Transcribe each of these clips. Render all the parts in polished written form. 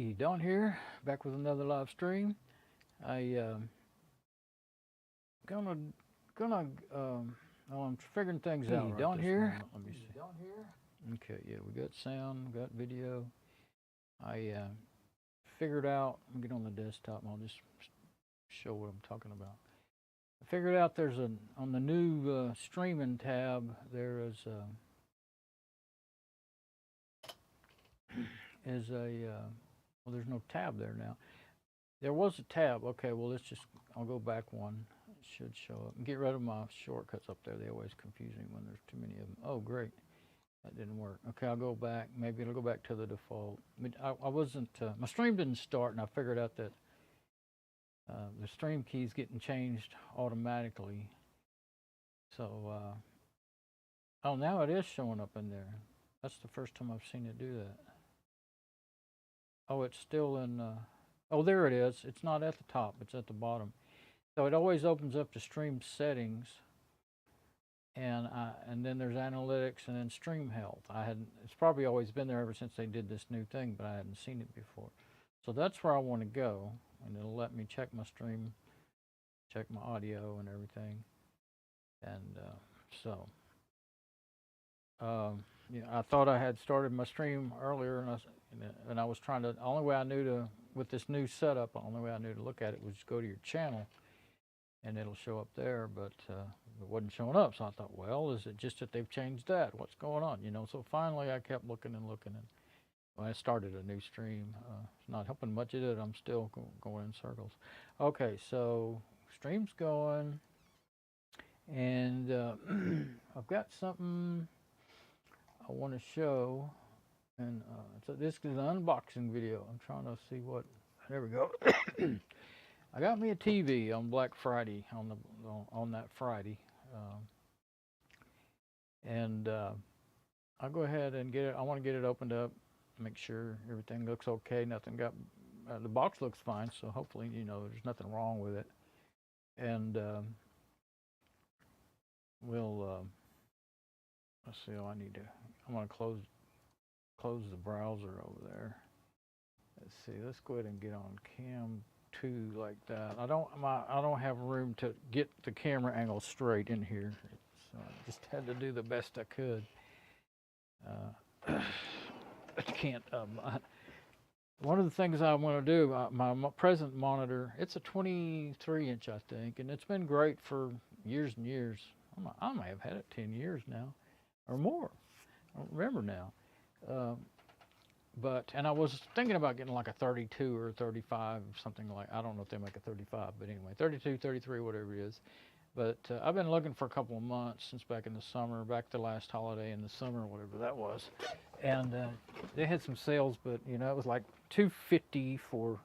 Hey, Don here, back with another live stream. I'm figuring things out. Hey, Don here. Let me see. Don here. Okay, yeah, we got sound, we got video. I figured out. I'll get on the desktop and I'll just show what I'm talking about. I figured out there's on the new streaming tab there is well, there's no tab there now. There was a tab. Okay, well, I'll go back one. It should show up. Get rid of my shortcuts up there. They always confuse me when there's too many of them. Oh, great. That didn't work. Okay, I'll go back. Maybe it'll go back to the default. I wasn't, my stream didn't start, and I figured out that the stream key's getting changed automatically. So, oh, now it is showing up in there. That's the first time I've seen it do that. Oh, it's still in, oh, there it is. It's not at the top, it's at the bottom. So it always opens up to stream settings, and then there's analytics, and then stream health. It's probably always been there ever since they did this new thing, but I hadn't seen it before. So that's where I want to go, and it'll let me check my stream, check my audio and everything. And yeah, I thought I had started my stream earlier, and I was trying to. The only way I knew to, with this new setup, the only way I knew to look at it was just go to your channel, and it'll show up there. But it wasn't showing up, so I thought, well, is it just that they've changed that? What's going on? You know. So finally, I kept looking and looking, and when I started a new stream, it's not helping much, is it? I'm still going in circles. Okay, so stream's going, and I've got something I want to show, and so this is an unboxing video. I'm trying to see what. There we go. I got me a TV on Black Friday on that Friday, and I'll go ahead and get it. I want to get it opened up, make sure everything looks okay. Nothing got. The box looks fine, so hopefully there's nothing wrong with it, and we'll. Let's see. Oh, I'm going to close the browser over there. Let's see. Let's go ahead and get on cam 2 like that. I don't have room to get the camera angle straight in here, so I just had to do the best I could. I can't. One of the things I want to do, my present monitor, it's a 23-inch, I think, and it's been great for years and years. I may have had it 10 years now. Or more, I don't remember now. And I was thinking about getting like a 32 or 35 or something like, I don't know if they make a 35, but anyway, 32, 33, whatever it is. But I've been looking for a couple of months since back in the summer, back the last holiday in the summer, whatever that was. And they had some sales, but it was like $250 for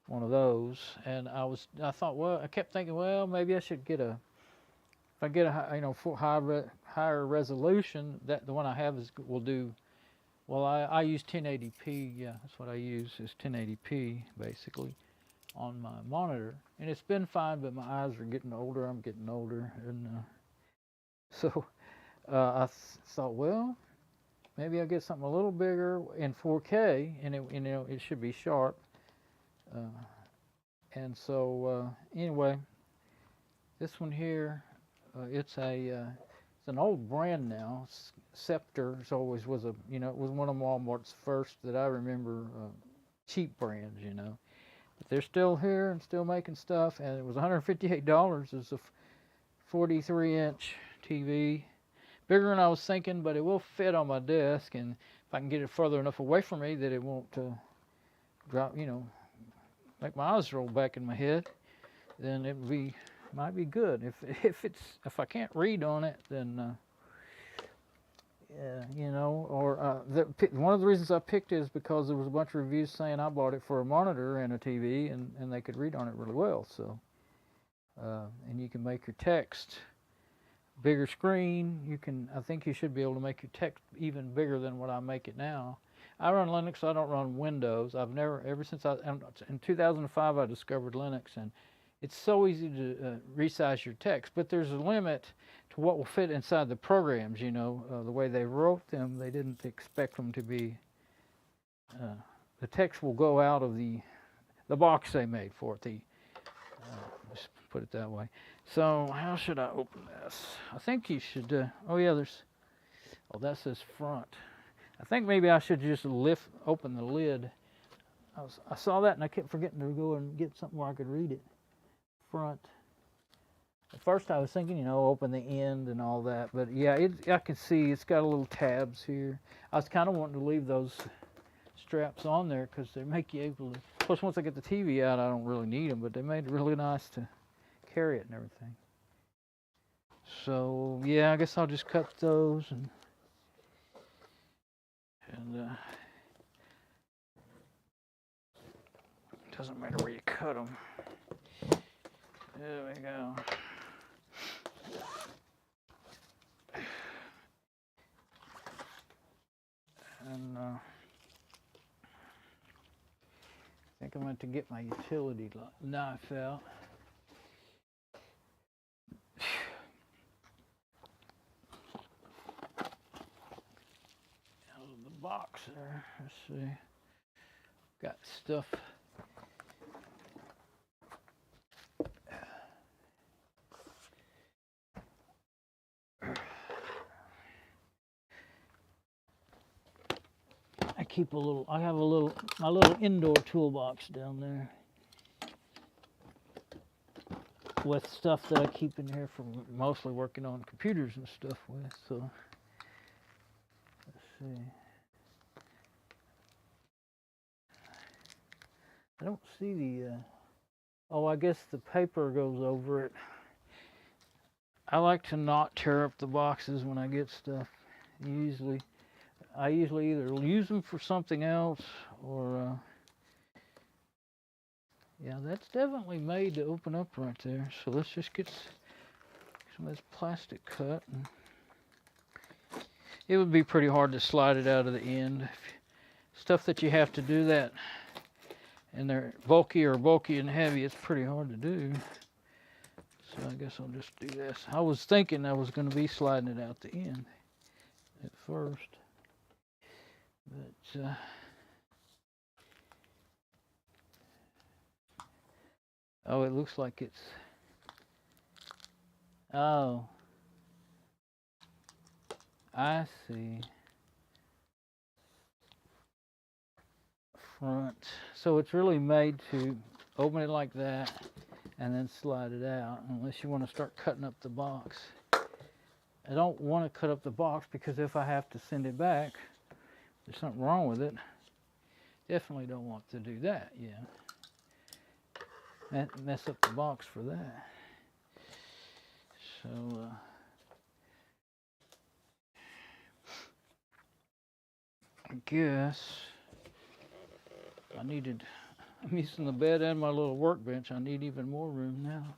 one of those. And I thought, well, I kept thinking, well, maybe I should get if I get a higher resolution, that the one I have will do. Well, I use 1080p. Yeah, that's what I use is 1080p basically on my monitor, and it's been fine. But my eyes are getting older. I'm getting older, and so I thought, well, maybe I'll get something a little bigger in 4K, and it should be sharp. And so anyway, this one here. It's an old brand now. Scepter always was it was one of Walmart's first that I remember cheap brands, But they're still here and still making stuff, and it was $158. It's a 43-inch TV, bigger than I was thinking, but it will fit on my desk, and if I can get it further enough away from me that it won't drop, make my eyes roll back in my head, then it might be good. If I can't read on it, then one of the reasons I picked it is because there was a bunch of reviews saying I bought it for a monitor and a TV, and they could read on it really well. So and you can make your text bigger screen. I think you should be able to make your text even bigger than what I make it now. I run Linux. I don't run Windows. Ever since in 2005 I discovered Linux, and it's so easy to resize your text, but there's a limit to what will fit inside the programs, the way they wrote them. They didn't expect them to be the text will go out of the box they made for it. Just put it that way. So how should I open this? I think you should. Oh yeah, that says front. I think maybe I should just open the lid. I saw that and I kept forgetting to go and get something where I could read it. Front. At first I was thinking, open the end and all that, but yeah, I can see it's got a little tabs here. I was kind of wanting to leave those straps on there because they make you able to. Of course, once I get the TV out, I don't really need them, but they made it really nice to carry it and everything. So yeah, I guess I'll just cut those and doesn't matter where you cut them. There we go. And I think I'm going to get my utility knife out. Out of the box there. Let's see. Got stuff. I have my little indoor toolbox down there with stuff that I keep in here from mostly working on computers and stuff with. So let's see. I don't see the, oh, I guess the paper goes over it. I like to not tear up the boxes when I get stuff. I usually either use them for something else or, yeah, that's definitely made to open up right there. So let's just get some of this plastic cut. And it would be pretty hard to slide it out of the end. Stuff that you have to do that and they're bulky and heavy, it's pretty hard to do. So I guess I'll just do this. I was thinking I was going to be sliding it out the end at first. But oh, it looks like it's, oh, I see. Front. So it's really made to open it like that and then slide it out, unless you want to start cutting up the box. I don't want to cut up the box because if I have to send it back, there's something wrong with it. Definitely don't want to do that, yeah. And mess up the box for that. So, I guess I'm using the bed and my little workbench. I need even more room now.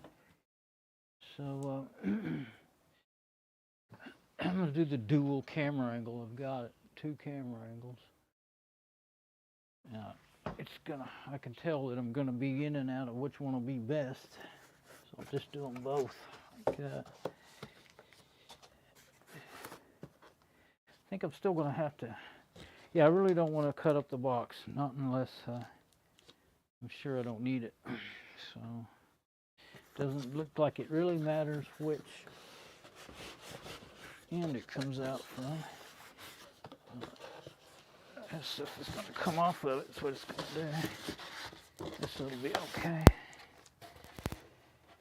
So, I'm going to do the dual camera angle. I've got it. 2 camera angles. Now, I can tell that I'm gonna be in and out of which one will be best. So I'll just do them both like that. I think I'm still gonna have to, yeah, I really don't want to cut up the box, not unless I'm sure I don't need it. So, doesn't look like it really matters which end it comes out from. That stuff is going to come off of it. That's what it's going to do. This will be okay.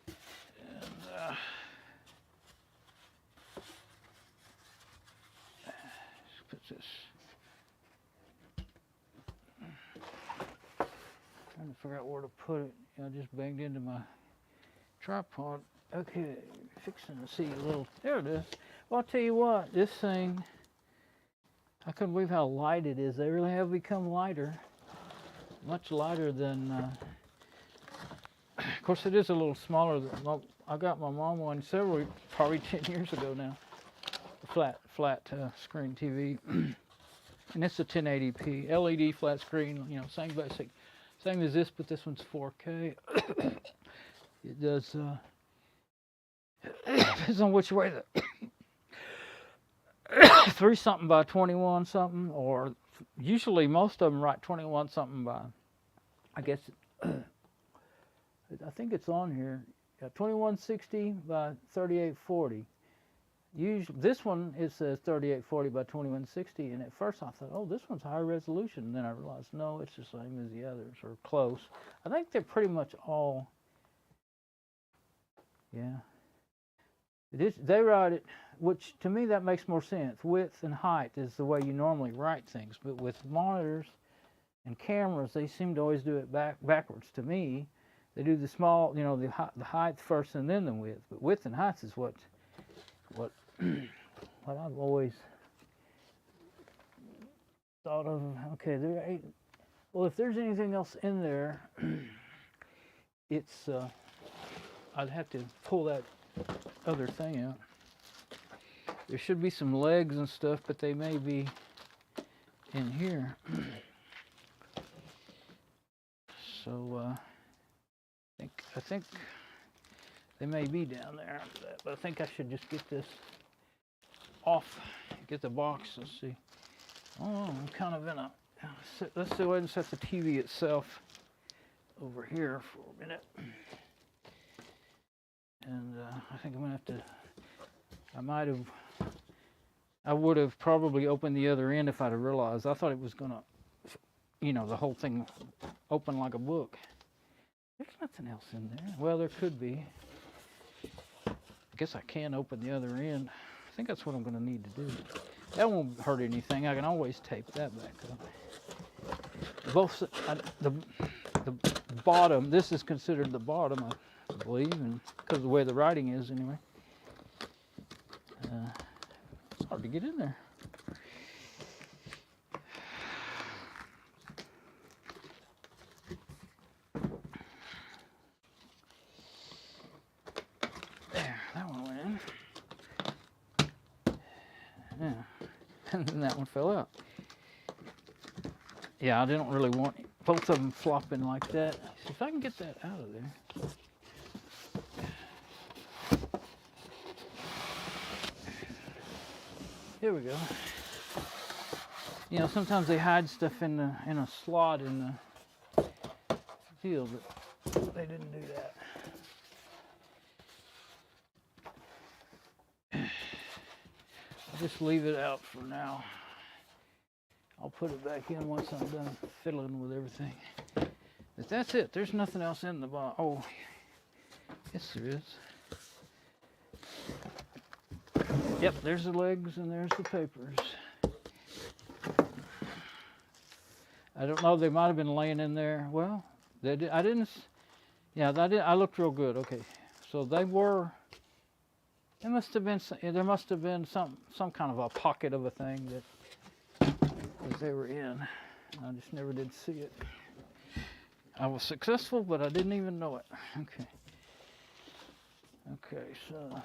And just put this. Trying to figure out where to put it. I just banged into my tripod. Okay, fixing to see a little. There it is. Well, I'll tell you what. This thing. I couldn't believe how light it is. They really have become lighter, much lighter than, of course it is a little smaller than, well, I got my mom one probably 10 years ago now, a flat screen TV, and it's a 1080p, LED flat screen, same basic, same as this, but this one's 4K. It does, depends on which way the 3 something by 21 something or usually most of them write 21 something by, I guess, I think it's on here, 2160 by 3840. Usually, this one, it says 3840 by 2160, and at first I thought, oh, this one's higher resolution. And then I realized, no, it's the same as the others, or close. I think they're pretty much all, yeah. They write it, which to me that makes more sense. Width and height is the way you normally write things, but with monitors and cameras, they seem to always do it backwards. To me, they do the small, you know, the height first and then the width. But width and height is what I've always thought of. Okay, there ain't. Well, if there's anything else in there, it's I'd have to pull that other thing out. There should be some legs and stuff, but they may be in here. So I think they may be down there, but I think I should just get this off, get the box. Let's see. Oh, I'm kind of in a. Let's go ahead and set the TV itself over here for a minute. And I think I'm gonna have to. I would have probably opened the other end if I'd have realized. I thought it was gonna, you know, the whole thing open like a book. There's nothing else in there. Well, there could be. I guess I can open the other end. I think that's what I'm gonna need to do. That won't hurt anything. I can always tape that back up. The bottom. This is considered the bottom, I believe, and because of the way the writing is, anyway. It's hard to get in there. There, that one went in. Yeah, and then that one fell out. Yeah, I didn't really want both of them flopping like that. See if I can get that out of there. Here we go. You know, sometimes they hide stuff in a slot in the deal, but they didn't do that. I'll just leave it out for now. I'll put it back in once I'm done fiddling with everything. But that's it. There's nothing else in the box. Oh, yes there is. Yep, there's the legs and there's the papers. I don't know, they might have been laying in there. Well, they did, I didn't, yeah, I looked real good. Okay, so they were, there must have been some kind of a pocket of a thing that they were in. I just never did see it. I was successful, but I didn't even know it. Okay. Okay, so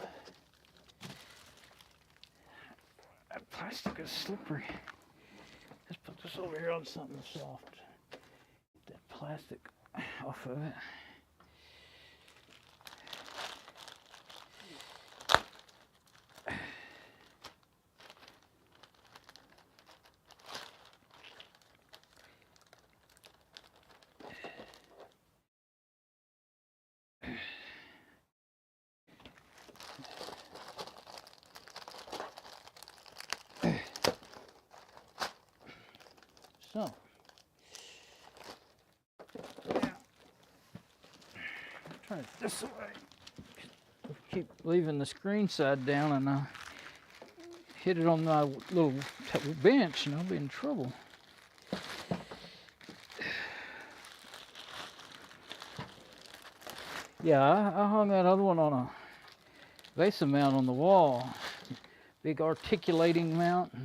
that plastic is slippery. Let's put this over here on something soft. Get that plastic off of it. So, yeah. Try it this way. Keep leaving the screen side down and hit it on my little bench and I'll be in trouble. Yeah, I hung that other one on a VESA mount on the wall. Big articulating mount.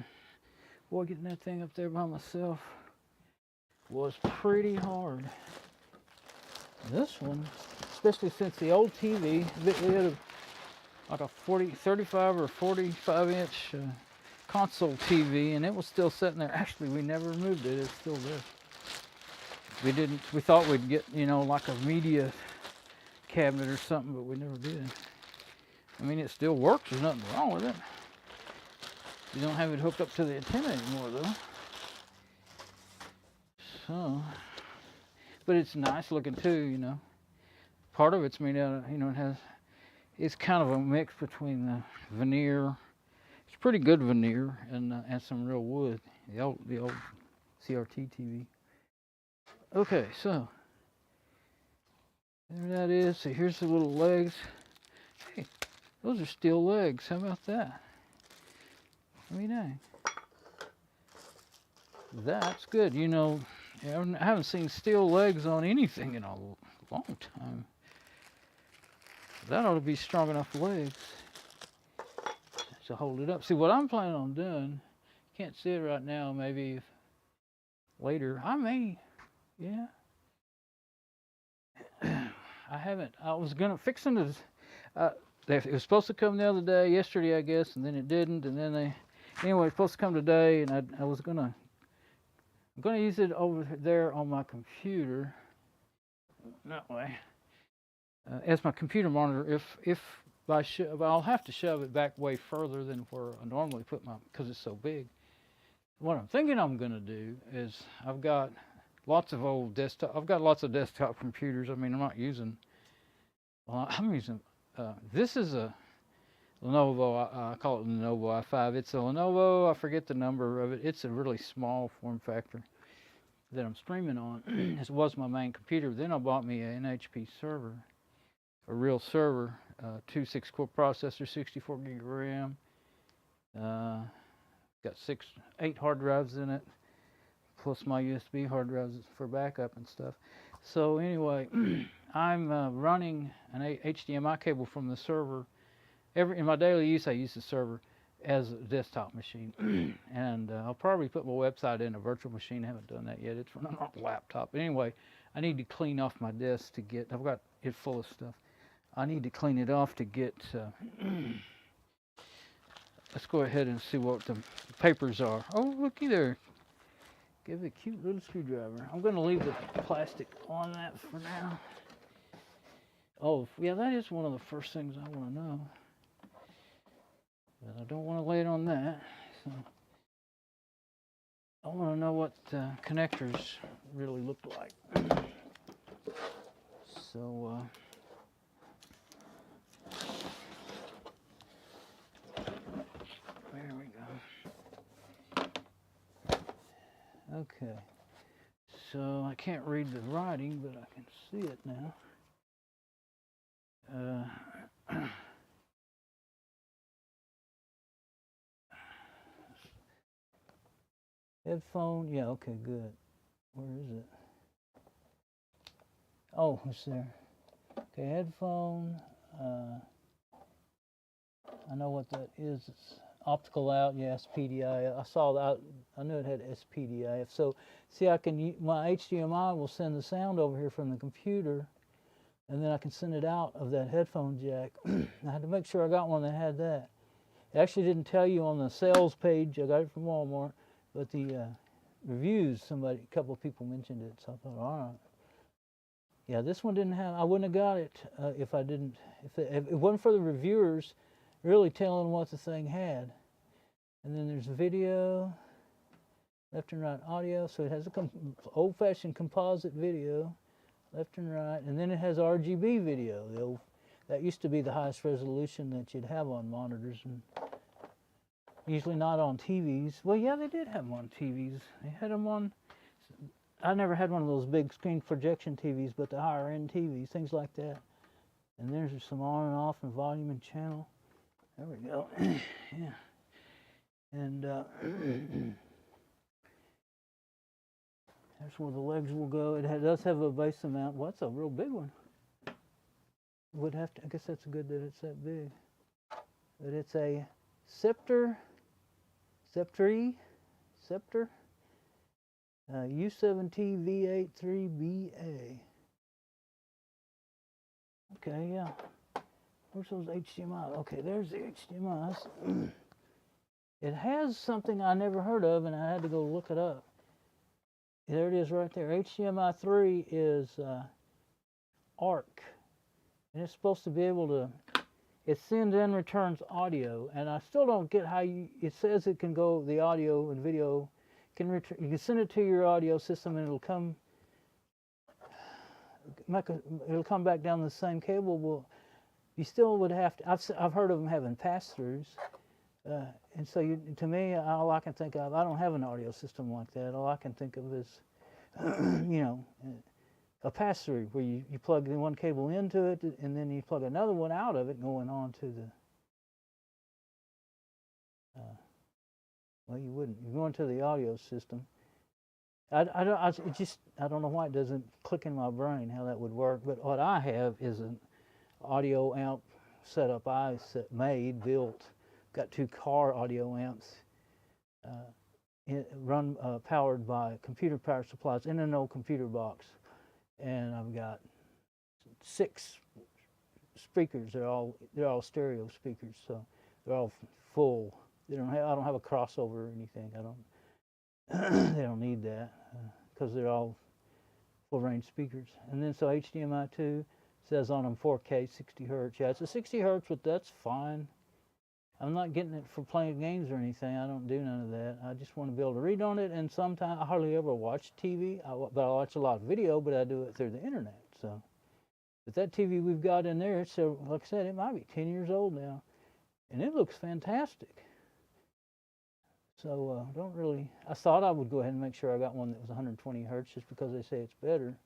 Boy, getting that thing up there by myself was pretty hard. This one, especially since the old TV, we had like a 35 or 45 inch console TV, and it was still sitting there. Actually, we never moved it. It's still there. We thought we'd get, you know, like a media cabinet or something, but we never did. I mean, it still works. There's nothing wrong with it. You don't have it hooked up to the antenna anymore, though. So, but it's nice looking too, you know. Part of it's made out of, you know, it's kind of a mix between the veneer. It's pretty good veneer and some real wood. The old CRT TV. Okay, so there that is. So here's the little legs. Hey, those are steel legs. How about that? I mean, dang. That's good. You know, I haven't seen steel legs on anything in a long time. That ought to be strong enough legs to hold it up. See, what I'm planning on doing, can't see it right now, maybe later. I may, yeah. I haven't. I was fixing to. It was supposed to come the other day, yesterday, I guess, and then it didn't. And then anyway, it's supposed to come today, and I'm gonna use it over there on my computer. That way, as my computer monitor. I'll have to shove it back way further than where I normally put because it's so big. What I'm thinking I'm gonna do is I've got lots of desktop computers. I mean, I'm not using. Well, I'm using. This is a Lenovo. I call it Lenovo i5. It's a Lenovo. I forget the number of it. It's a really small form factor that I'm streaming on. This was my main computer. Then I bought me an HP server, a real server, 2 6-core processor, 64 gig RAM. Got 8 hard drives in it, plus my USB hard drives for backup and stuff. So anyway, I'm running an HDMI cable from the server. In my daily use, I use the server as a desktop machine. And I'll probably put my website in a virtual machine. I haven't done that yet. It's running on a laptop. But anyway, I need to clean off my desk to get, I've got it full of stuff. I need to clean it off to get, let's go ahead and see what the papers are. Oh, looky there. Give it a cute little screwdriver. I'm going to leave the plastic on that for now. Oh, yeah, that is one of the first things I want to know. But I don't want to lay it on that. So I want to know what connectors really look like. So, there we go. Okay. So I can't read the writing, but I can see it now. Headphone, yeah, okay, good. Where is it? Oh, it's there. Okay, headphone. I know what that is. It's optical out, yeah, SPDIF. I saw that. I knew it had SPDIF. So, see, my HDMI will send the sound over here from the computer, and then I can send it out of that headphone jack. I had to make sure I got one that had that. It actually didn't tell you on the sales page. I got it from Walmart, but the reviews, a couple of people mentioned it, so I thought, all right. Yeah, this one didn't have. I wouldn't have got it if it wasn't for the reviewers really telling what the thing had. And then there's video, left and right audio. So it has a old-fashioned composite video, left and right, and then it has RGB video. That used to be the highest resolution that you'd have on monitors, and usually not on TVs. Well, yeah, they did have them on TVs. They had them on. I never had one of those big screen projection TVs, but the higher end TVs, things like that. And there's some on and off and volume and channel. There we go. Yeah. And that's where the legs will go. It does have a base mount. Well, that's a real big one. Would have to. I guess that's good that it's that big. But it's a Scepter U7TV-83BA. Okay, yeah. Where's those HDMI? Okay, there's the HDMIs. It has something I never heard of, and I had to go look it up. There it is right there. HDMI 3 is ARC, and it's supposed to be able to, it sends and returns audio, and I still don't get how it says it can go, the audio and video you can send it to your audio system, and it'll come back down the same cable. Well, you still would have to. I've heard of them having pass-throughs, and so to me, all I can think of, I don't have an audio system like that. All I can think of is, you know, a pass-through where you plug the one cable into it, and then you plug another one out of it, going on to the. Well, you wouldn't. You're going to the audio system. I don't know why it doesn't click in my brain how that would work. But what I have is an audio amp setup built. Got 2 car audio amps, powered by computer power supplies in an old computer box, and I've got 6 speakers. They're all stereo speakers, so they're all full. I don't have a crossover or anything. They don't need that because they're all full range speakers. And then so HDMI 2 says on them 4K 60 hertz. Yeah, it's a 60 hertz, but that's fine. I'm not getting it for playing games or anything. I don't do none of that. I just want to be able to read on it. And sometimes I hardly ever watch TV, but I watch a lot of video. But I do it through the internet. So, but that TV we've got in there, so like I said, it might be 10 years old now, and it looks fantastic. So don't really. I thought I would go ahead and make sure I got one that was 120 hertz, just because they say it's better.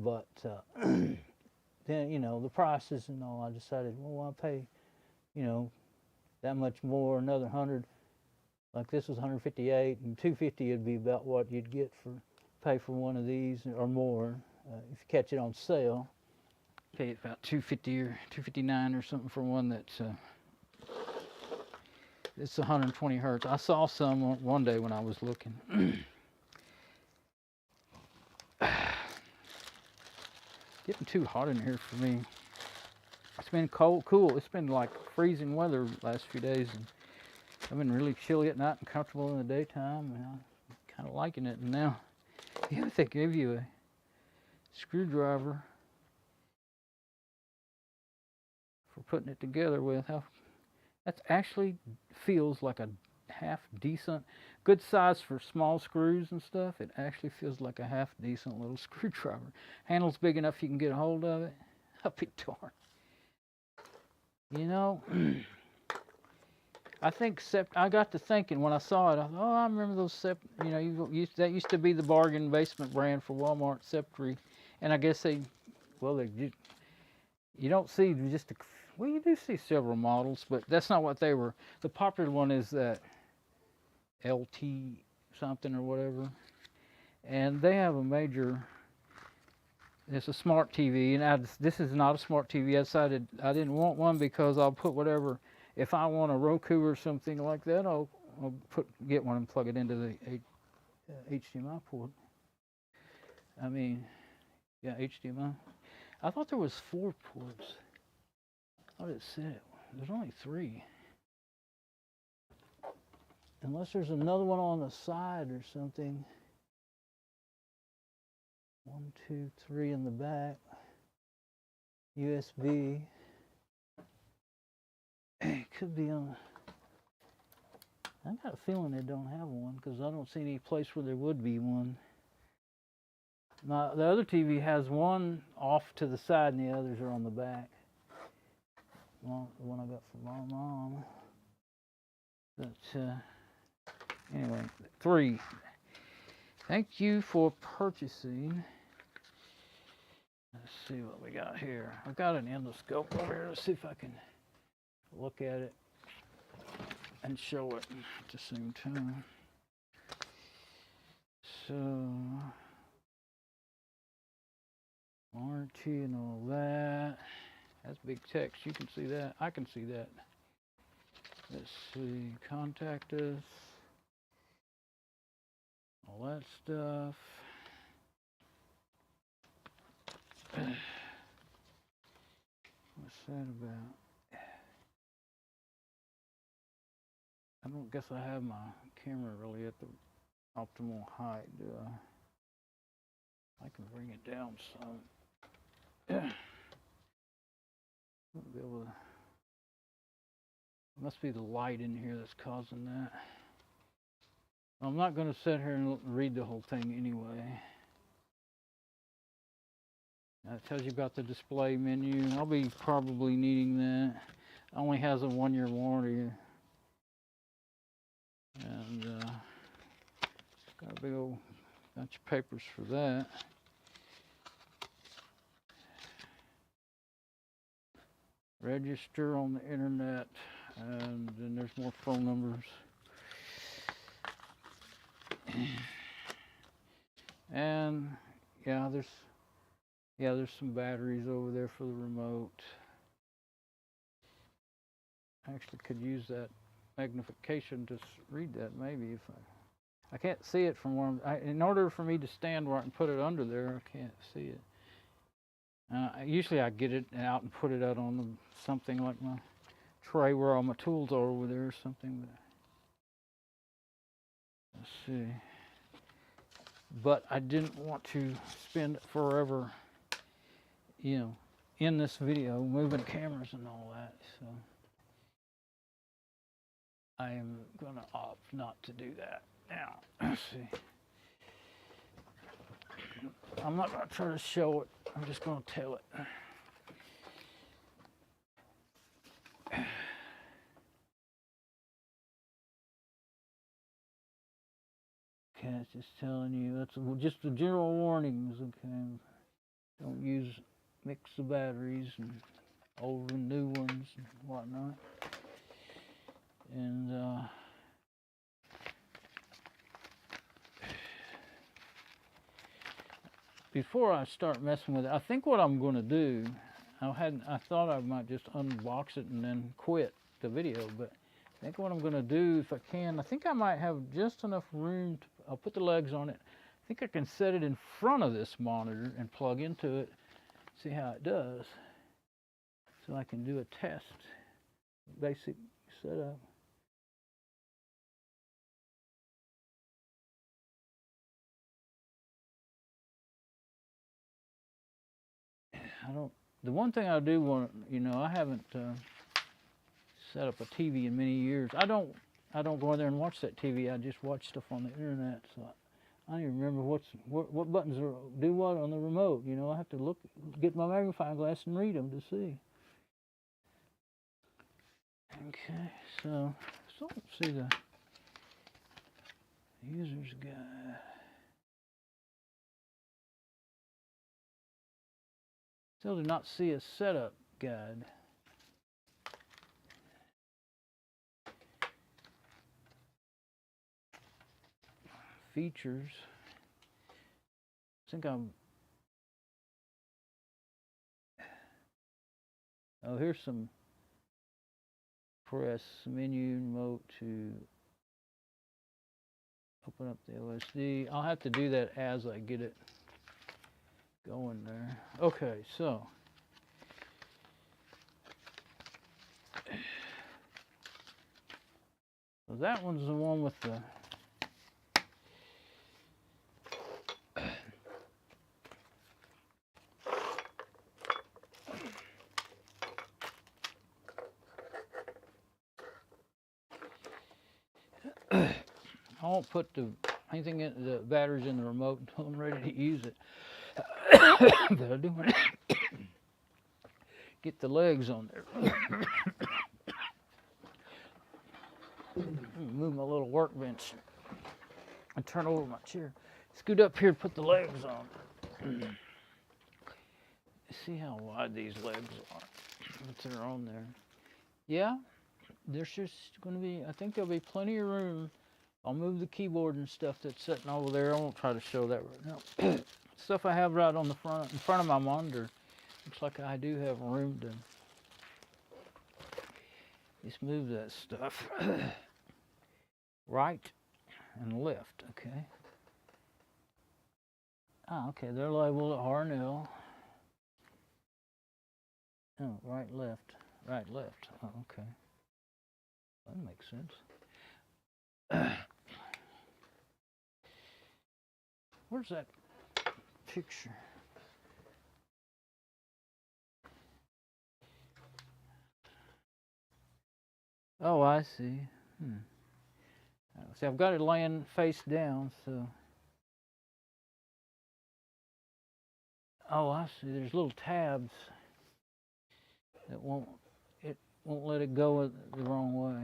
But then, you know, the prices and all, I decided, well, I'll pay, you know, that much more, another 100. Like this was 158, and 250 would be about what you'd get pay for one of these or more if you catch it on sale. Pay about 250 or 259 or something for one that's. It's 120 hertz. I saw some one day when I was looking. Getting too hot in here for me. It's been cool. It's been like freezing weather the last few days, and I've been really chilly at night and comfortable in the daytime, and I'm kind of liking it. And now, yeah, they give you a screwdriver for putting it together with. That actually feels like a half decent, good size for small screws and stuff. It actually feels like a half decent little screwdriver. Handle's big enough you can get a hold of it. I'll be darned. You know, I think I got to thinking when I saw it. I thought, oh, I remember those Sceptre. You know, that used to be the bargain basement brand for Walmart, Sceptre, and I guess you don't see just well, you do see several models, but that's not what they were. The popular one is that LT something or whatever, and they have a major. It's a smart TV, and this is not a smart TV. I decided I didn't want one because I'll put whatever. If I want a Roku or something like that, I'll get one and plug it into the HDMI port. I mean, yeah, HDMI. I thought there was 4 ports. I thought it said there's only 3. Unless there's another one on the side or something. 1, 2, 3 in the back. USB. It could be on. I got a feeling they don't have one because I don't see any place where there would be one. Now, the other TV has one off to the side and the others are on the back. Well, the one I got from my mom. But anyway, 3. Thank you for purchasing. Let's see what we got here. I've got an endoscope over here. Let's see if I can look at it and show it at the same time. So, warranty and all that. That's big text. You can see that. I can see that. Let's see. Contact us. All that stuff. What's that about? I don't guess I have my camera really at the optimal height, do I? I can bring it down some. Won't be able to. It must be the light in here that's causing that. I'm not going to sit here and read the whole thing anyway. It tells you about the display menu. I'll be probably needing that. It only has a 1-year warranty. And got a big old bunch of papers for that. Register on the internet, and then there's more phone numbers. And yeah, there's some batteries over there for the remote. I actually could use that magnification to read that maybe if I can't see it from where in order for me to stand where I can put it under there, I can't see it. Usually I get it out and put it out on something like my tray where all my tools are over there or something. But let's see. But I didn't want to spend forever, you know, in this video moving cameras and all that, so I am going to opt not to do that. Now, let's see. I'm not going to try to show it. I'm just going to tell it. Okay, it's just telling you, that's just the general warnings, okay? Don't mix the batteries and old and new ones and whatnot. And before I start messing with it, I think what I'm going to do, I thought I might just unbox it and then quit the video, but I think what I'm going to do, if I can, I think I might have just enough room to, I'll put the legs on it. I think I can set it in front of this monitor and plug into it, see how it does. So I can do a test, basic setup. The one thing I do want, you know, I haven't set up a TV in many years. I don't go in there and watch that TV. I just watch stuff on the internet. So I don't even remember what buttons do what on the remote. You know, I have to get my magnifying glass and read them to see. Okay, so let's see the user's guide. Still do not see a setup guide. Features. I think oh, here's some press menu remote to open up the OSD. I'll have to do that as I get it going there. Okay, so that one's the one with the I won't put anything in the batteries in the remote until I'm ready to use it. But I do want to get the legs on there. Move my little workbench and turn over my chair. Scoot up here and put the legs on. See how wide these legs are. If they're on there. Yeah, there's just going to be, I think there'll be plenty of room. I'll move the keyboard and stuff that's sitting over there. I won't try to show that right now. Stuff I have right on the front, in front of my monitor. Looks like I do have room to just move that stuff. Right and left, okay. Ah, okay, they're labeled R and L. Oh, right, left. Right, left. Oh, okay. That makes sense. Where's that picture? Oh, I see. See, I've got it laying face down, so. Oh, I see. There's little tabs that won't let it go the wrong way.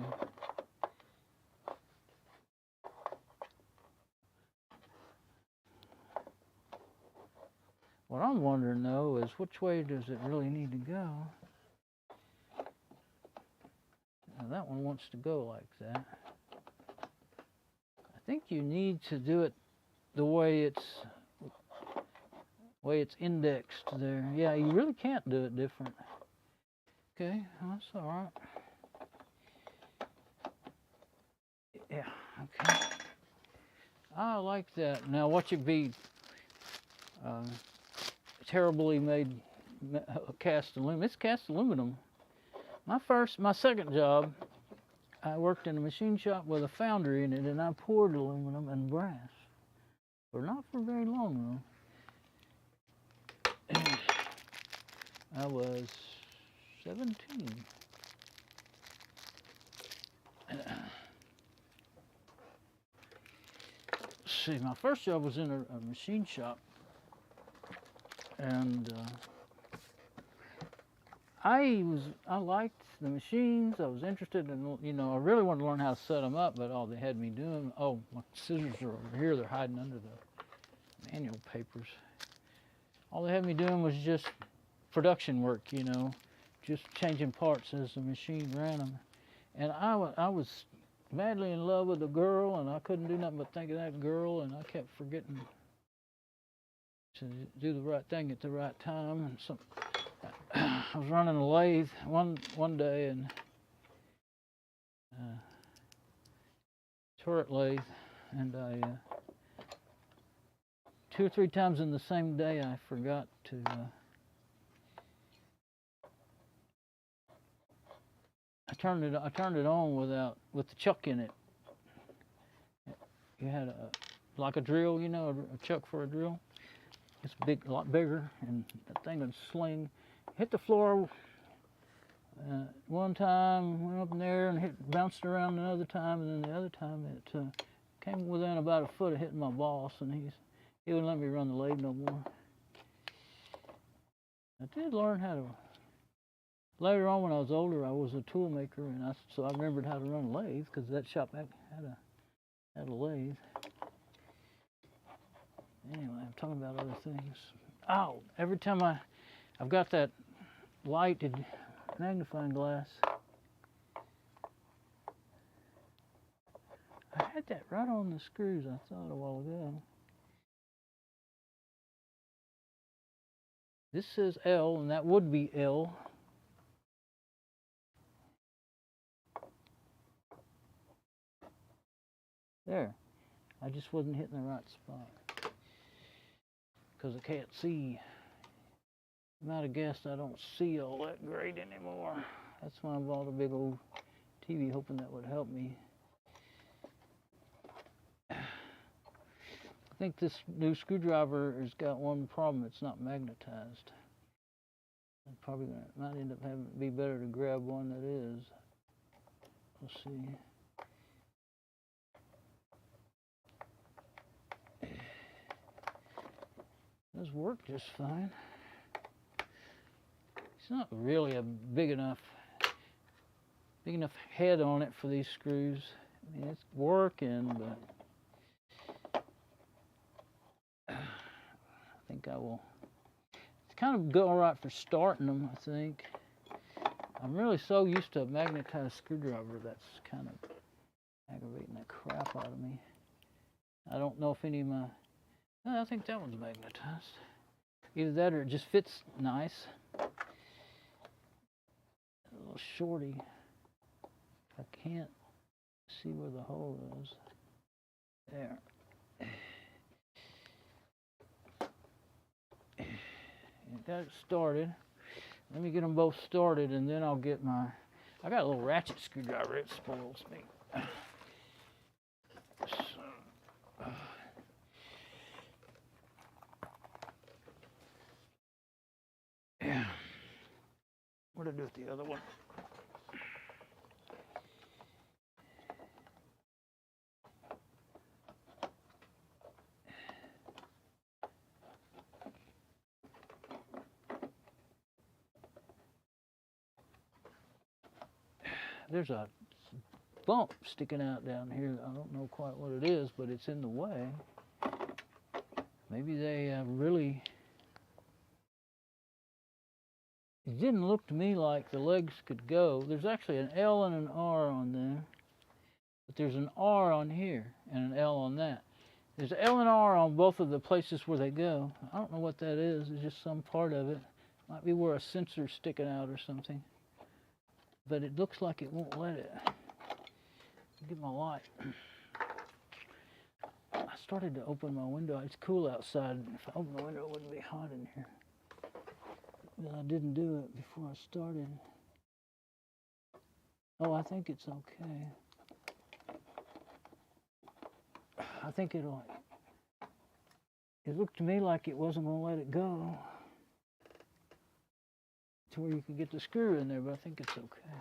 What I'm wondering though is which way does it really need to go? Now that one wants to go like that. I think you need to do it the way it's indexed there. Yeah, you really can't do it different. Okay, well, that's all right. Yeah, okay. I like that. Now watch it be terribly made cast aluminum. It's cast aluminum. My second job, I worked in a machine shop with a foundry in it, and I poured aluminum and brass. But not for very long though. I was 17. See, my first job was in a machine shop, and I liked the machines. I was interested in, I really wanted to learn how to set them up, but all they had me doing, oh, my scissors are over here. They're hiding under the manual papers. All they had me doing was just production work, just changing parts as the machine ran them. And I was madly in love with a girl, and I couldn't do nothing but think of that girl, and I kept forgetting to do the right thing at the right time. And so I was running a lathe one day, and turret lathe, and I 2 or 3 times in the same day I forgot to I turned it on with the chuck in it. You had like a drill, a chuck for a drill. It's a lot bigger, and that thing would sling. Hit the floor one time, went up in there and bounced around another time, and then the other time it came within about a foot of hitting my boss, and he wouldn't let me run the lathe no more. I did learn how to. Later on, when I was older, I was a tool maker, and so I remembered how to run a lathe because that shop had a lathe. Anyway, I'm talking about other things. Oh, every time I've got that lighted magnifying glass. I had that right on the screws, I thought, a while ago. This says L, and that would be L. There. I just wasn't hitting the right spot. Because I can't see. You might have guessed I don't see all that great anymore. That's why I bought a big old TV, hoping that would help me. I think this new screwdriver has got one problem. It's not magnetized. I'm probably might end up having it be better to grab one that is. Let's see. It does work just fine. It's not really a big enough head on it for these screws. I mean, it's working, but I think I will. It's kind of good, all right for starting them, I think. I'm really so used to a magnetized screwdriver that's kind of aggravating the crap out of me. I don't know if any of my. I think that one's magnetized. Either that or it just fits nice. A little shorty. I can't see where the hole is. There. Got it started. Let me get them both started, and then I'll get my. I got a little ratchet screwdriver. It spoils me. Yeah. What did I do with the other one? there's a bump sticking out down here. I don't know quite what it is, but it's in the way. Maybe they really... It didn't look to me like the legs could go. There's actually an L and an R on there, but there's an R on here and an L on that. There's an L and R on both of the places where they go. I don't know what that is. It's just some part of it. Might be where a sensor's sticking out or something. But it looks like it won't let it. Get my light. I started to open my window. It's cool outside. If I open the window, it wouldn't be hot in here. But I didn't do it before I started. Oh, I think it's okay. I think it'll... It looked to me like it wasn't going to let it go to where you could get the screw in there, but I think it's okay.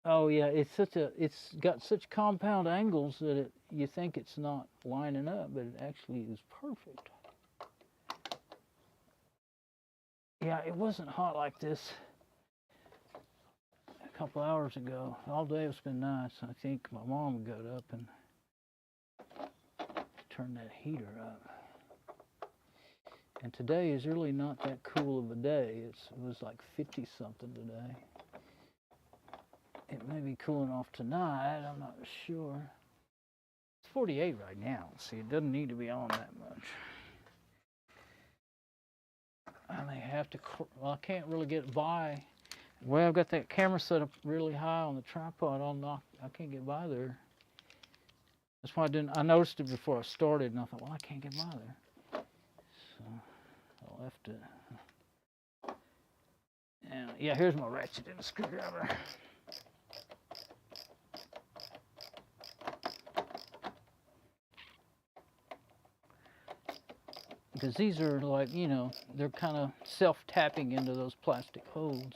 Oh yeah, it's got such compound angles that you think it's not lining up, but it actually is perfect. Yeah, it wasn't hot like this a couple hours ago. All day it's been nice. I think my mom got up and turned that heater up. And today is really not that cool of a day. It was like 50 something today. It may be cooling off tonight, I'm not sure. It's 48 right now. See, it doesn't need to be on that much. I may have to, well, I can't really get by. Well, I've got that camera set up really high on the tripod. I can't get by there. That's why I noticed it before I started, and I thought, well, I can't get by there. So I left it. And yeah, here's my ratchet and a screwdriver. Because these are like, you know, they're kind of self-tapping into those plastic holes.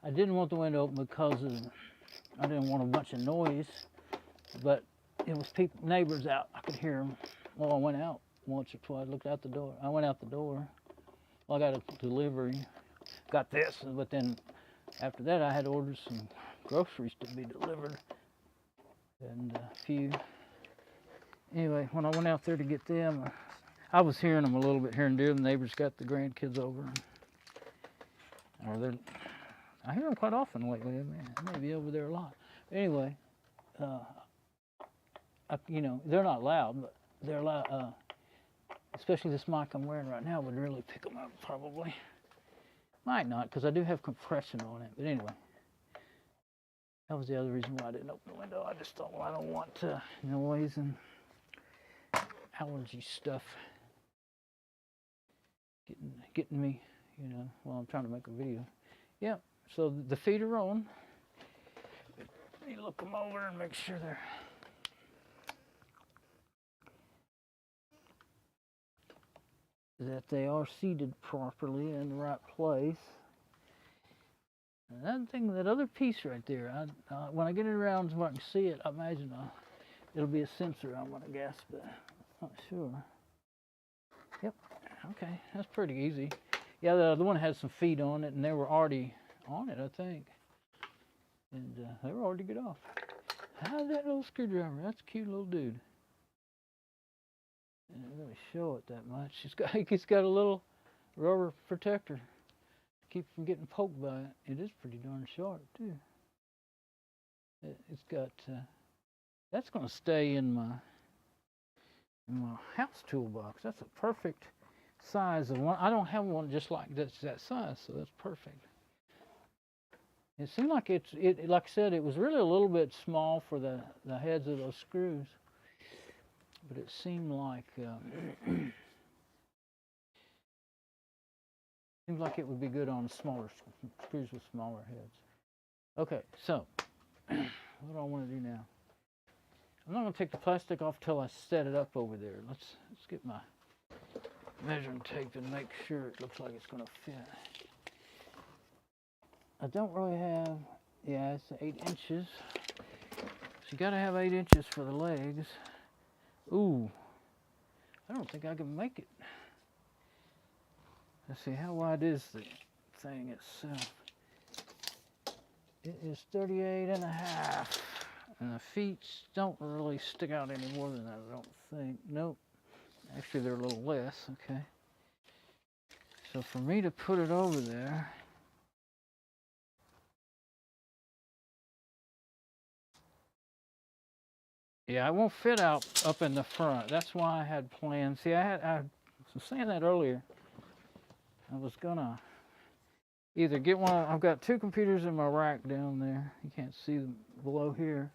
I didn't want the window open because I didn't want a bunch of noise. But it was neighbors out. I could hear them. Well, I went out once or twice. Looked out the door. I went out the door. Well, I got a delivery. Got this, but then after that, I had ordered some groceries to be delivered, and a few. Anyway, when I went out there to get them, I was hearing them a little bit here and there. The neighbors got the grandkids over, or I hear them quite often lately. I may be over there a lot. Anyway. You know, they're not loud, but they're loud. Especially this mic I'm wearing right now would really pick them up, probably. Might not, because I do have compression on it. But anyway, that was the other reason why I didn't open the window. I just thought, well, I don't want noise and allergy stuff getting me, you know, while I'm trying to make a video. Yeah, so the feet are on. Let me look them over and make sure that they are seated properly in the right place. And that other piece right there, when I get it around so I can see it, I imagine it'll be a sensor, I'm gonna guess, but I'm not sure. Yep, okay, that's pretty easy. Yeah, the other one had some feet on it, and they were already on it, I think. And they were already get off. How's that little screwdriver? That's a cute little dude. Didn't really show it that much. It's got a little rubber protector to keep from getting poked by it. It is pretty darn sharp too. It's got that's going to stay in my house toolbox. That's a perfect size of one. I don't have one just like that size, so that's perfect. It seemed like like I said, it was really a little bit small for the heads of those screws. But it seemed like Seems like it would be good on smaller screws with smaller heads. Okay, so what do I want to do now? I'm not going to take the plastic off till I set it up over there. Let's get my measuring tape and make sure it looks like it's going to fit. I don't really have, yeah, it's 8 inches. So you got to have 8 inches for the legs. Ooh, I don't think I can make it. Let's see, how wide is the thing itself? It is 38 and a half. And the feet don't really stick out any more than that, I don't think. Nope. Actually, they're a little less, okay. So for me to put it over there, yeah, it won't fit out up in the front. That's why I had planned. See, I was saying that earlier. I was gonna either get one. I've got 2 computers in my rack down there. You can't see them below here.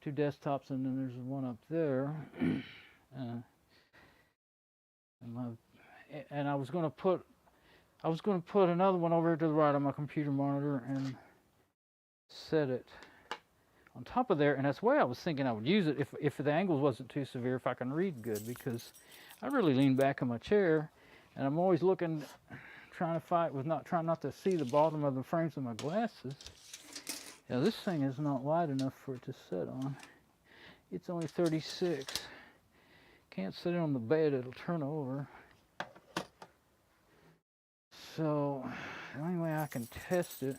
2 desktops, and then there's one up there. And I was gonna put another one over to the right on my computer monitor and set it on top of there. And that's the way I was thinking I would use it if the angle wasn't too severe, if I can read good, because I really lean back in my chair and I'm always looking, trying to fight with trying not to see the bottom of the frames of my glasses. Yeah, this thing is not wide enough for it to sit on. It's only 36. Can't sit it on the bed, it'll turn over. So the only way I can test it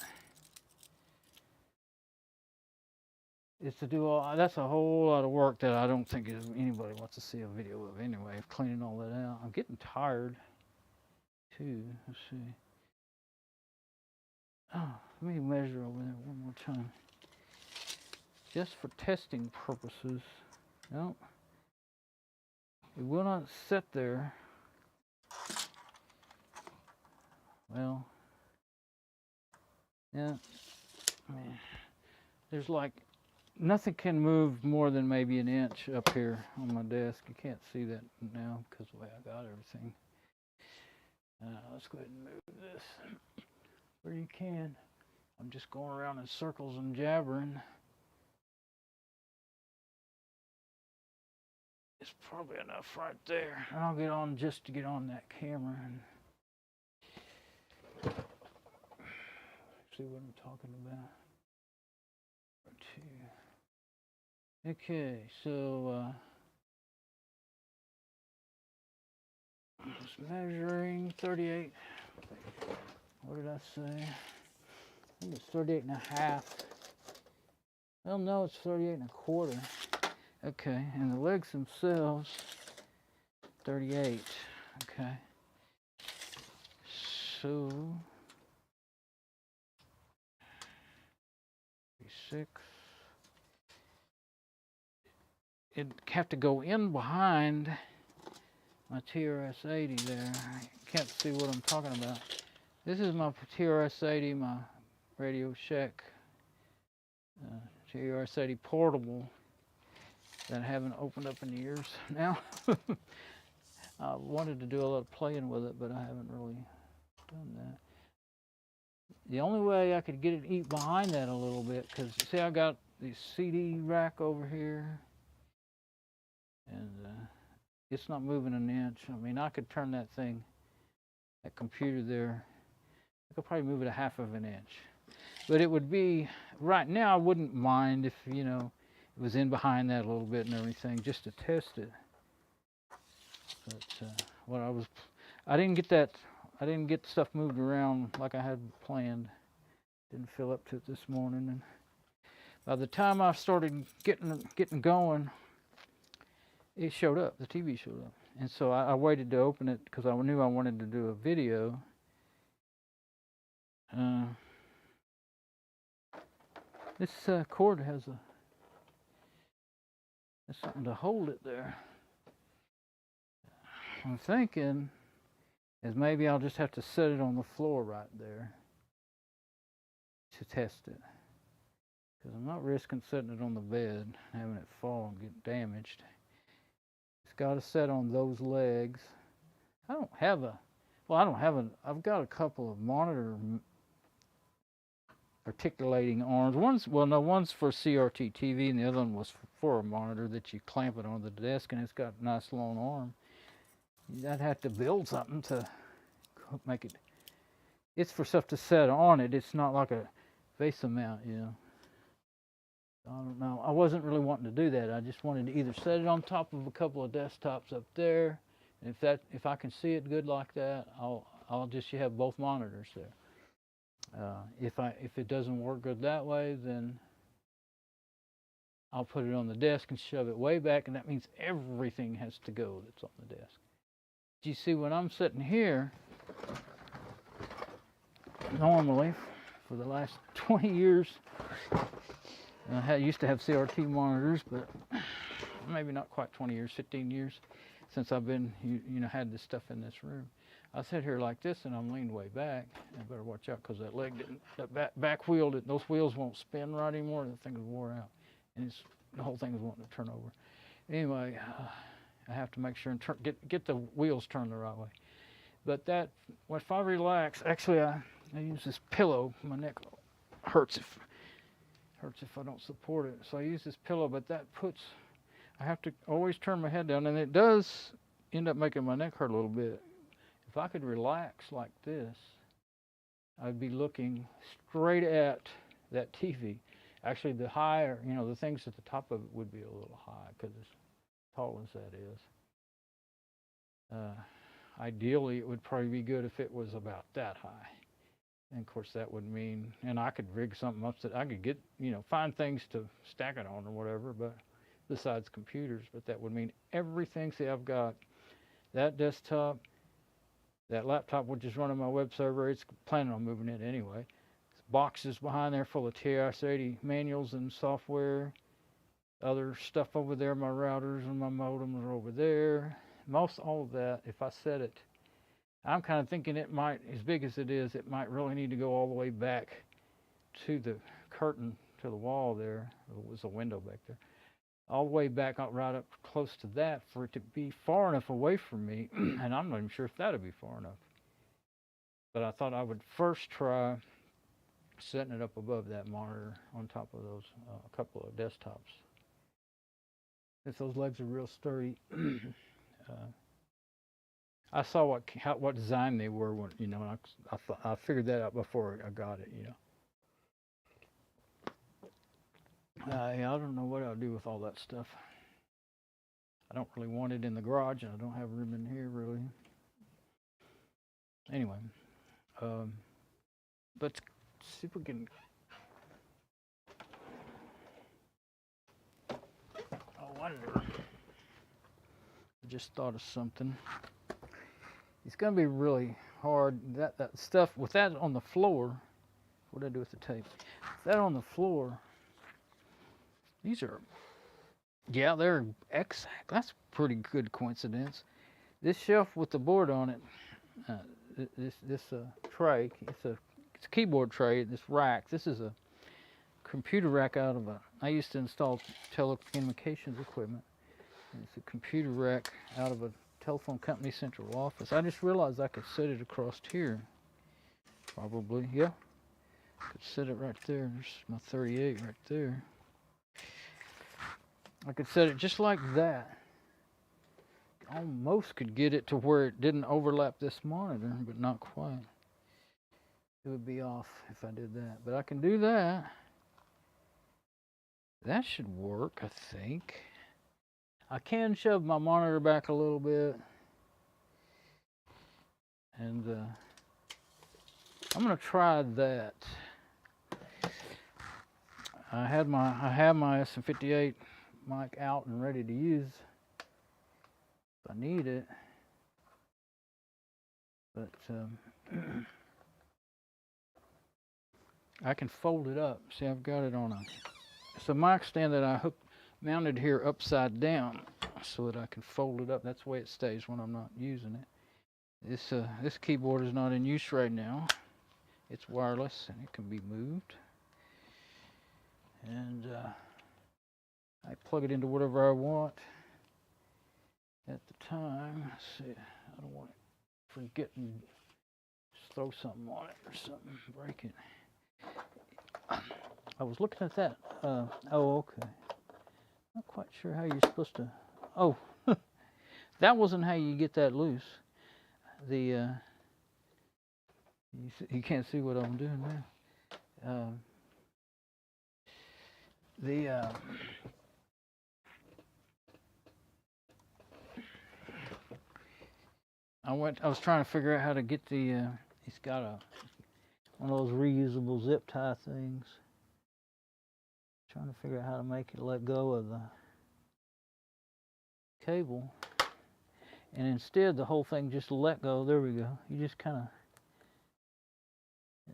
is to do all, that's a whole lot of work that I don't think anybody wants to see a video of anyway, of cleaning all that out. I'm getting tired too. Let's see. Oh, let me measure over there one more time. Just for testing purposes. No. It will not sit there. Well, yeah. There's like, nothing can move more than maybe an inch up here on my desk. You can't see that now because the way I got everything. Let's go ahead and move this where you can. I'm just going around in circles and jabbering. It's probably enough right there. And I'll get on just to get on that camera and see what I'm talking about. Okay, so just measuring 38. What did I say? I think it's 38 and a half. Well, no, it's 38 and a quarter. Okay, and the legs themselves, 38. Okay. So 36. It'd have to go in behind my TRS-80 there. I can't see what I'm talking about. This is my TRS-80, my Radio Shack TRS-80 portable that I haven't opened up in years now. I wanted to do a lot of playing with it, but I haven't really done that. The only way I could get it eat behind that a little bit, because see, I got the CD rack over here, and it's not moving an inch. I mean, I could turn that thing, that computer there, I could probably move it a half of an inch. But it would be, right now I wouldn't mind if, you know, it was in behind that a little bit and everything, just to test it. But I didn't get stuff moved around like I had planned. Didn't feel up to it this morning, and by the time I started getting going, it showed up. The TV showed up, and so I waited to open it because I knew I wanted to do a video. This cord has something to hold it there. I'm thinking is maybe I'll just have to set it on the floor right there to test it, because I'm not risking setting it on the bed, having it fall and get damaged. It's got to set on those legs. I don't have a well, I don't have I've got a couple of monitor articulating arms. One's for CRT TV, and the other one was for a monitor that you clamp it on the desk, and it's got a nice long arm. I'd have to build something to make it. It's for stuff to set on it. It's not like a VESA mount, you know. I don't know. I wasn't really wanting to do that. I just wanted to either set it on top of a couple of desktops up there, and if I can see it good like that, I'll just have both monitors there. If it doesn't work good that way, then I'll put it on the desk and shove it way back, and that means everything has to go that's on the desk. Do you see when I'm sitting here? Normally, for the last 20 years, I used to have CRT monitors, but maybe not quite 20 years, 15 years since I've been, had this stuff in this room. I sit here like this, and I'm leaned way back. I better watch out because that leg didn't, that back wheel, those wheels won't spin right anymore. The thing is wore out, and the whole thing is wanting to turn over. Anyway, I have to make sure and get the wheels turned the right way. But if I relax, actually I use this pillow. My neck hurts if I don't support it. So I use this pillow, but I have to always turn my head down, and it does end up making my neck hurt a little bit. If I could relax like this, I'd be looking straight at that TV. Actually, the higher, the things at the top of it would be a little high because as tall as that is. Ideally, it would probably be good if it was about that high. And of course, that would mean, and I could rig something up that I could get, find things to stack it on or whatever, but besides computers, but that would mean everything. See, I've got that desktop, that laptop, which is running my web server. It's planning on moving it anyway. Boxes behind there full of TRS-80 manuals and software. Other stuff over there, my routers and my modems are over there. Most all of that, if I set it, I'm kind of thinking it might, as big as it is, it might really need to go all the way back to the curtain, to the wall there. It was a window back there. All the way back right up close to that for it to be far enough away from me, and I'm not even sure if that would be far enough. But I thought I would first try setting it up above that monitor on top of those couple of desktops. If those legs are real sturdy. I saw what design they were when, and I figured that out before I got it, Yeah, I don't know what I'll do with all that stuff. I don't really want it in the garage, and I don't have room in here really. Anyway, let's see if we can. I wonder. I just thought of something. It's going to be really hard. That stuff with that on the floor. What did I do with the tape? With that on the floor. These are, yeah, they're exact. That's a pretty good coincidence. This shelf with the board on it, this tray, it's a keyboard tray. This rack. This is a computer rack out of I used to install telecommunications equipment. It's a computer rack out of a telephone company central office. I just realized I could set it across here. Probably, yeah. Could set it right there. There's my 38 right there. I could set it just like that. Almost could get it to where it didn't overlap this monitor, but not quite. It would be off if I did that, but I can do that. That should work, I think. I can shove my monitor back a little bit, and I'm going to try that. I have my SM58 mic out and ready to use if I need it, but I can fold it up. See, I've got it on it's a mic stand that I mounted here upside down so that I can fold it up. That's the way it stays when I'm not using it. This keyboard is not in use right now. It's wireless and it can be moved. And I plug it into whatever I want at the time. Let's see, I don't want it forget and just throw something on it or something, break it. I was looking at that. Oh, okay. Not quite sure how you're supposed to. Oh, that wasn't how you get that loose. The you can't see what I'm doing now. I was trying to figure out how to get the. He's got one of those reusable zip tie things. Trying to figure out how to make it let go of the cable, and instead the whole thing just let go. There we go. You just kind of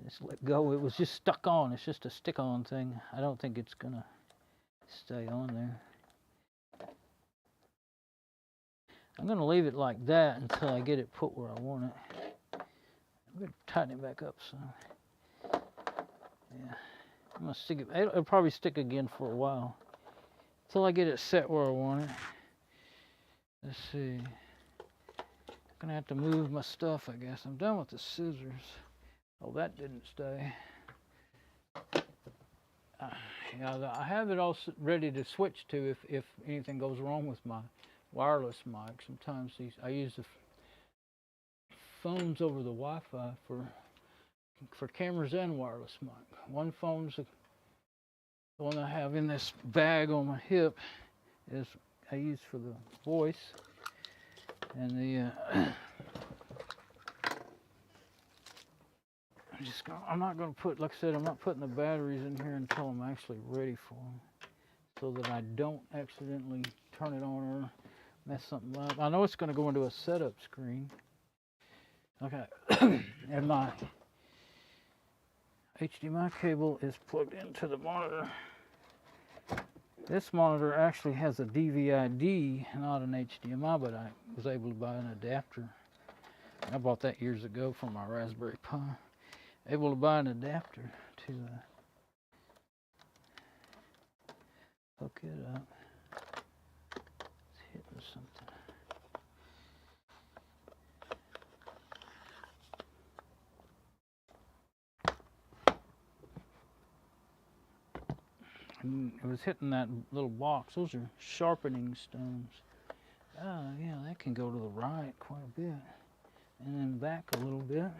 just let go. It was just stuck on. It's just a stick-on thing. I don't think it's gonna stay on there. I'm gonna leave it like that until I get it put where I want it. I'm gonna tighten it back up some. Yeah, I'm gonna stick it. It'll probably stick again for a while until I get it set where I want it. Let's see. I'm gonna have to move my stuff, I guess. I'm done with the scissors. Oh, that didn't stay. Yeah, I have it all ready to switch to if anything goes wrong with my wireless mic. Sometimes I use the phones over the Wi-Fi for cameras and wireless mic. One phone's the one I have in this bag on my hip is I use for the voice, and the I'm not going to put, like I said, I'm not putting the batteries in here until I'm actually ready for them, so that I don't accidentally turn it on or mess something up. I know it's going to go into a setup screen. Okay, and my HDMI cable is plugged into the monitor. This monitor actually has a DVI-D, not an HDMI, but I was able to buy an adapter. I bought that years ago from my Raspberry Pi. Able to buy an adapter to hook it up. It's hitting something. And it was hitting that little box. Those are sharpening stones. Oh yeah, that can go to the right quite a bit, and then back a little bit.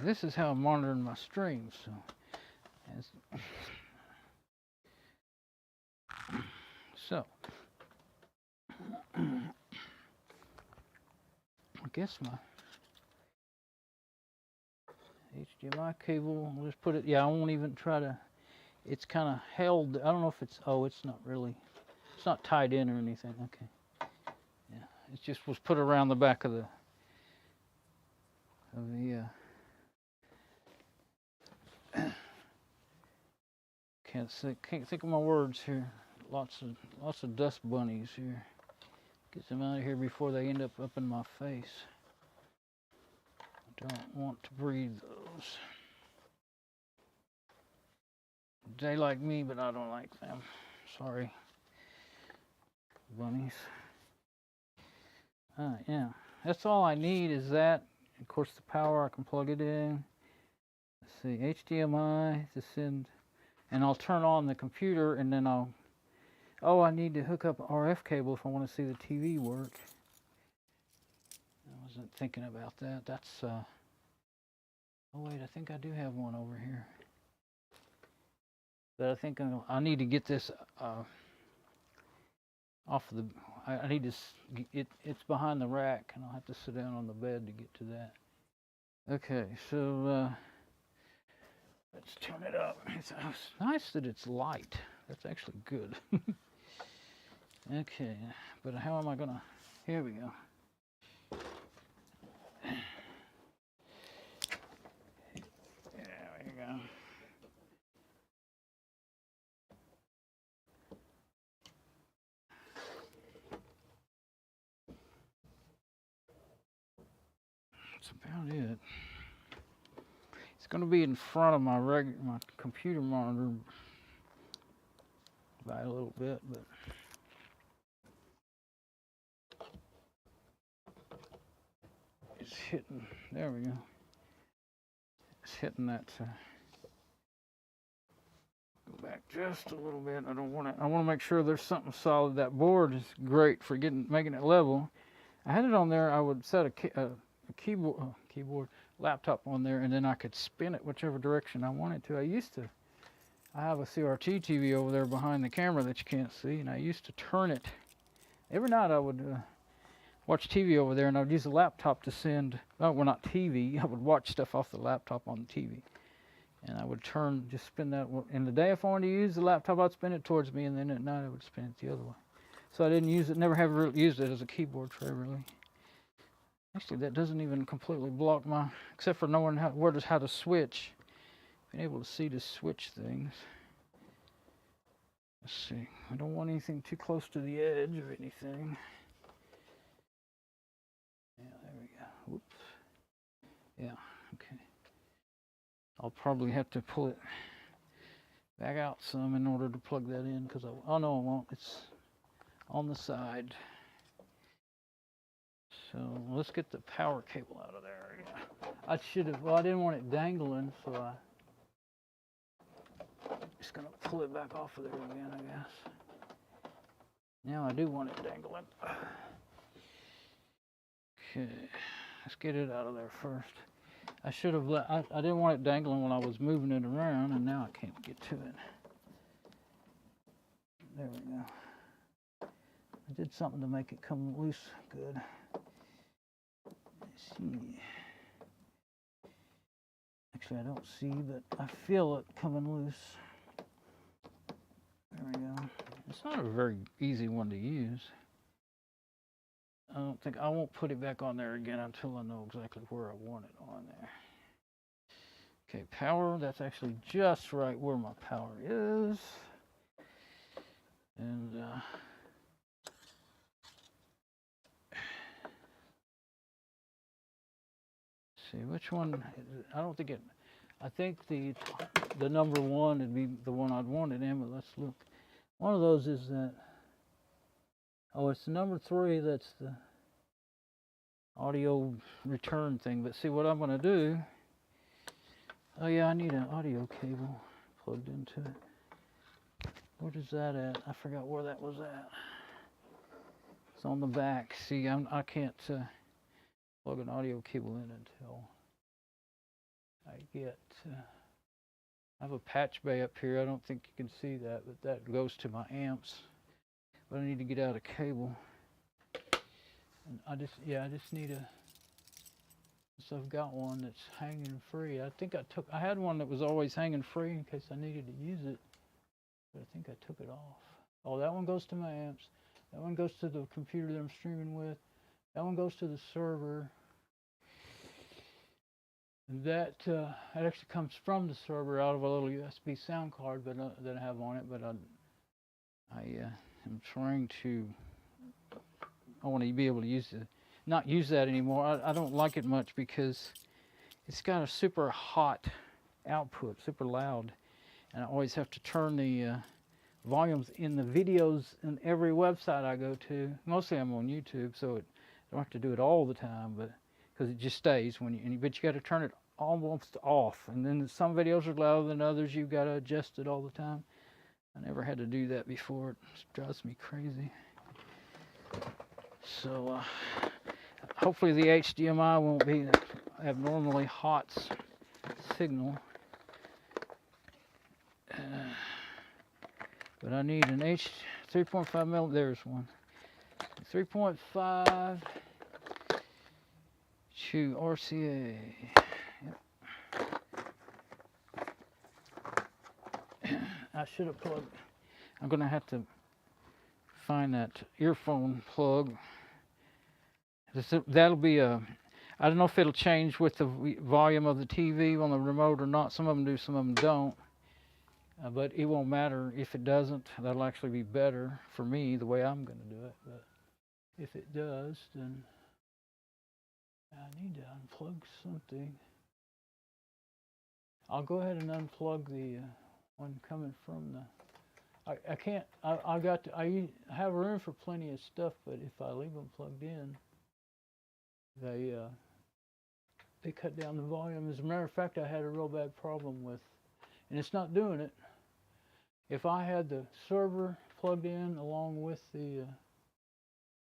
This is how I'm monitoring my streams. So, I guess my HDMI cable, I'll just put it, yeah, I won't even try to, it's kind of held, I don't know if it's, oh, it's not really, it's not tied in or anything, okay. Yeah, it just was put around the back of the can't think of my words here. Lots of dust bunnies here. Get them out of here before they end up in my face. I don't want to breathe those. They like me, but I don't like them. Sorry, bunnies. Yeah, that's all I need is that. Of course, the power, I can plug it in. Let's see, HDMI to send, and I'll turn on the computer, and then I need to hook up an RF cable if I want to see the TV work. I wasn't thinking about that. That's, oh wait, I think I do have one over here. But I think I need to get this off the, I need to, it's behind the rack, and I'll have to sit down on the bed to get to that. Okay, so let's turn it up. It's nice that it's light. That's actually good. Okay, but how am I gonna, here we go. There we go. That's about it. It's going to be in front of my computer monitor by a little bit, but it's hitting, there we go. It's hitting that, go back just a little bit. I want to make sure there's something solid. That board is great for making it level. I had it on there, I would set a keyboard, laptop on there, and then I could spin it whichever direction I wanted to. I have a CRT TV over there behind the camera that you can't see, and I used to turn it. Every night I would watch TV over there, and I would use the laptop to send, well, not TV, I would watch stuff off the laptop on the TV. And I would just spin that. In the day, if I wanted to use the laptop, I'd spin it towards me, and then at night I would spin it the other way. So I didn't use it, never have really used it as a keyboard tray, really. Actually, that doesn't even completely block except for knowing how to switch. Being able to see to switch things. Let's see, I don't want anything too close to the edge or anything. Yeah, there we go, whoops. Yeah, okay. I'll probably have to pull it back out some in order to plug that in, because oh no, I won't. It's on the side. So let's get the power cable out of there. Yeah. Well, I didn't want it dangling, so I'm just gonna pull it back off of there again, I guess. Now I do want it dangling. Okay, let's get it out of there first. I should have I didn't want it dangling when I was moving it around, and now I can't get to it. There we go. I did something to make it come loose good. Let's see. Actually, I don't see, but I feel it coming loose. There we go. It's not a very easy one to use. I won't put it back on there again until I know exactly where I want it on there. Okay, power, that's actually just right where my power is. And see which one. I don't think it. I think the number one would be the one I'd want it in. But let's look. One of those is that. Oh, it's the number 3. That's the audio return thing. But see what I'm going to do. Oh yeah, I need an audio cable plugged into it. Where is that at? I forgot where that was at. It's on the back. See, I can't plug an audio cable in until I get. I have a patch bay up here. I don't think you can see that, but that goes to my amps. But I need to get out a cable. And I just need a. So I've got one that's hanging free. I had one that was always hanging free in case I needed to use it. But I think I took it off. Oh, that one goes to my amps. That one goes to the computer that I'm streaming with. That one goes to the server. That actually comes from the server out of a little USB sound card that I have on it. But I am trying to. I want to be able to not use that anymore. I don't like it much because it's got a super hot output, super loud, and I always have to turn the volumes in the videos in every website I go to. Mostly I'm on YouTube, so I don't have to do it all the time, but because it just stays but you got to turn it almost off. And then some videos are louder than others. You've got to adjust it all the time. I never had to do that before. It drives me crazy. So hopefully the HDMI won't be an abnormally hot signal. But I need an 3.5 millimeter. There's one. 3.5 to RCA. Yep. I should have plugged. I'm going to have to find that earphone plug. That'll be I don't know if it'll change with the volume of the TV on the remote or not. Some of them do, some of them don't. But it won't matter if it doesn't. That'll actually be better for me the way I'm going to do it. But if it does, then I need to unplug something. I'll go ahead and unplug the one coming from the. I can't. I have room for plenty of stuff, but if I leave them plugged in, they they cut down the volume. As a matter of fact, I had a real bad problem with, and it's not doing it. If I had the server plugged in along with the,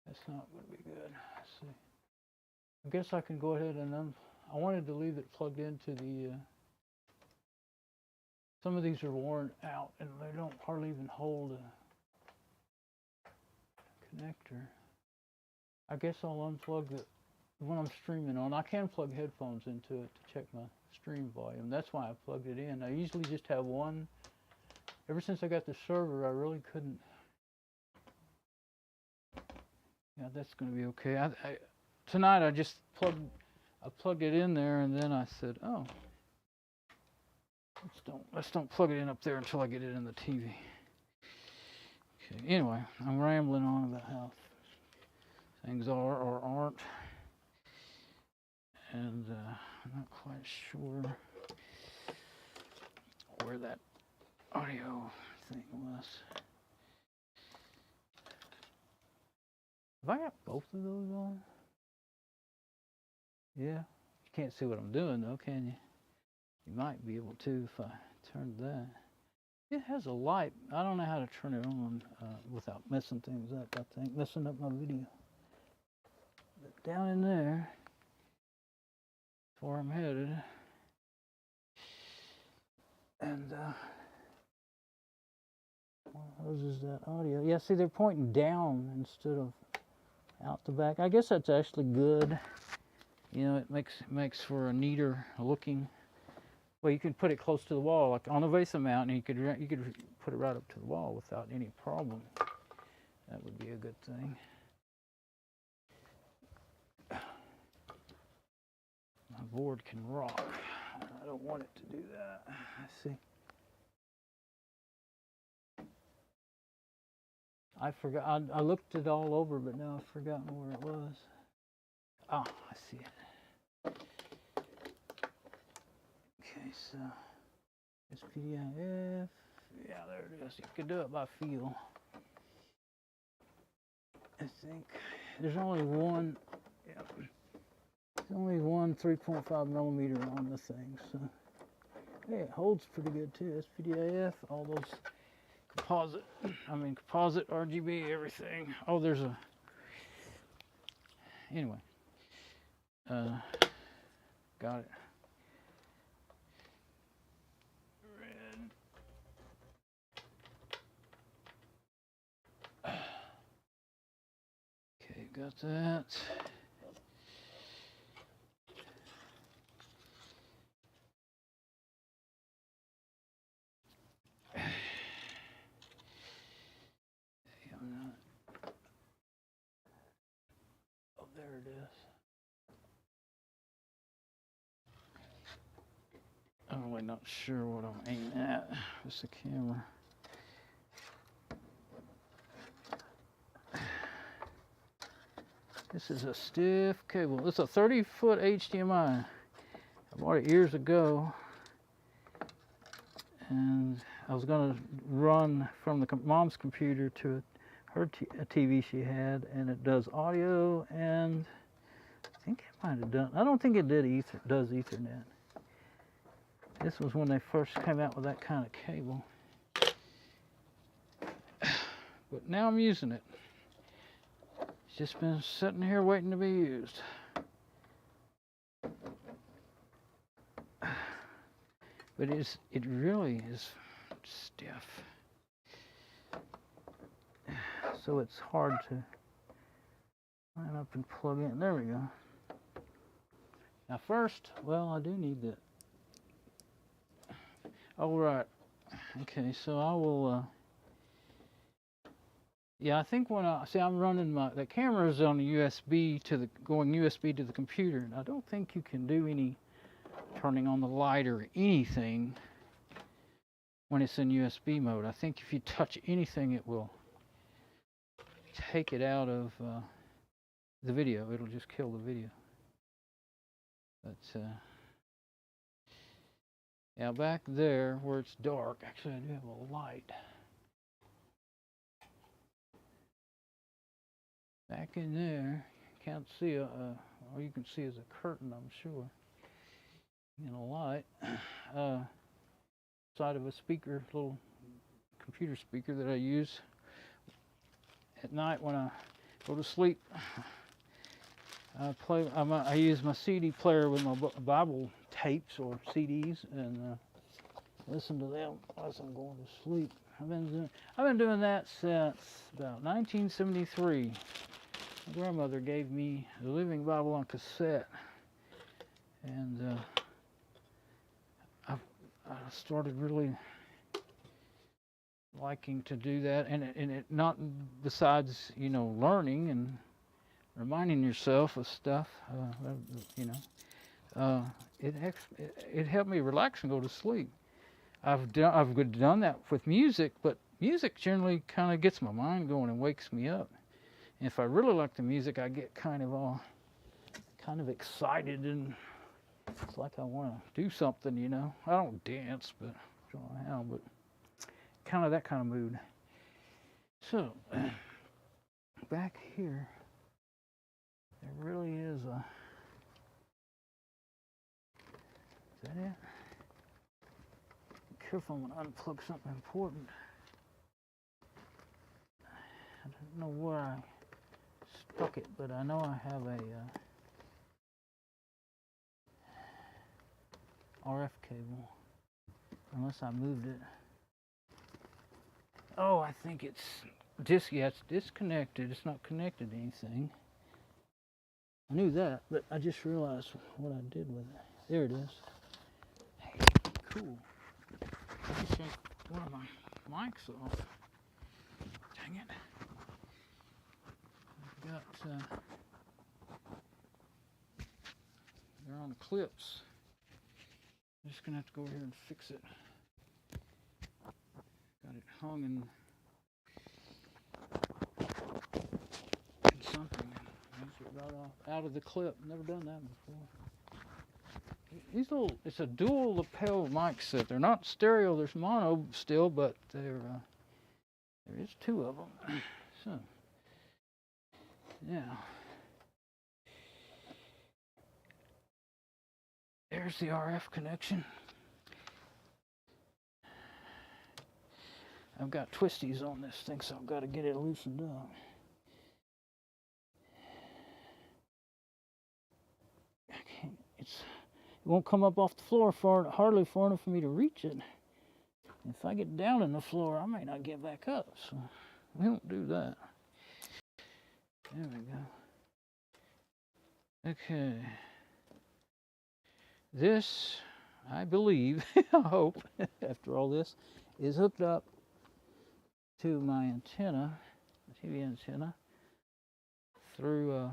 that's not going to be good. Let's see. I guess I can go ahead and I wanted to leave it plugged into the, some of these are worn out and they don't hardly even hold a connector. I guess I'll unplug the one I'm streaming on. I can plug headphones into it to check my stream volume. That's why I plugged it in. I usually just have one. Ever since I got the server, I really couldn't. Yeah, that's going to be okay. Tonight I just plugged it in there, and then I said, oh, let's don't plug it in up there until I get it in the TV. Okay. Anyway, I'm rambling on about how things are or aren't, and I'm not quite sure where that audio thing was. Have I got both of those on? Yeah. You can't see what I'm doing though, can you? You might be able to if I turned that. It has a light. I don't know how to turn it on without messing things up, I think. Messing up my video. But down in there, that's where I'm headed. And how's that audio? Yeah, see, they're pointing down instead of out the back. I guess that's actually good. You know, it makes for a neater looking. Well, you can put it close to the wall, like on a vase mount, and you could put it right up to the wall without any problem. That would be a good thing. My board can rock. I don't want it to do that. Let's see. I forgot. I looked it all over, but now I've forgotten where it was. Ah, I see it. Okay, so SPDIF. Yeah, there it is. You can do it by feel. I think there's only one. Yeah, there's only one 3.5 millimeter on the thing. So hey, it holds pretty good too. SPDIF, all those. Composite, RGB, everything. Oh, there's a, anyway, got it. Red. Okay, got that. There it is. I'm really not sure what I'm aiming at. It's the camera. This is a stiff cable. It's a 30-foot HDMI. I bought it years ago, and I was going to run from the mom's computer to her TV she had, and it does audio, and I think it might have done. I don't think it does Ethernet. This was when they first came out with that kind of cable. But now I'm using it. It's just been sitting here waiting to be used. But it really is stiff. So it's hard to line up and plug in. There we go. Now first, well, I do need that. Oh, right. Okay, so I will, yeah, I think when I'm running the camera's on the USB going USB to the computer, and I don't think you can do any turning on the light or anything when it's in USB mode. I think if you touch anything, it will take it out of the video. It'll just kill the video. But yeah, back there where it's dark, actually I do have a light. Back in there, can't see all you can see is a curtain, I'm sure. in a light side of a speaker, little computer speaker that I use at night when I go to sleep. I use my CD player with my Bible tapes or CDs and listen to them as I'm going to sleep. I've been doing that since about 1973. My grandmother gave me the Living Bible on cassette, and I started really liking to do that, and it not besides learning and reminding yourself of stuff, it helped me relax and go to sleep. I've done that with music, but music generally kind of gets my mind going and wakes me up. And if I really like the music, I get kind of excited, and it's like I want to do something. I don't dance, but I don't know how, but kind of that kind of mood. So back here, there really is a. Is that it? Be careful, I'm going to unplug something important. I don't know where I stuck it, but I know I have a RF cable, unless I moved it. Oh, I think it's disconnected. It's not connected to anything. I knew that, but I just realized what I did with it. There it is. Hey, cool. Let me take one of my mics off. Dang it. I've got, they're on the clips. I'm just going to have to go over here and fix it. Got it hung in something. It right off out of the clip. Never done that before. It's a dual lapel mic set. They're not stereo. There's mono still, but there is two of them. So, yeah. There's the RF connection. I've got twisties on this thing, so I've got to get it loosened up. It won't come up off the floor hardly far enough for me to reach it. If I get down in the floor, I may not get back up, so we don't do that. There we go. Okay. This, I believe, I hope, after all this, is hooked up to my antenna, the TV antenna, through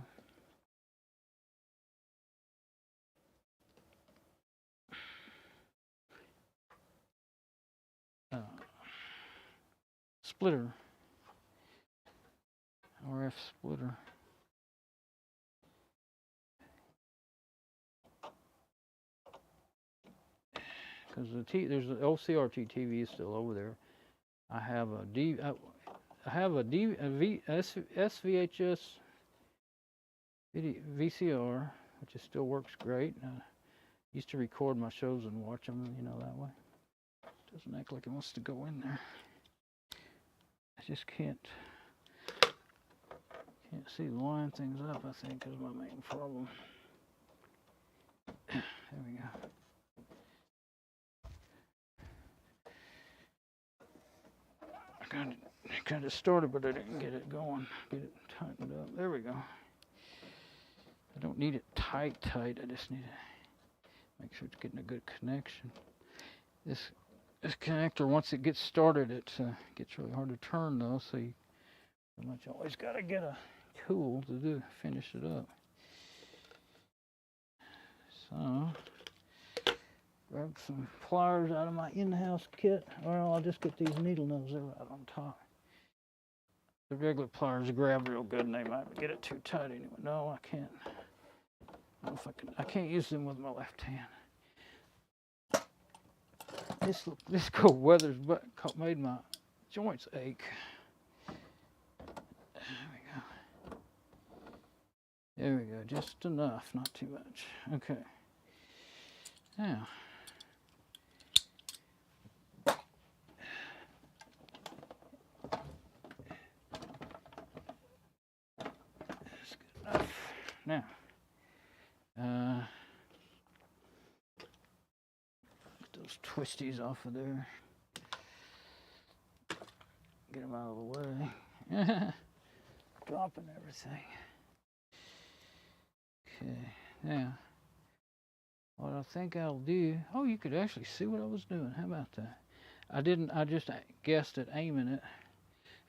splitter, RF splitter. Because there's an LCRT TV still over there. I have a SVHS VCR, which still works great. Used to record my shows and watch them, that way. Doesn't act like it wants to go in there. I just can't see the line things up, I think, is my main problem. There we go. I got it started, but I didn't get it going. Get it tightened up. There we go. I don't need it tight. I just need to make sure it's getting a good connection. This connector, once it gets started, it gets really hard to turn though. So you pretty much always got to get a tool to finish it up. So grab some pliers out of my in-house kit, or I'll just get these needle nose. They're right on top. The regular pliers grab real good, and they might get it too tight anyway. No, I can't. I don't know if I can. I can't use them with my left hand. This cold weather's made my joints ache. There we go. Just enough, not too much. Okay. Now, that's good enough. Now, get those twisties off of there. Get them out of the way. Dropping everything. Okay, now, what I think I'll do, oh, you could actually see what I was doing. How about that? I just guessed at aiming it.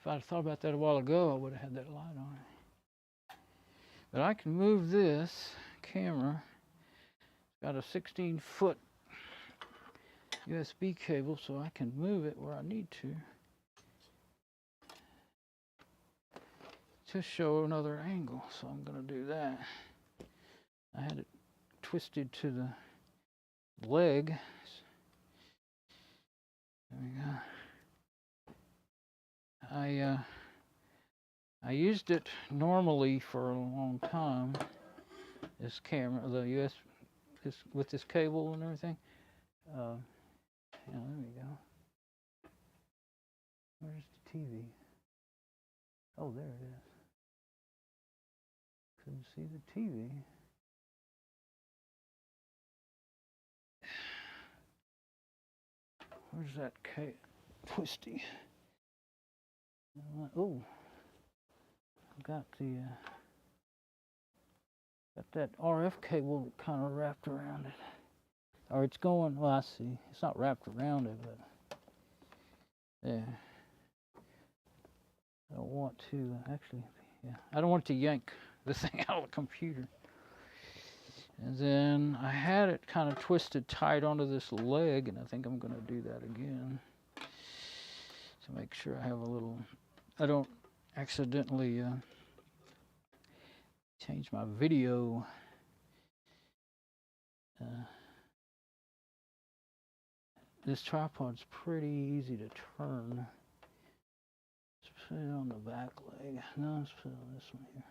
If I'd thought about that a while ago, I would have had that light on it. But I can move this camera. It's got a 16-foot USB cable, so I can move it where I need to show another angle. So I'm going to do that. I had it twisted to the leg. There we go. I used it normally for a long time. This camera, the with this cable and everything. Yeah, there we go. Where's the TV? Oh, there it is. Couldn't see the TV. Where's that twisty? Oh, got that RF cable kind of wrapped around it, or it's going. Well, I see. It's not wrapped around it, but yeah. I don't want to actually. Yeah, I don't want to yank this thing out of the computer. And then I had it kind of twisted tight onto this leg, and I think I'm going to do that again to make sure I have a little, I don't accidentally change my video. This tripod's pretty easy to turn. Let's put it on the back leg. No, let's put it on this one here.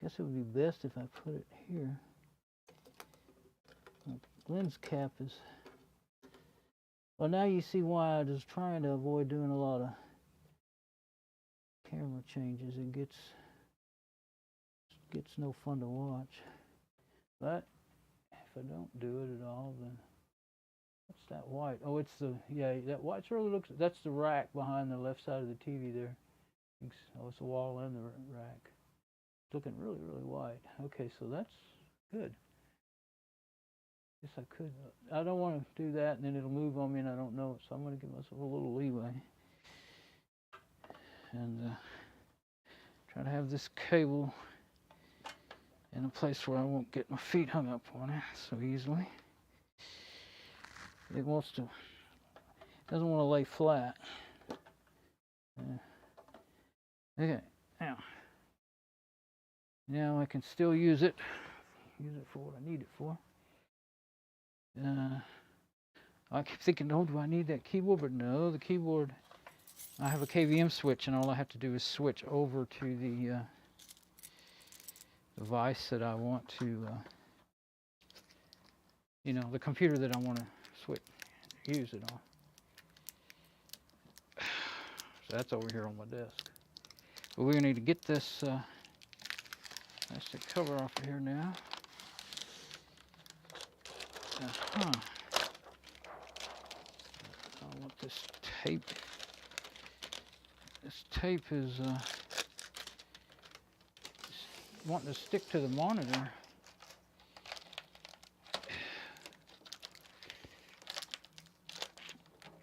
Guess it would be best if I put it here. The lens cap is, well, now you see why I was trying to avoid doing a lot of camera changes. It gets no fun to watch. But if I don't do it at all, then what's that white? Oh, it's the, yeah, that white really looks, that's the rack behind the left side of the TV there. Oh, it's the wall and the rack. It's looking really, really white. Okay, so that's good. Guess I could. I don't want to do that, and then it'll move on me, and I don't know it. So I'm going to give myself a little leeway, and try to have this cable in a place where I won't get my feet hung up on it so easily. It doesn't want to lay flat. Okay, now I can still use it for what I need it for. I keep thinking, oh, do I need that keyboard? But no, the keyboard, I have a KVM switch, and all I have to do is switch over to the device that I want to, the computer that I want to use it on. So that's over here on my desk. But we're going to need to get this plastic cover off of here now. I want this tape. This tape is wanting to stick to the monitor.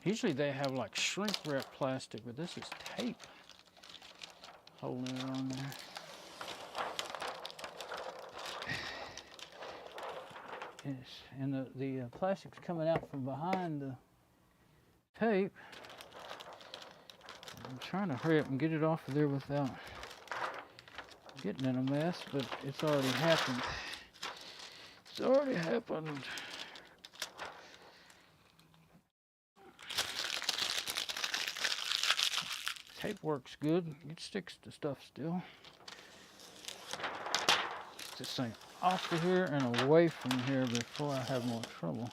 Usually they have like shrink wrap plastic, but this is tape holding it on there. Yes, and the plastic's coming out from behind the tape. I'm trying to hurry up and get it off of there without getting in a mess, but it's already happened. It's already happened. Tape works good. It sticks to stuff still. This thing off of here and away from here before I have more trouble.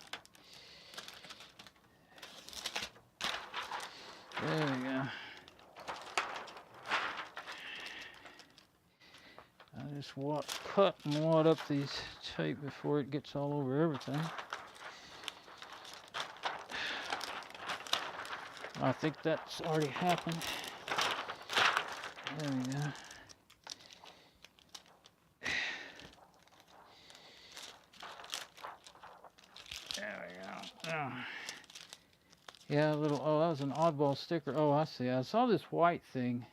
There we go. I just cut and wad up these tape before it gets all over everything. I think that's already happened. There we go. There we go. Oh. Yeah, a little, oh, that was an oddball sticker. Oh, I see. I saw this white thing.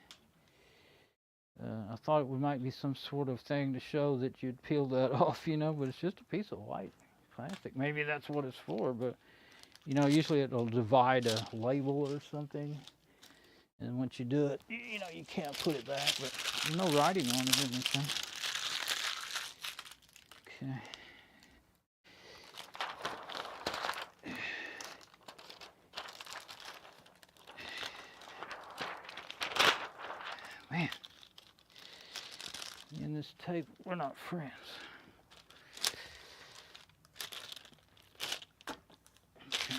I thought it might be some sort of thing to show that you'd peel that off, you know, but it's just a piece of white plastic. Maybe that's what it's for, but, you know, usually it'll divide a label or something. And once you do it, you know, you can't put it back, but there's no writing on it or anything. Okay. Man. In this tape, we're not friends. Okay.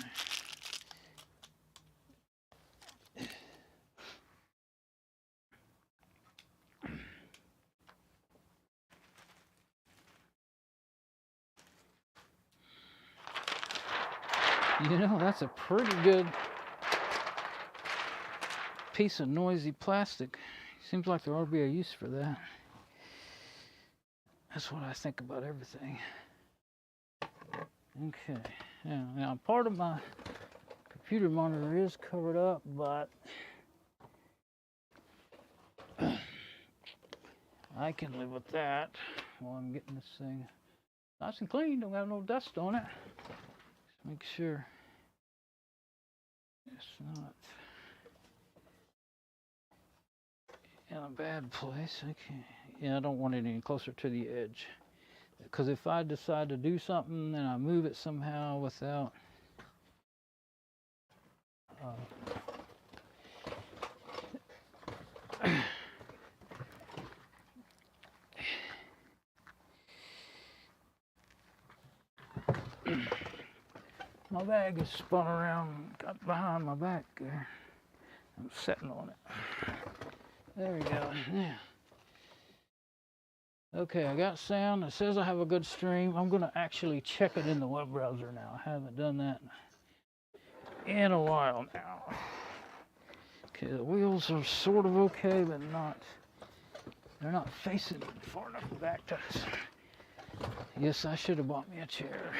You know, that's a pretty good piece of noisy plastic. Seems like there ought to be a use for that. That's what I think about everything. Okay, now part of my computer monitor is covered up, but I can live with that while I'm getting this thing nice and clean. Don't have no dust on it. Just make sure it's not in a bad place. Okay. Yeah, I don't want it any closer to the edge, because if I decide to do something and I move it somehow without my bag is spun around, got behind my back there. I'm sitting on it. There we go. Yeah. Okay, I got sound. It says I have a good stream. I'm going to actually check it in the web browser now. I haven't done that in a while now. Okay, the wheels are sort of okay, but they're not facing far enough back to us. Yes, I should have bought me a chair.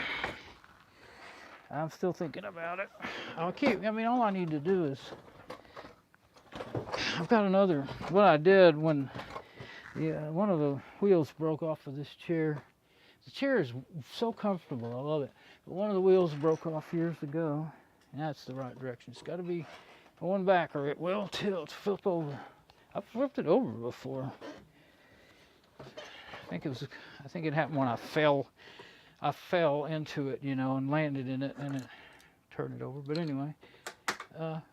I'm still thinking about it. I mean, all I need to do is, I've got another, what I did when one of the wheels broke off of this chair. The chair is so comfortable, I love it. But one of the wheels broke off years ago, and that's the right direction. It's got to be going back or it will tilt, flip over. I've flipped it over before. I think it happened when I fell into it, you know, and landed in it, and it turned it over. But anyway, all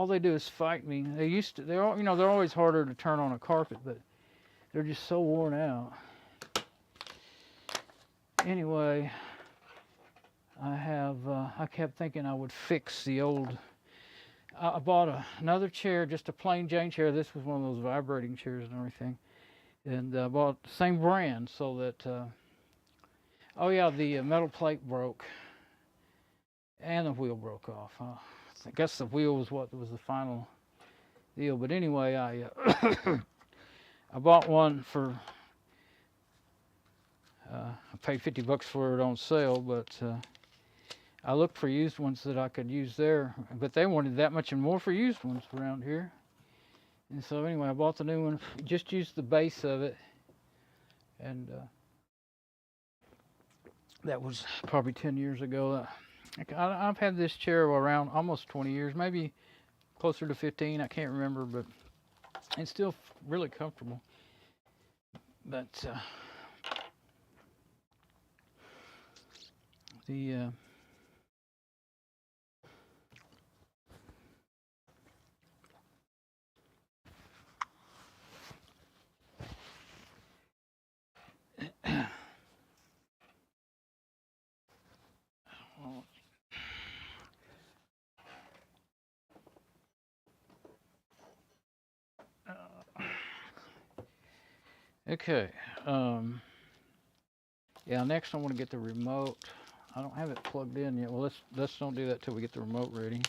they do is fight me. They're always harder to turn on a carpet, but they're just so worn out. Anyway, I kept thinking I would fix the old. I bought another chair, just a plain Jane chair. This was one of those vibrating chairs and everything. And I bought the same brand so that, oh yeah, the metal plate broke and the wheel broke off. I guess the wheel was what was the final deal. But anyway, I bought one for, I paid $50 for it on sale, but I looked for used ones that I could use there, but they wanted that much and more for used ones around here. And so anyway, I bought the new one, just used the base of it, and that was probably 10 years ago. I've had this chair around almost 20 years, maybe closer to 15, I can't remember, but it's still really comfortable. But Okay. Yeah, next I want to get the remote. I don't have it plugged in yet. Well, let's don't do that till we get the remote ready.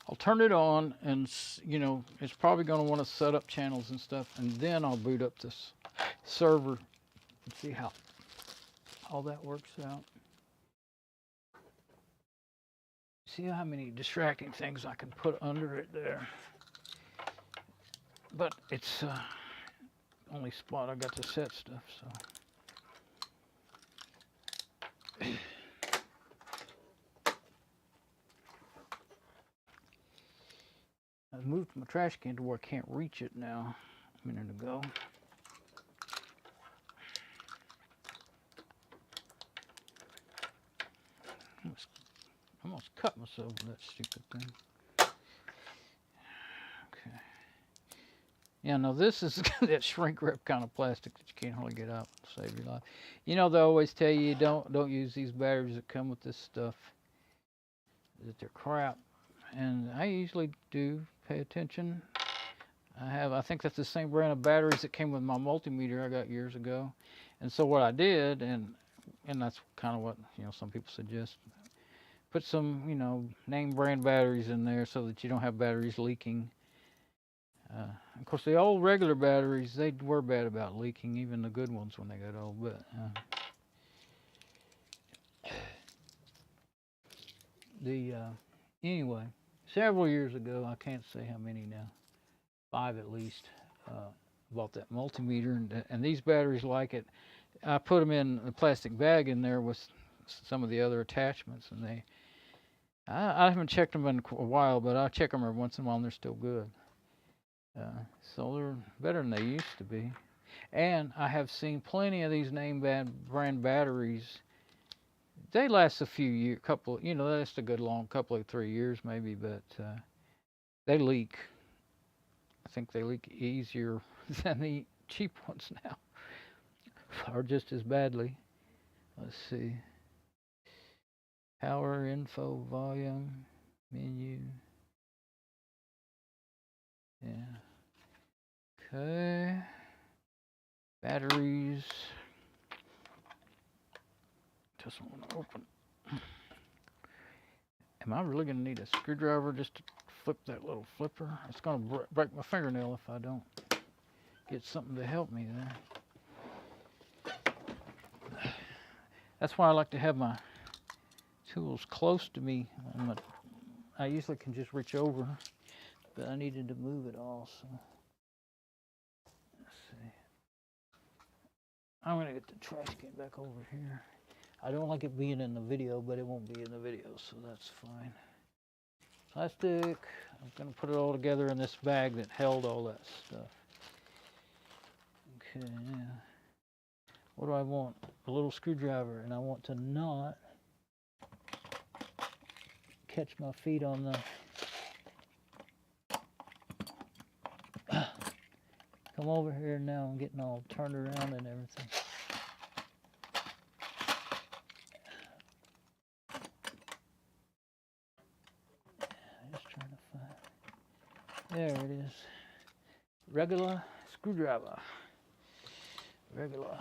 I'll turn it on, and you know, it's probably going to want to set up channels and stuff, and then I'll boot up this server and see how all that works out. See how many distracting things I can put under it there. But it's only spot I got to set stuff, so. I moved my trash can to where I can't reach it now a minute ago. I almost cut myself with that stupid thing. Okay. Yeah, no, this is that shrink wrap kind of plastic that you can't hardly get out to save your life. You know, they always tell you don't use these batteries that come with this stuff, that they're crap. And I usually do pay attention. I think that's the same brand of batteries that came with my multimeter I got years ago. And so what I did, and that's kind of what, you know, some people suggest, put some, you know, name brand batteries in there so that you don't have batteries leaking. Of course, the old regular batteries, they were bad about leaking, even the good ones when they got old. But anyway, several years ago, I can't say how many now, 5 at least, bought that multimeter, and these batteries like it. I put them in a plastic bag in there with some of the other attachments, and I haven't checked them in a while, but I check them every once in a while, and they're still good. So they're better than they used to be. And I have seen plenty of these name brand batteries. They last a few years, they last a good long couple of 3 years maybe, but they leak. I think they leak easier than the cheap ones now, or just as badly. Let's see. Power, info, volume, menu. Yeah. Okay. Batteries. Doesn't want to open. Am I really going to need a screwdriver just to flip that little flipper? It's going to break my fingernail if I don't get something to help me there. That's why I like to have my tools close to me. I usually can just reach over, but I needed to move it all, so. Let's see. I'm going to get the trash can back over here. I don't like it being in the video, but it won't be in the video, so that's fine. Plastic. I'm going to put it all together in this bag that held all that stuff. Okay, now. What do I want? A little screwdriver, and I want to not catch my feet on the... Come over here now. I'm getting all turned around and everything. Just trying to find... There it is. Regular screwdriver. Regular.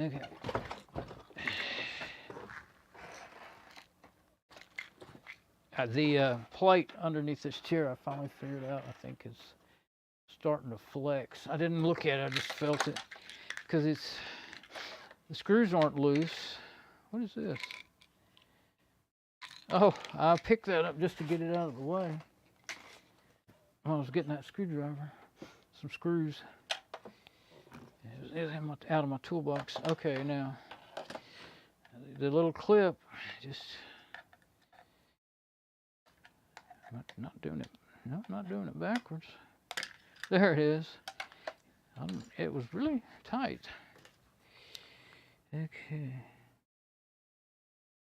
Okay. The plate underneath this chair, I finally figured out, I think is starting to flex. I didn't look at it, I just felt it. Because the screws aren't loose. What is this? Oh, I picked that up just to get it out of the way. I was getting that screwdriver. Some screws. It's out of my toolbox. Okay, now the little clip, just not doing it. No, not doing it backwards. There it is. It was really tight. Okay.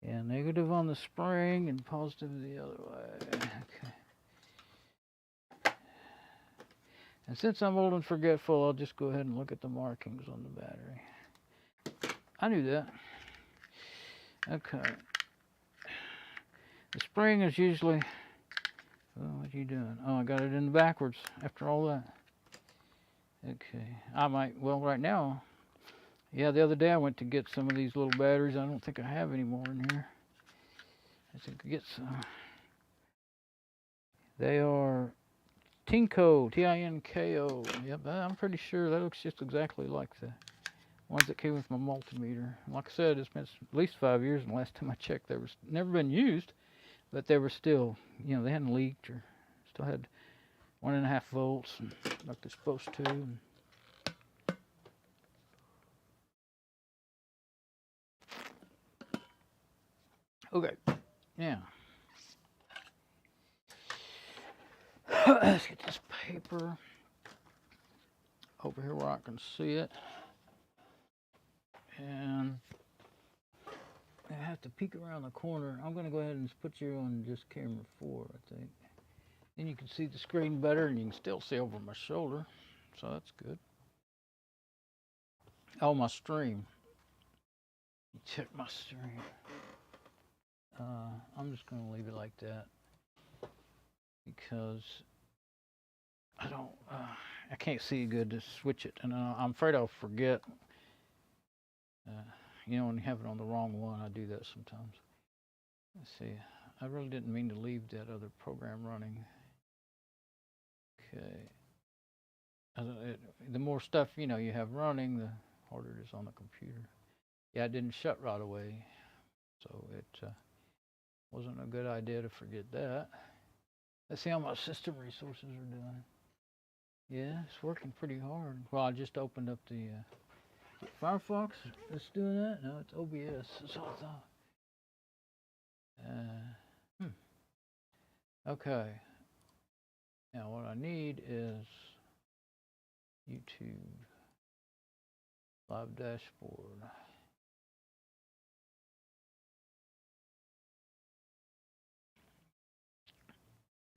Yeah, negative on the spring and positive the other way. Okay. And since I'm old and forgetful, I'll just go ahead and look at the markings on the battery. I knew that. Okay. The spring is usually what are you doing? Oh, I got it in backwards after all that. Okay, I might, well, right now, yeah, the other day I went to get some of these little batteries. I don't think I have any more in here. I think I get some. They are Tinko, T-I-N-K-O. Yep, I'm pretty sure that looks just exactly like the ones that came with my multimeter. Like I said, it's been at least 5 years, and the last time I checked, they were never been used, but they were still, you know, they hadn't leaked or still had 1.5 volts, and like they're supposed to. And okay, now let's get this paper over here where I can see it. And I have to peek around the corner. I'm going to go ahead and put you on just camera 4, I think. Then you can see the screen better, and you can still see over my shoulder, so that's good. Oh, my stream. Check my stream. I'm just going to leave it like that because I can't see good to switch it, and I'm afraid I'll forget. You know, when you have it on the wrong one, I do that sometimes. Let's see. I really didn't mean to leave that other program running. Okay. The more stuff, you know, you have running, the harder it is on the computer. Yeah, it didn't shut right away, so it wasn't a good idea to forget that. Let's see how my system resources are doing. Yeah, it's working pretty hard. Well, I just opened up the Firefox. It's doing that. No, it's OBS. That's all I thought. Okay. Now what I need is YouTube live dashboard.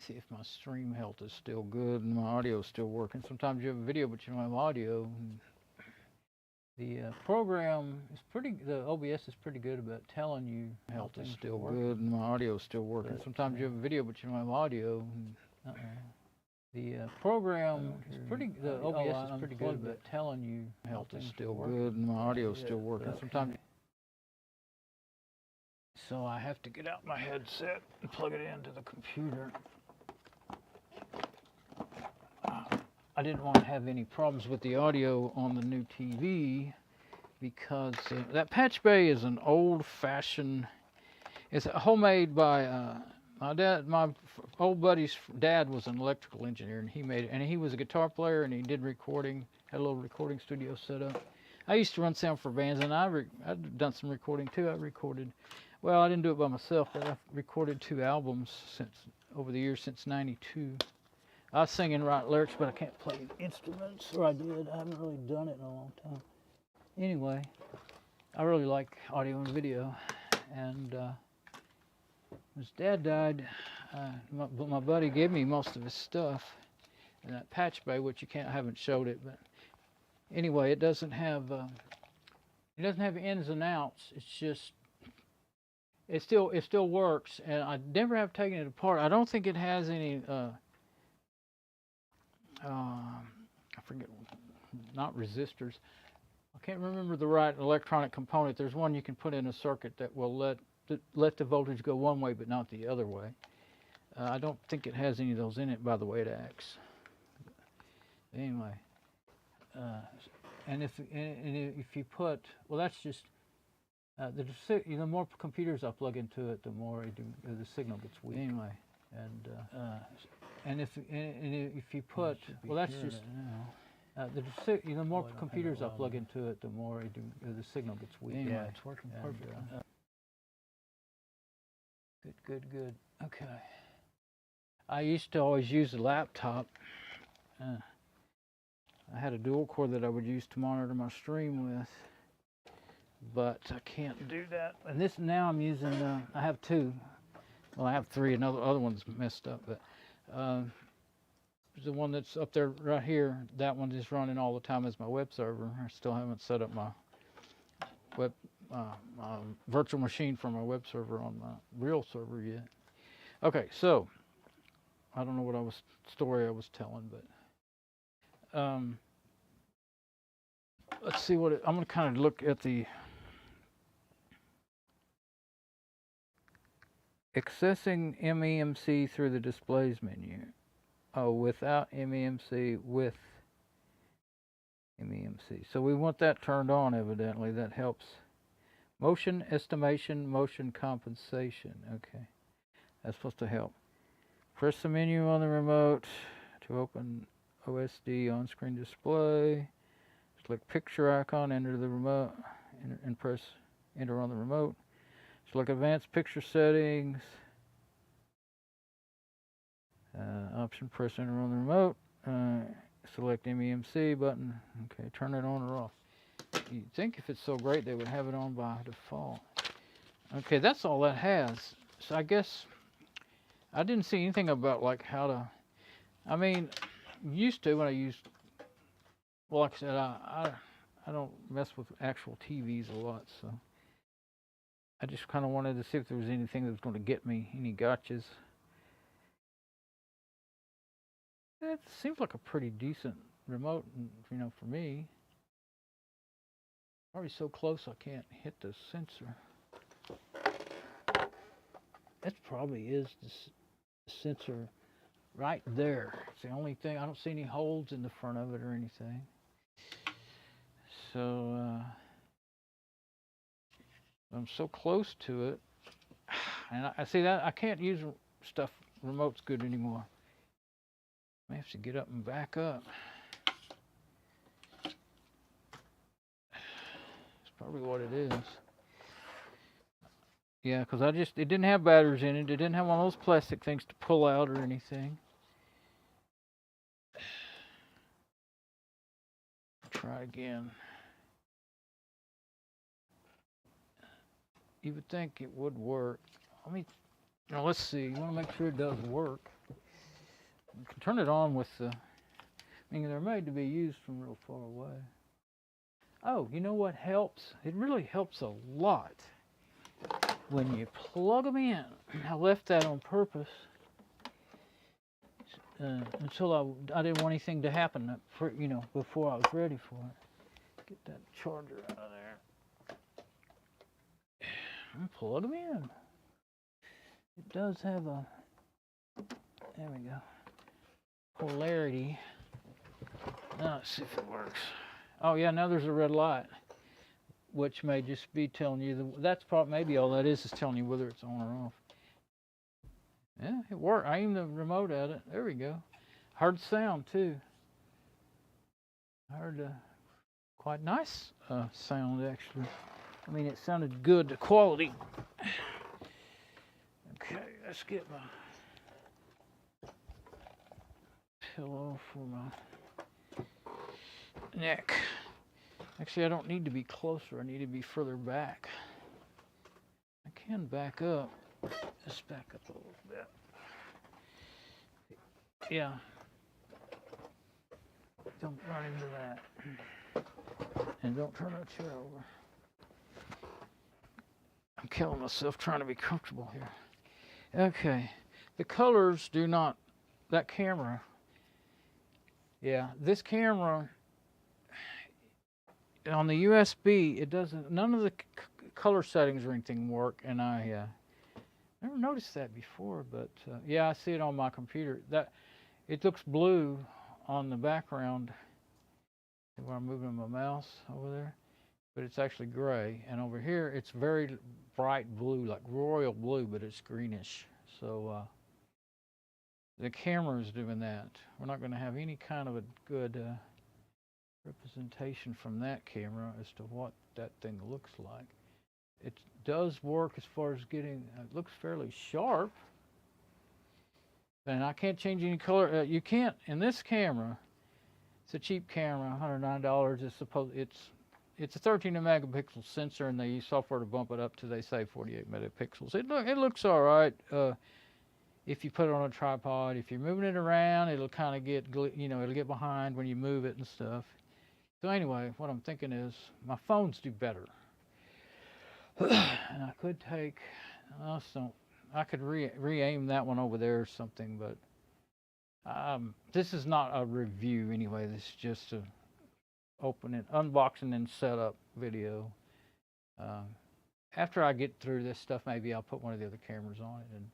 See if my stream health is still good and my audio is still working. Sometimes you have a video, but you don't have audio. The program is the OBS is pretty good about telling you health is still good and my audio is still working. Sometimes you have a video, but you don't have audio. The program is the OBS is pretty good about telling you health is still good and my audio is still working. Sometimes. So I have to get out my headset and plug it into the computer. I didn't want to have any problems with the audio on the new TV because that patch bay is an old-fashioned. It's homemade by my dad. My old buddy's dad was an electrical engineer, and he made it. And he was a guitar player, and he did recording. Had a little recording studio set up. I used to run sound for bands, and I've done some recording too. I recorded. Well, I didn't do it by myself, but I've recorded 2 albums over the years since '92. I was singing and write lyrics, but I can't play instruments, or I did. I haven't really done it in a long time. Anyway, I really like audio and video, and his dad died. My buddy gave me most of his stuff in that patch bay, which I haven't showed it, but anyway, it doesn't have ins and outs. It's just it still works, and I never have taken it apart. I don't think it has any. I forget, not resistors. I can't remember the right electronic component. There's one you can put in a circuit that will let the voltage go one way but not the other way. I don't think it has any of those in it by the way it acts. Anyway, and if you put, well, that's just the more computers I plug into it, the more the signal gets weak. Anyway, and if you put, well, that's just the more computers I plug into it, the more the signal gets weak. Anyway, yeah, it's working perfectly. Good. Okay. I used to always use the laptop. I had a dual core that I would use to monitor my stream with, but I can't do that. And this now I'm using. I have 2. Well, I have 3. Another other one's messed up, but. The one that's up there right here, that one is running all the time as my web server. I still haven't set up my virtual machine for my web server on my real server yet. Okay, so I don't know what story I was telling, but let's see what I'm going to kind of look at the accessing MEMC through the displays menu. Oh, without MEMC, with MEMC. So we want that turned on, evidently. That helps. Motion estimation, motion compensation. Okay, that's supposed to help. Press the menu on the remote to open OSD on-screen display. Select picture icon, enter the remote, and press enter on the remote. Select advanced picture settings. Option, press enter on the remote. Select MEMC button. Okay, turn it on or off. You'd think if it's so great they would have it on by default. Okay, that's all that has. So I guess I didn't see anything about like how to, I mean, used to when I used, well, like I said, I don't mess with actual TVs a lot, so I just kind of wanted to see if there was anything that was going to get me, any gotchas. It seems like a pretty decent remote, you know, for me. Already so close I can't hit the sensor. That probably is the sensor right there. It's the only thing. I don't see any holes in the front of it or anything. So I'm so close to it, and I see that I can't use stuff remotes good anymore. I have to get up and back up. That's probably what it is. Yeah, because it didn't have batteries in it. It didn't have one of those plastic things to pull out or anything. Try again. You would think it would work. Now let's see. You want to make sure it does work. You can turn it on with the, I mean, they're made to be used from real far away. Oh, you know what helps? It really helps a lot when you plug them in. I left that on purpose until I didn't want anything to happen, you know, before I was ready for it. Get that charger out of there. And plug them in. It does have a, there we go, polarity. Now let's see if it works. Oh yeah, now there's a red light, which may just be telling you, that's probably, maybe all that is telling you whether it's on or off. Yeah, it worked. I aimed the remote at it. There we go. Heard sound too. I heard quite nice sound actually. I mean, it sounded good, the quality. Okay, let's get my pillow for my neck. Actually, I don't need to be closer. I need to be further back. I can back up. Let's back up a little bit. Yeah. Don't run into that. And don't turn that chair over. I'm killing myself trying to be comfortable here. Okay. The colors do not, that camera, yeah, this camera, on the USB, it doesn't, none of the color settings or anything work, and I never noticed that before, but yeah, I see it on my computer. That it looks blue on the background where I'm moving my mouse over there, but it's actually gray, and over here it's very bright blue, like royal blue, but it's greenish. So the camera is doing that. We're not going to have any kind of a good representation from that camera as to what that thing looks like. It does work as far as getting, it looks fairly sharp, and I can't change any color. You can't, in this camera, it's a cheap camera, $109. It's a 13 megapixel sensor, and they use software to bump it up to, they say, 48 megapixels. It looks all right if you put it on a tripod. If you're moving it around, it'll kind of get, you know, it'll get behind when you move it and stuff. So anyway, what I'm thinking is my phones do better. And I could take, I could re-aim that one over there or something, but This is not a review anyway. This is just a unboxing and setup video. After I get through this stuff, maybe I'll put one of the other cameras on it and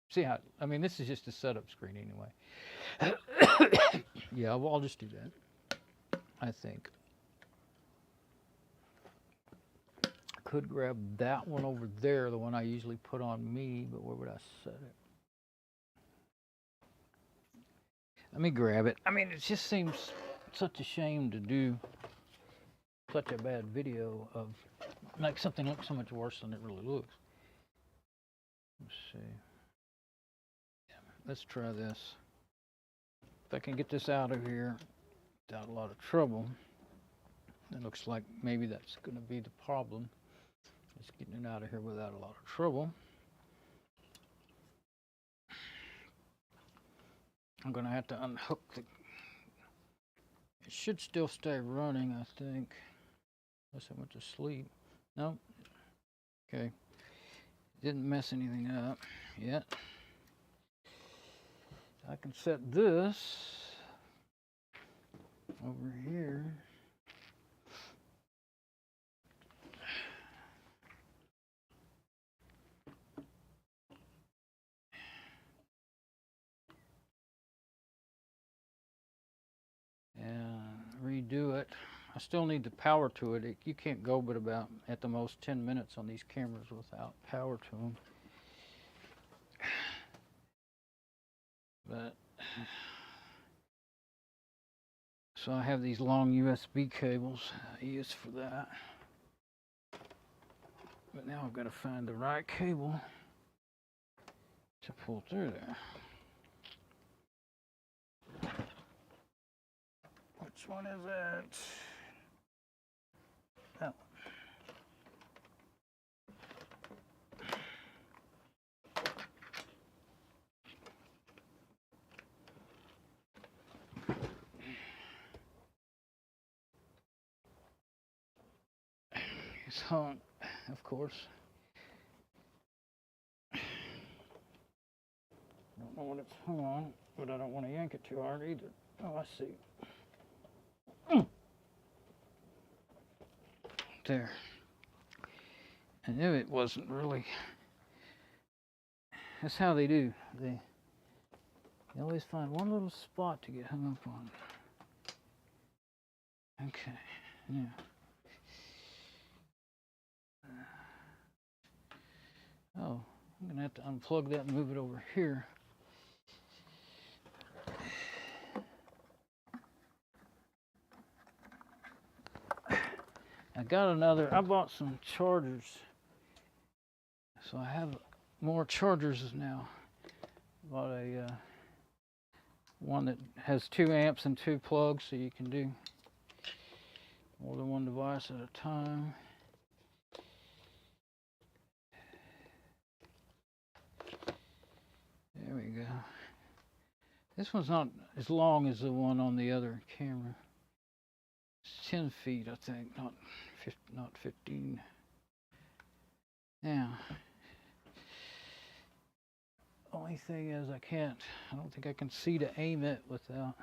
see how. I mean, this is just a setup screen anyway. Yeah, I'll just do that. I think. Could grab that one over there, the one I usually put on me, but where would I set it? Let me grab it. I mean, it just seems such a shame to do such a bad video of make something look so much worse than it really looks. Let's see. Yeah, let's try this. If I can get this out of here without a lot of trouble, it looks like maybe that's going to be the problem. Just getting it out of here without a lot of trouble. I'm going to have to unhook the... It should still stay running, I think. Unless I went to sleep. Nope. Okay. Didn't mess anything up yet. I can set this over here. And redo it. I still need the power to it. You can't go but about at the most 10 minutes on these cameras without power to them. But so I have these long USB cables I use for that. But now I've got to find the right cable to pull through there. Which one is it? That one. It's hung, of course. Don't know what it's hung on, but I don't want to yank it too hard either. Oh, I see. There. I knew it wasn't really. That's how they do. They always find one little spot to get hung up on. Okay. Yeah. Oh, I'm gonna have to unplug that and move it over here. I bought some chargers. So I have more chargers now. Bought a one that has 2 amps and 2 plugs, so you can do more than one device at a time. There we go. This one's not as long as the one on the other camera. It's 10 feet, I think, not 15. Now, only thing is I don't think I can see to aim it without.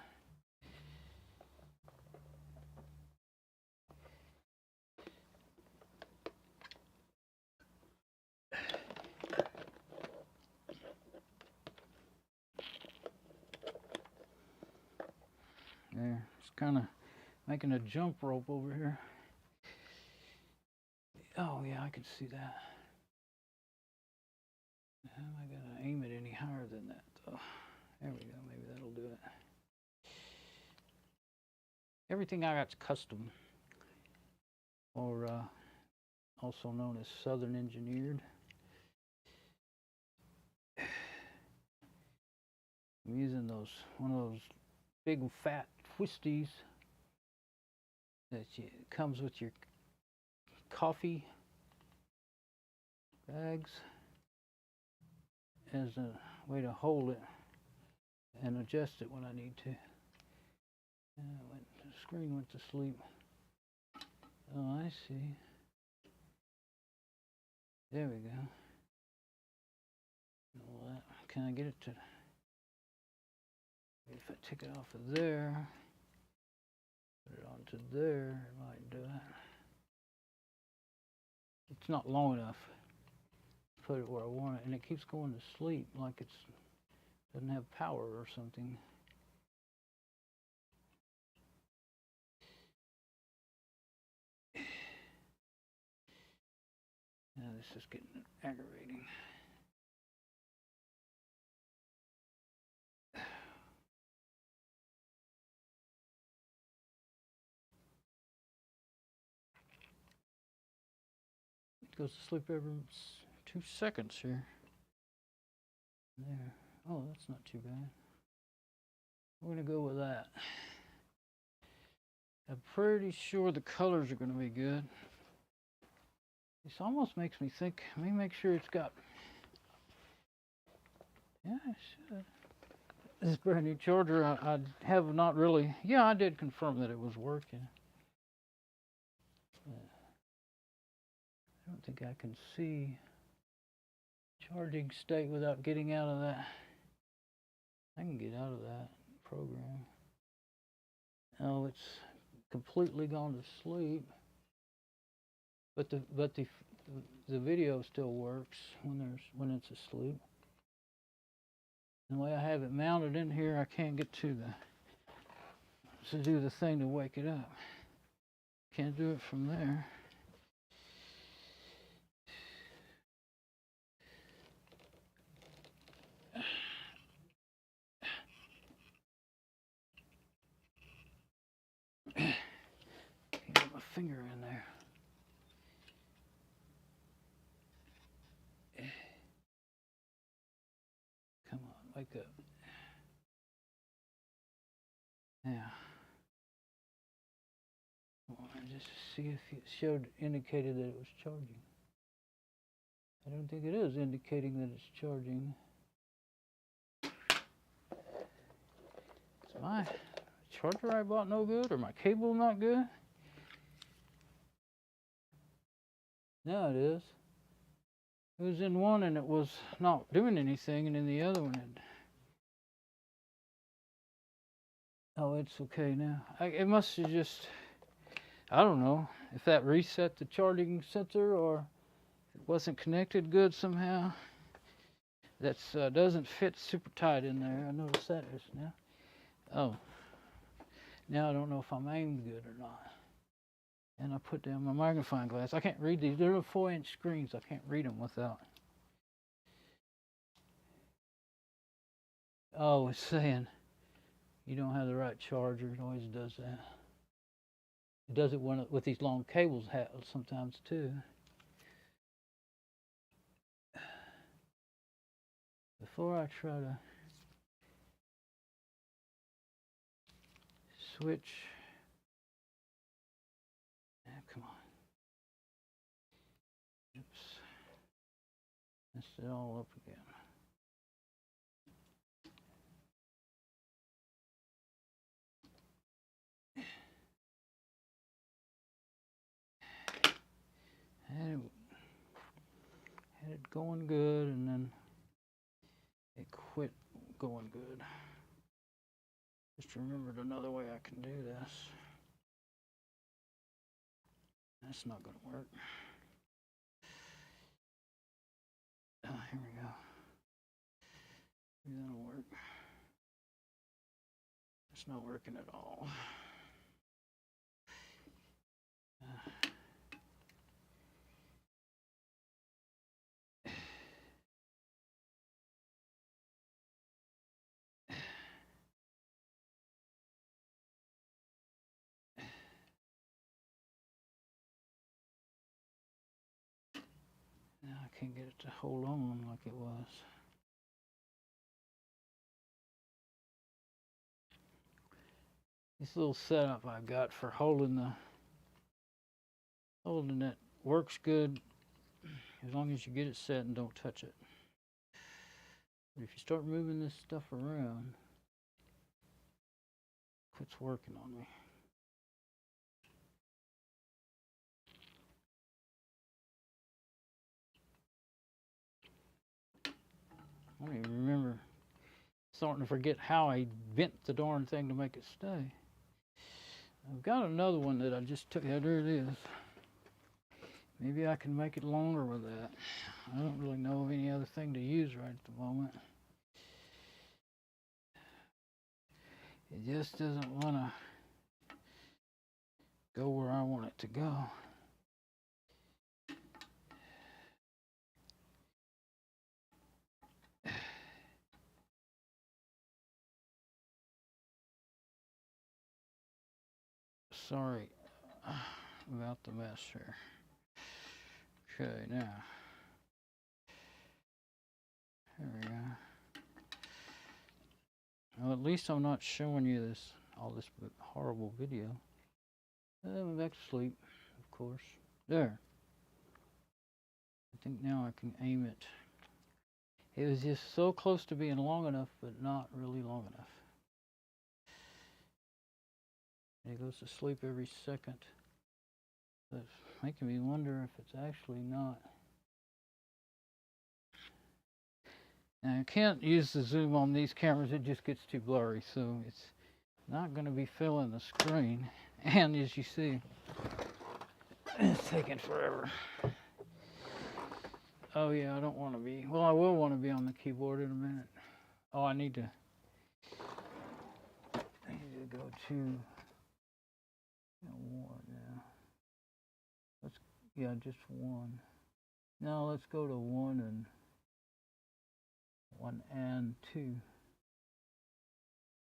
There, it's kind of making a jump rope over here. Oh yeah, I can see that. How am I gonna aim it any higher than that though? There we go, maybe that'll do it. Everything I got's custom, or also known as Southern engineered. I'm using one of those big fat twisties that comes with your coffee bags as a way to hold it and adjust it when I need to. The screen went to sleep. Oh, I see. There we go. Can I get it to If I take it off of there, put it onto there, it might do it. It's not long enough. Put it where I want it, and it keeps going to sleep like it's doesn't have power or something. Now this is getting aggravating. It goes to sleep every 2 seconds here. There. Oh, that's not too bad. We're gonna go with that. I'm pretty sure the colors are gonna be good. This almost makes me think, let me make sure it's got, yeah, it should. This brand new charger, I have not really, yeah, I did confirm that it was working. I don't think I can see charging state without getting out of that. I can get out of that program. Oh, it's completely gone to sleep. But the video still works when it's asleep. And the way I have it mounted in here, I can't get to do the thing to wake it up. Can't do it from there. Can't get my finger in there. Come on, wake up. Yeah. Well, just see if it indicated that it was charging. I don't think it is indicating that it's charging. Is my charger I bought no good, or my cable not good? No, it is. It was in one and it was not doing anything, and in the other one it... Oh, it's okay now. It must have just... I don't know if that reset the charging sensor or it wasn't connected good somehow. That's doesn't fit super tight in there. I noticed that just now. Oh, now I don't know if I'm aimed good or not. And I put down my magnifying glass. I can't read these. They're 4-inch screens. I can't read them without. Oh, it's saying you don't have the right charger. It always does that. It does it with these long cables sometimes too. Before I try to switch, come on. Oops. Messed it all up again. Had it going good, and then it quit going good. Just remembered another way I can do this. That's not going to work. Oh, here we go. Maybe that'll work. It's not working at all. Now I can't get it to hold on like it was. This little setup I got for holding it works good as long as you get it set and don't touch it. But if you start moving this stuff around, it quits working on me. I don't even remember starting to forget how I bent the darn thing to make it stay. I've got another one that I just took. Yeah, there it is. Maybe I can make it longer with that. I don't really know of any other thing to use right at the moment. It just doesn't want to go where I want it to go. Sorry about the mess here. Okay, now. There we go. Well, at least I'm not showing you all this horrible video. I'm back to sleep, of course. There. I think now I can aim it. It was just so close to being long enough, but not really long enough. And it goes to sleep every second. That's making me wonder if it's actually not. Now, I can't use the zoom on these cameras, it just gets too blurry, so it's not going to be filling the screen. And as you see, it's taking forever. Oh yeah, I don't want to be, well, I will want to be on the keyboard in a minute. Oh, I need to go to one now. Yeah, just one. Now let's go to one and two.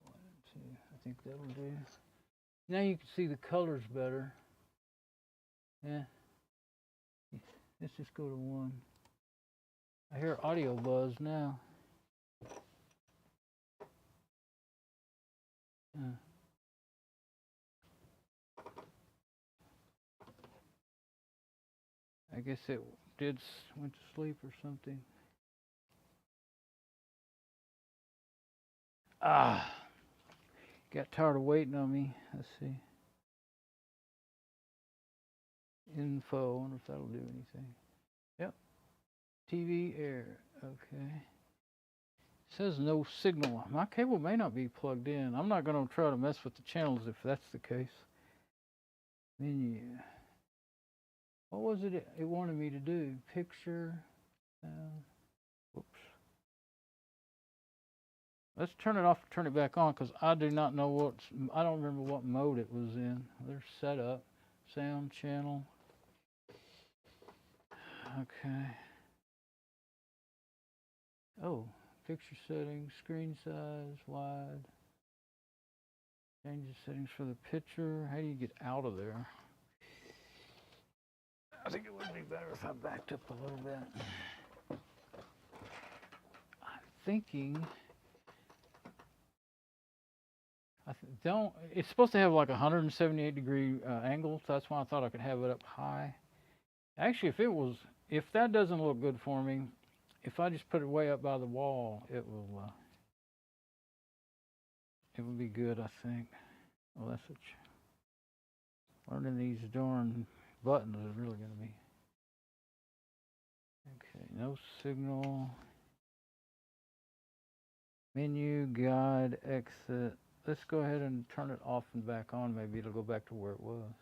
One and two. I think that'll do. Now you can see the colors better. Yeah. Let's just go to one. I hear audio buzz now. I guess it went to sleep or something. Got tired of waiting on me. Let's see. Info, I wonder if that'll do anything. Yep. TV air, okay. It says no signal. My cable may not be plugged in. I'm not going to try to mess with the channels if that's the case. Menu. What was it wanted me to do? Picture. Whoops. Let's turn it off and turn it back on because I do not know I don't remember what mode it was in. There's setup, sound channel. Okay. Oh, picture settings, screen size, wide. Change the settings for the picture. How do you get out of there? I think it would be better if I backed up a little bit. I'm thinking. It's supposed to have like a 178-degree angle, so that's why I thought I could have it up high. Actually, if that doesn't look good for me, if I just put it way up by the wall, it will be good, I think. Well, that's learning these darn buttons is really going to be. Okay, no signal. Menu, guide, exit. Let's go ahead and turn it off and back on. Maybe it'll go back to where it was.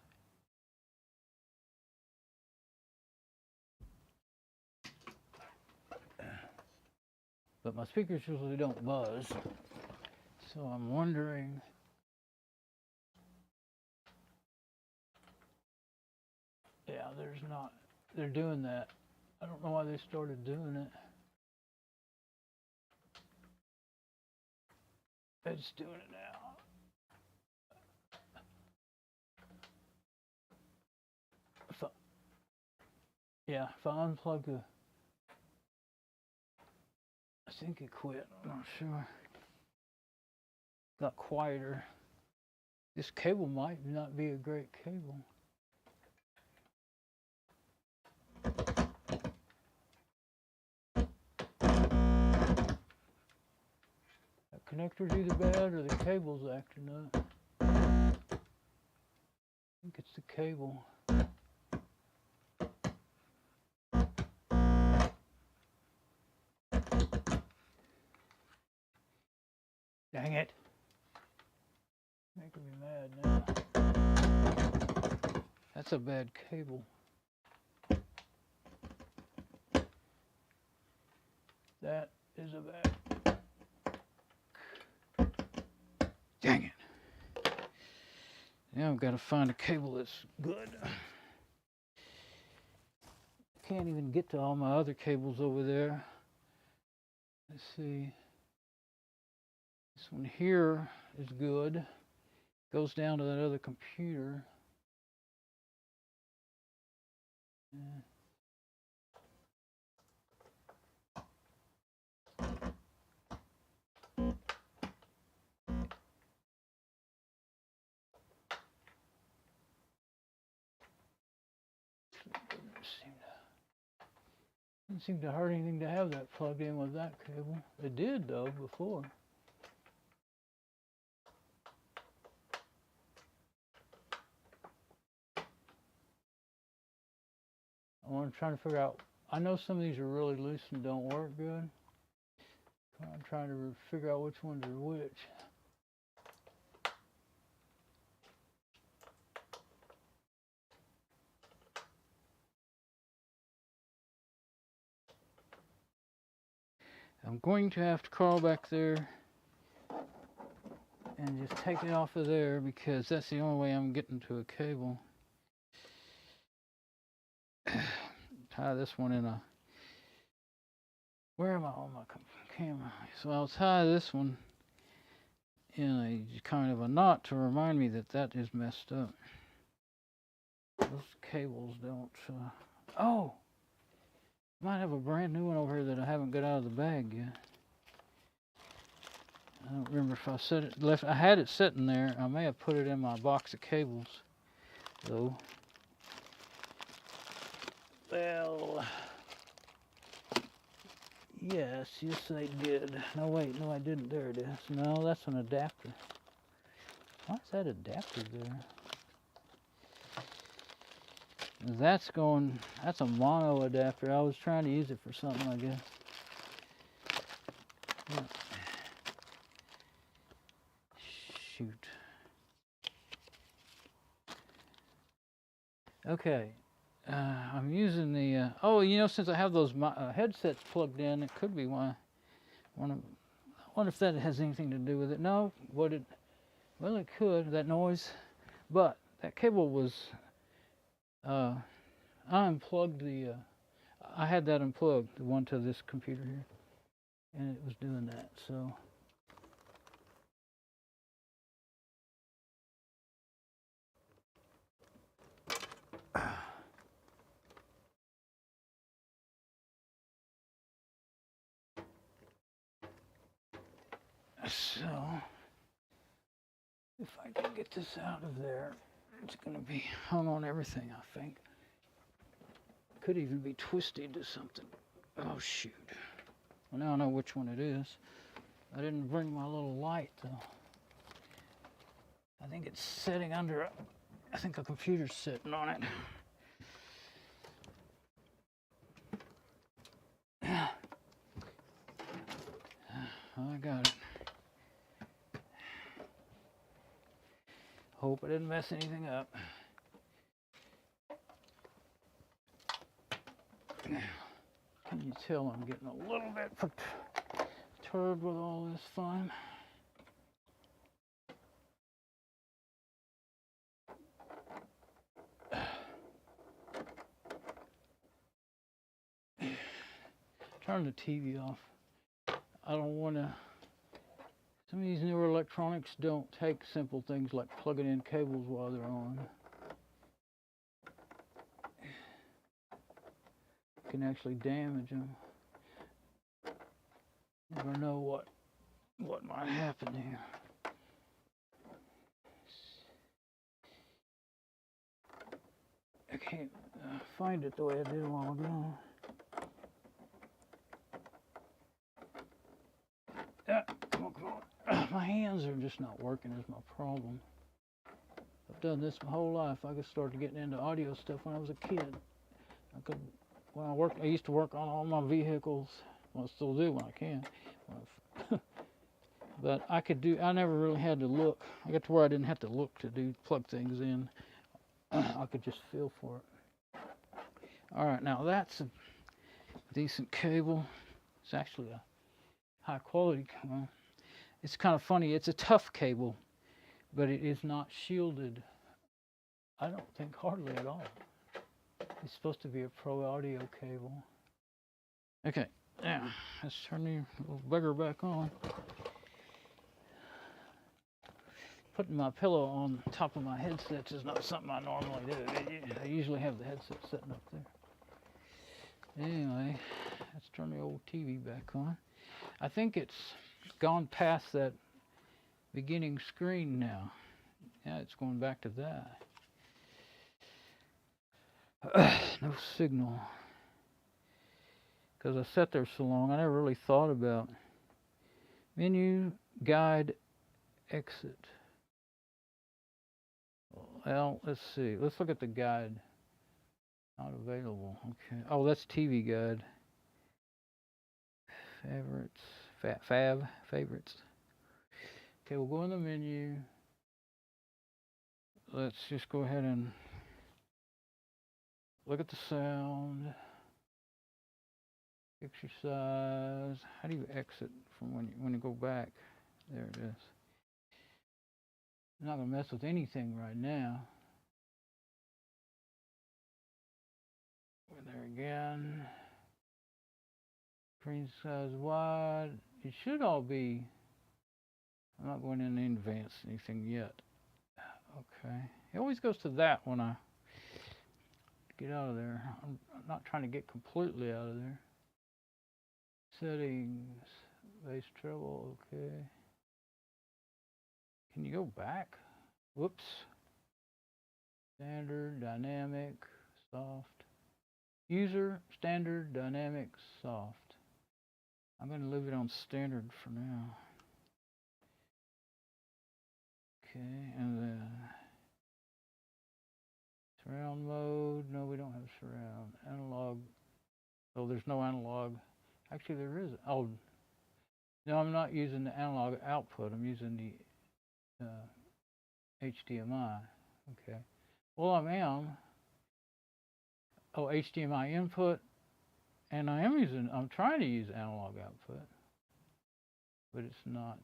But my speakers usually don't buzz. So I'm wondering. Yeah, they're doing that. I don't know why they started doing it. It's doing it now. If I unplug I think it quit. I'm not sure. Got quieter. This cable might not be a great cable. That connector's either bad or the cable's acting up. I think it's the cable. Dang it. Making me mad now. That's a bad cable. That is a bad. Dang it. Now I've got to find a cable that's good. Can't even get to all my other cables over there. Let's see. This one here is good. Goes down to that other computer. Yeah. Didn't seem to hurt anything to have that plugged in with that cable. It did though before. I'm trying to figure out. I know some of these are really loose and don't work good. I'm trying to figure out which ones are which. I'm going to have to crawl back there and just take it off of there because that's the only way I'm getting to a cable. Tie this one in a, where am I on my camera? So I'll tie this one in a kind of a knot to remind me that that is messed up. Those cables don't, oh! Might have a brand new one over here that I haven't got out of the bag yet. I don't remember if I set it left. I had it sitting there. I may have put it in my box of cables, though. Well, yes, I did. No, wait, no, I didn't. There it is. No, that's an adapter. Why is that adapter there? That's a mono adapter. I was trying to use it for something, I guess. Yeah. Shoot. Okay. I'm using the, oh, since I have those headsets plugged in, it could be why. I wonder if that has anything to do with it. No, well, it could, that noise. But that cable was, I unplugged I had that unplugged, the one to this computer here, and it was doing that, so. So, if I can get this out of there, it's going to be hung on everything, I think. Could even be twisted to something. Oh, shoot. Well, now I know which one it is. I didn't bring my little light, though. I think it's sitting under, I think a computer's sitting on it. I got it. Hope I didn't mess anything up. Can you tell I'm getting a little bit perturbed with all this fun? Turn the TV off. I don't want to. Some of these newer electronics don't take simple things like plugging in cables while they're on. Can actually damage them. Never know what might happen here. I can't find it the way I did a while ago. Come on. My hands are just not working is my problem. I've done this my whole life. I started getting into audio stuff when I was a kid. I used to work on all my vehicles. Well, I still do when I can. But I never really had to look. I got to where I didn't have to look to plug things in. I could just feel for it. All right, now that's a decent cable. It's actually a high quality. Well, it's kind of funny. It's a tough cable, but it is not shielded. I don't think hardly at all. It's supposed to be a pro audio cable. Okay, now let's turn the little bugger back on. Putting my pillow on top of my headset is not something I normally do. I usually have the headset sitting up there. Anyway, let's turn the old TV back on. I think it's gone past that beginning screen now. Yeah, it's going back to that. No signal. Because I sat there so long, I never really thought about menu, guide, exit. Well, let's see. Let's look at the guide. Not available. Okay. Oh, that's TV guide. Favorites. Favorites. Okay, we'll go in the menu. Let's just go ahead and look at the sound. Exercise. How do you exit from when you go back? There it is. I'm not gonna mess with anything right now. There again. Screen size wide. It should all be. I'm not going in advance anything yet. Okay. It always goes to that when I get out of there. I'm not trying to get completely out of there. Settings. Bass treble. Okay. Can you go back? Whoops. Standard, dynamic, soft. User, standard, dynamic, soft. I'm going to leave it on standard for now. Okay, and then surround mode. No, we don't have surround. Analog. Oh, there's no analog. Actually, there is. Oh, no, I'm not using the analog output. I'm using the HDMI. Okay. Well, I am. Oh, HDMI input. And I'm trying to use analog output. But it's not.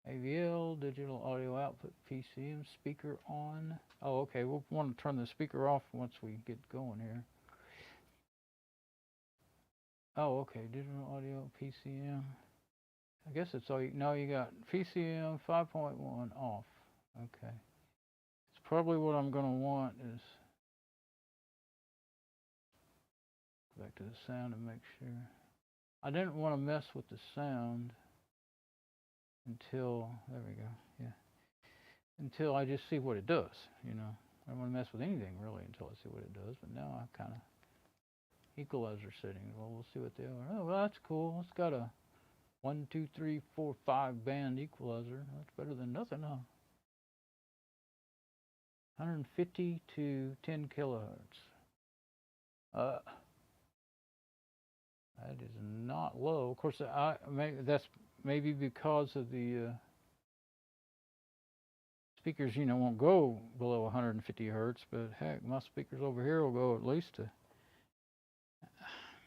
AVL, digital audio output, PCM, speaker on. Oh, okay, we'll want to turn the speaker off once we get going here. Oh, okay, digital audio, PCM. I guess it's all no, you got PCM 5.1 off. Okay. It's probably what I'm going to want is back to the sound and make sure. I didn't want to mess with the sound until, there we go, yeah. Until I just see what it does, you know. I don't want to mess with anything really until I see what it does, but now I kind of equalizer settings. Well, we'll see what they are. Oh, well, that's cool. It's got a 1, 2, 3, 4, 5 band equalizer. That's better than nothing, huh? 150 to 10 kilohertz. That is not low. Of course, that's maybe because of the speakers, you know, won't go below 150 hertz, but heck, my speakers over here will go at least to.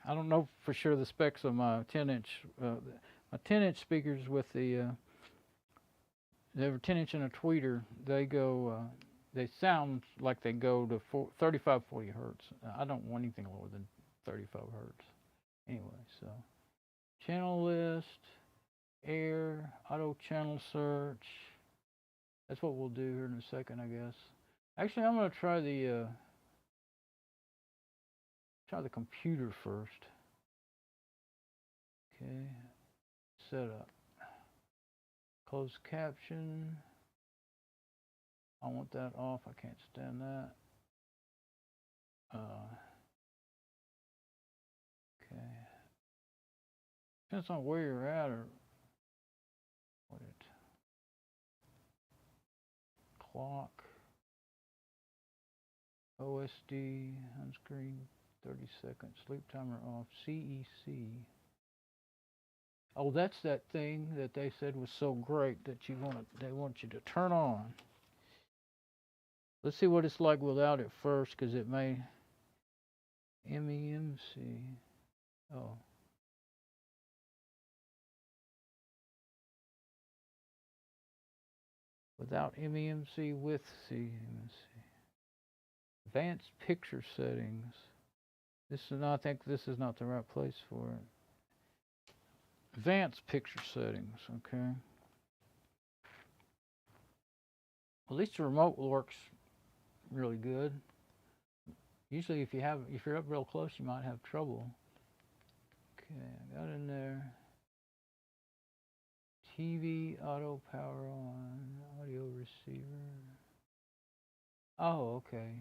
I don't know for sure the specs of my 10-inch. My 10-inch speakers with they have a 10-inch and a tweeter. They go. They sound like they go to 35, 40 hertz. I don't want anything lower than 35 hertz. Anyway, so channel list, air, auto channel search. That's what we'll do here in a second, I guess. Actually, I'm going to try the computer first. Okay, setup. Closed caption. I want that off. I can't stand that. Okay. Depends on where you're at or what it. Clock. OSD on screen 30 seconds. Sleep timer off. CEC. Oh, that's that thing that they said was so great that they want you to turn on. Let's see what it's like without it first, because it may MEMC. Oh. Without MEMC, with CMC. Advanced picture settings. This is not, I think this is not the right place for it. Advanced picture settings, okay. At least the remote works really good. Usually if you're up real close, you might have trouble. Okay, I got in there. TV auto power on, audio receiver. Oh, okay.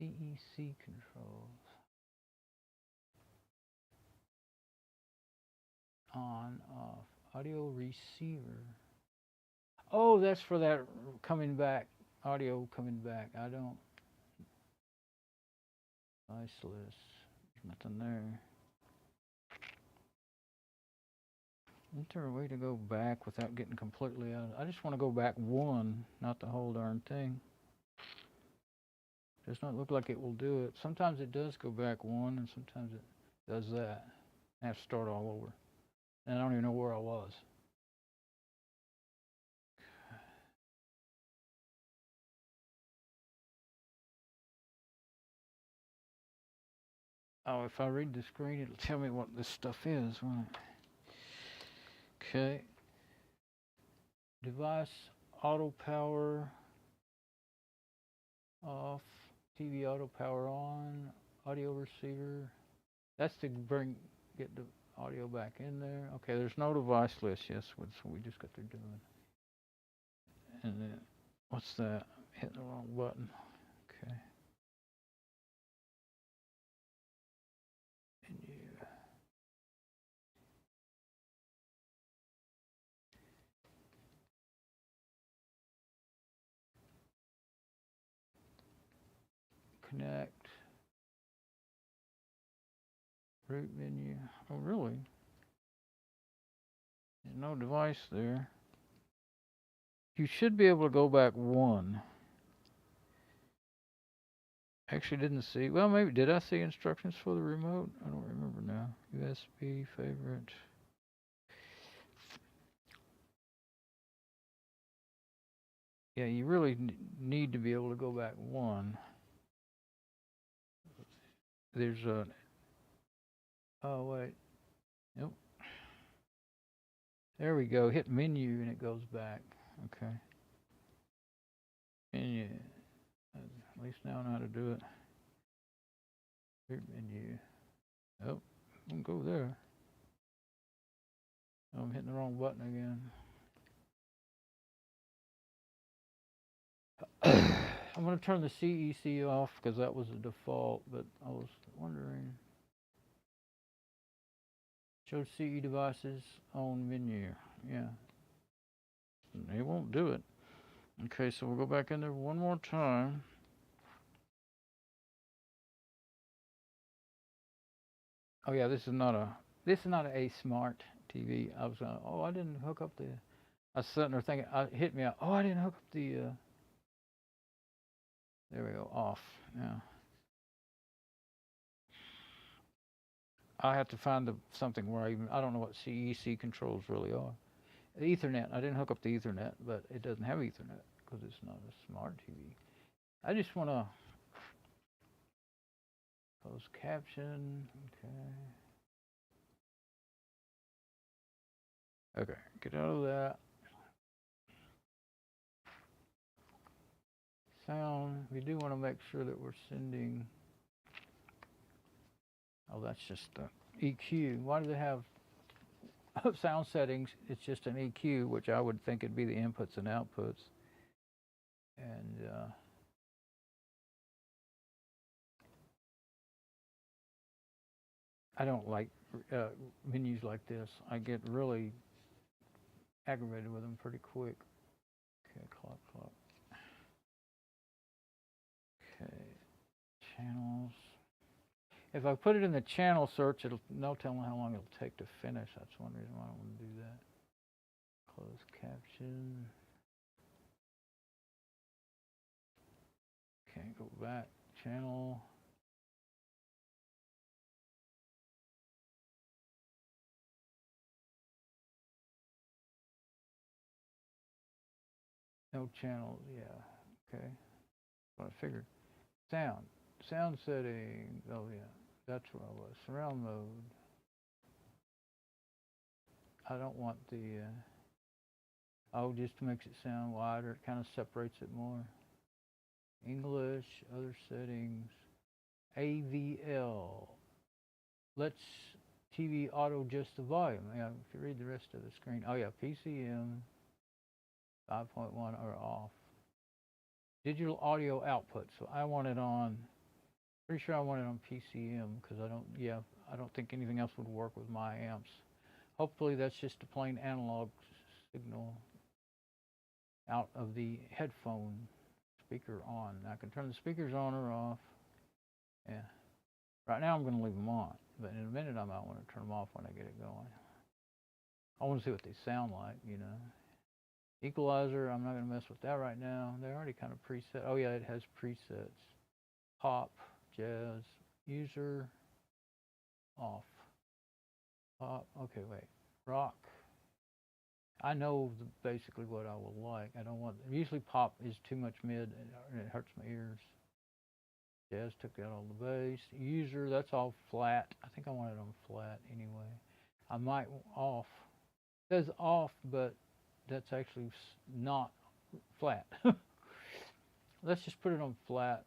CEC controls. On, off, audio receiver. Oh, that's for that coming back, audio coming back. I don't, device list, nothing there. Isn't there a way to go back without getting completely out? I just want to go back one, not the whole darn thing. Does not look like it will do it. Sometimes it does go back one, and sometimes it does that. I have to start all over. And I don't even know where I was. Oh, if I read the screen, it'll tell me what this stuff is, won't it? Okay. Device auto power off, TV auto power on, audio receiver. That's to get the audio back in there. Okay, there's no device list. Yes, that's what we just got through doing. And then, what's that? Hitting the wrong button. Okay. Menu. Connect. Root menu. Oh, really? There's no device there. You should be able to go back one. Actually didn't see, well, maybe, did I see instructions for the remote? I don't remember now. USB, favorite. Yeah, you really need to be able to go back one. There's a, oh wait, nope. There we go, hit menu and it goes back, okay. Menu, at least now I know how to do it. Root menu, oh, don't go there. Oh, I'm hitting the wrong button again. I'm going to turn the CEC off because that was the default, but I was wondering. Show CE devices on menu. Yeah. They won't do it. Okay, so we'll go back in there one more time. Oh yeah, this is not a smart TV. I was oh, I didn't hook up the, I was sitting there thinking, hit me out. Oh, I didn't hook up the, there we go, off. Yeah. I have to find something where I don't know what CEC controls really are. Ethernet, I didn't hook up the Ethernet, but it doesn't have Ethernet because it's not a smart TV. I just want to close caption, okay. Okay, get out of that. Sound, we do want to make sure that we're sending, oh, that's just the EQ. Why do they have sound settings? It's just an EQ, which I would think it'd be the inputs and outputs. And I don't like menus like this. I get really aggravated with them pretty quick. Okay, clock. Okay, channels. If I put it in the channel search, it'll no telling how long it'll take to finish. That's one reason why I don't want to do that. Close caption. Can't go back. Channel. No channels, yeah. Okay. What I figured. Sound. Sound setting. Oh yeah. That's where I was. Surround mode. I don't want the oh, just makes it sound wider. It kind of separates it more. English, other settings. AVL. Let's TV auto adjust the volume. Yeah, if you read the rest of the screen. Oh yeah, PCM 5.1 are off. Digital audio output. So I want it on, pretty sure I want it on PCM because I don't think anything else would work with my amps. Hopefully that's just a plain analog signal out of the headphone speaker on. I can turn the speakers on or off. Yeah. Right now I'm going to leave them on, but in a minute I might want to turn them off when I get it going. I want to see what they sound like, you know. Equalizer, I'm not going to mess with that right now. They're already kind of preset. Oh yeah, it has presets. Pop, jazz, user, off. Pop, okay, wait. Rock. I know basically what I will like. I don't want, usually pop is too much mid and it hurts my ears. Jazz took out all the bass. User, that's all flat. I think I want it on flat anyway. I might off. It says off, but that's actually not flat. Let's just put it on flat.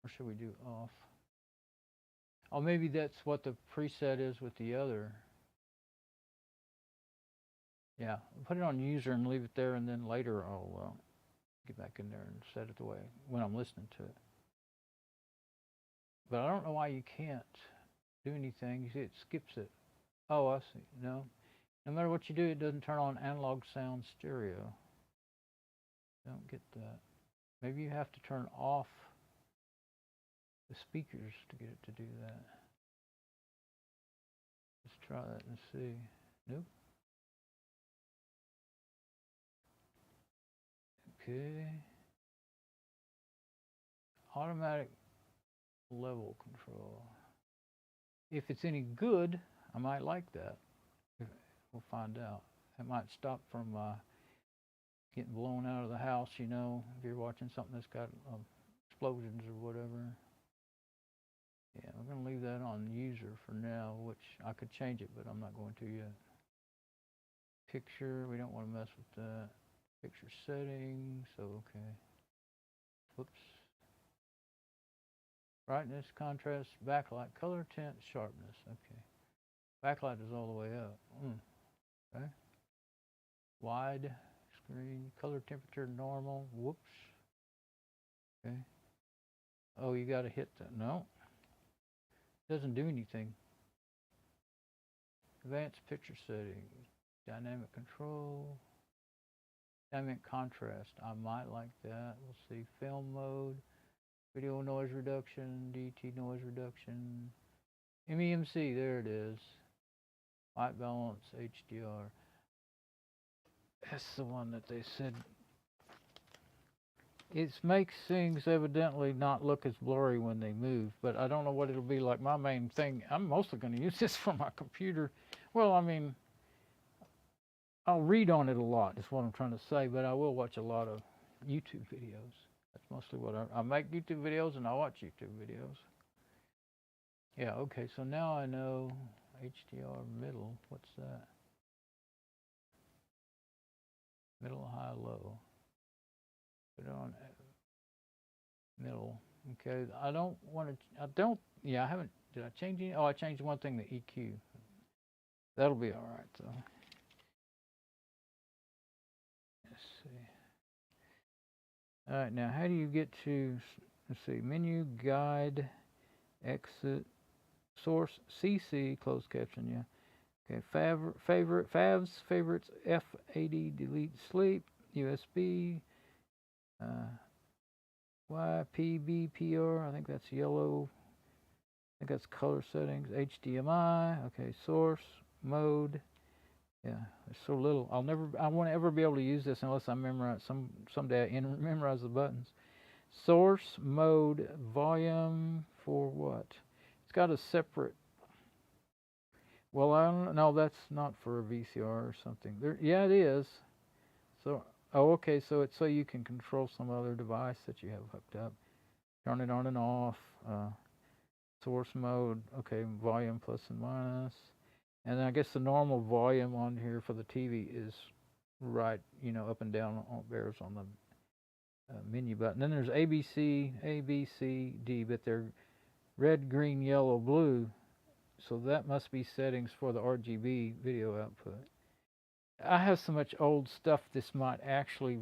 Or should we do off? Oh, maybe that's what the preset is with the other. Yeah, put it on user and leave it there, and then later I'll get back in there and set it the way when I'm listening to it. But I don't know why you can't do anything. You see it skips it. Oh, I see. No. No matter what you do, it doesn't turn on analog sound stereo. Don't get that. Maybe you have to turn off the speakers to get it to do that. Let's try that and see. Nope. Okay. Automatic level control. If it's any good, I might like that. We'll find out. It might stop from getting blown out of the house, you know, if you're watching something that's got explosions or whatever. Yeah, we're going to leave that on user for now, which I could change it, but I'm not going to yet. Picture, we don't want to mess with that. Picture settings, so okay. Whoops. Brightness, contrast, backlight, color, tint, sharpness. Okay. Backlight is all the way up. Okay. Wide screen, color temperature, normal. Whoops. Okay. Oh, you got to hit that. No. Doesn't do anything. Advanced picture settings, dynamic control, dynamic contrast. I might like that. We'll see. Film mode, video noise reduction, DT noise reduction, MEMC. There it is. White balance, HDR. That's the one that they said. It makes things evidently not look as blurry when they move, but I don't know what it'll be like. My main thing, I'm mostly going to use this for my computer. Well, I mean, I'll read on it a lot, is what I'm trying to say, but I will watch a lot of YouTube videos. That's mostly what I make YouTube videos and I watch YouTube videos. Yeah, okay, so now I know HDR middle. What's that? Middle, high, low. Put it on middle. Okay, I don't want to, yeah, I haven't, did I change any? Oh, I changed one thing, the EQ. That'll be all right, though. Let's see. All right, now how do you get to, let's see, menu, guide, exit, source, CC, closed caption, yeah. Okay, favorites, F80, delete, sleep, USB, YPBPR, I think that's yellow, think that's color settings, HDMI, okay, source, mode. Yeah, there's so little. I won't ever be able to use this unless I memorize someday I memorize the buttons. Source, mode, volume for what? It's got a separate. Well, I don't know. That's not for a VCR or something. Yeah, it is. So, oh, okay. So it's so you can control some other device that you have hooked up. Turn it on and off. Source mode. Okay, volume plus and minus. And then I guess the normal volume on here for the TV is right, up and down on bears on the menu button. Then there's ABC, A, B, C, D, but they're red, green, yellow, blue. So that must be settings for the RGB video output. I have so much old stuff, this might actually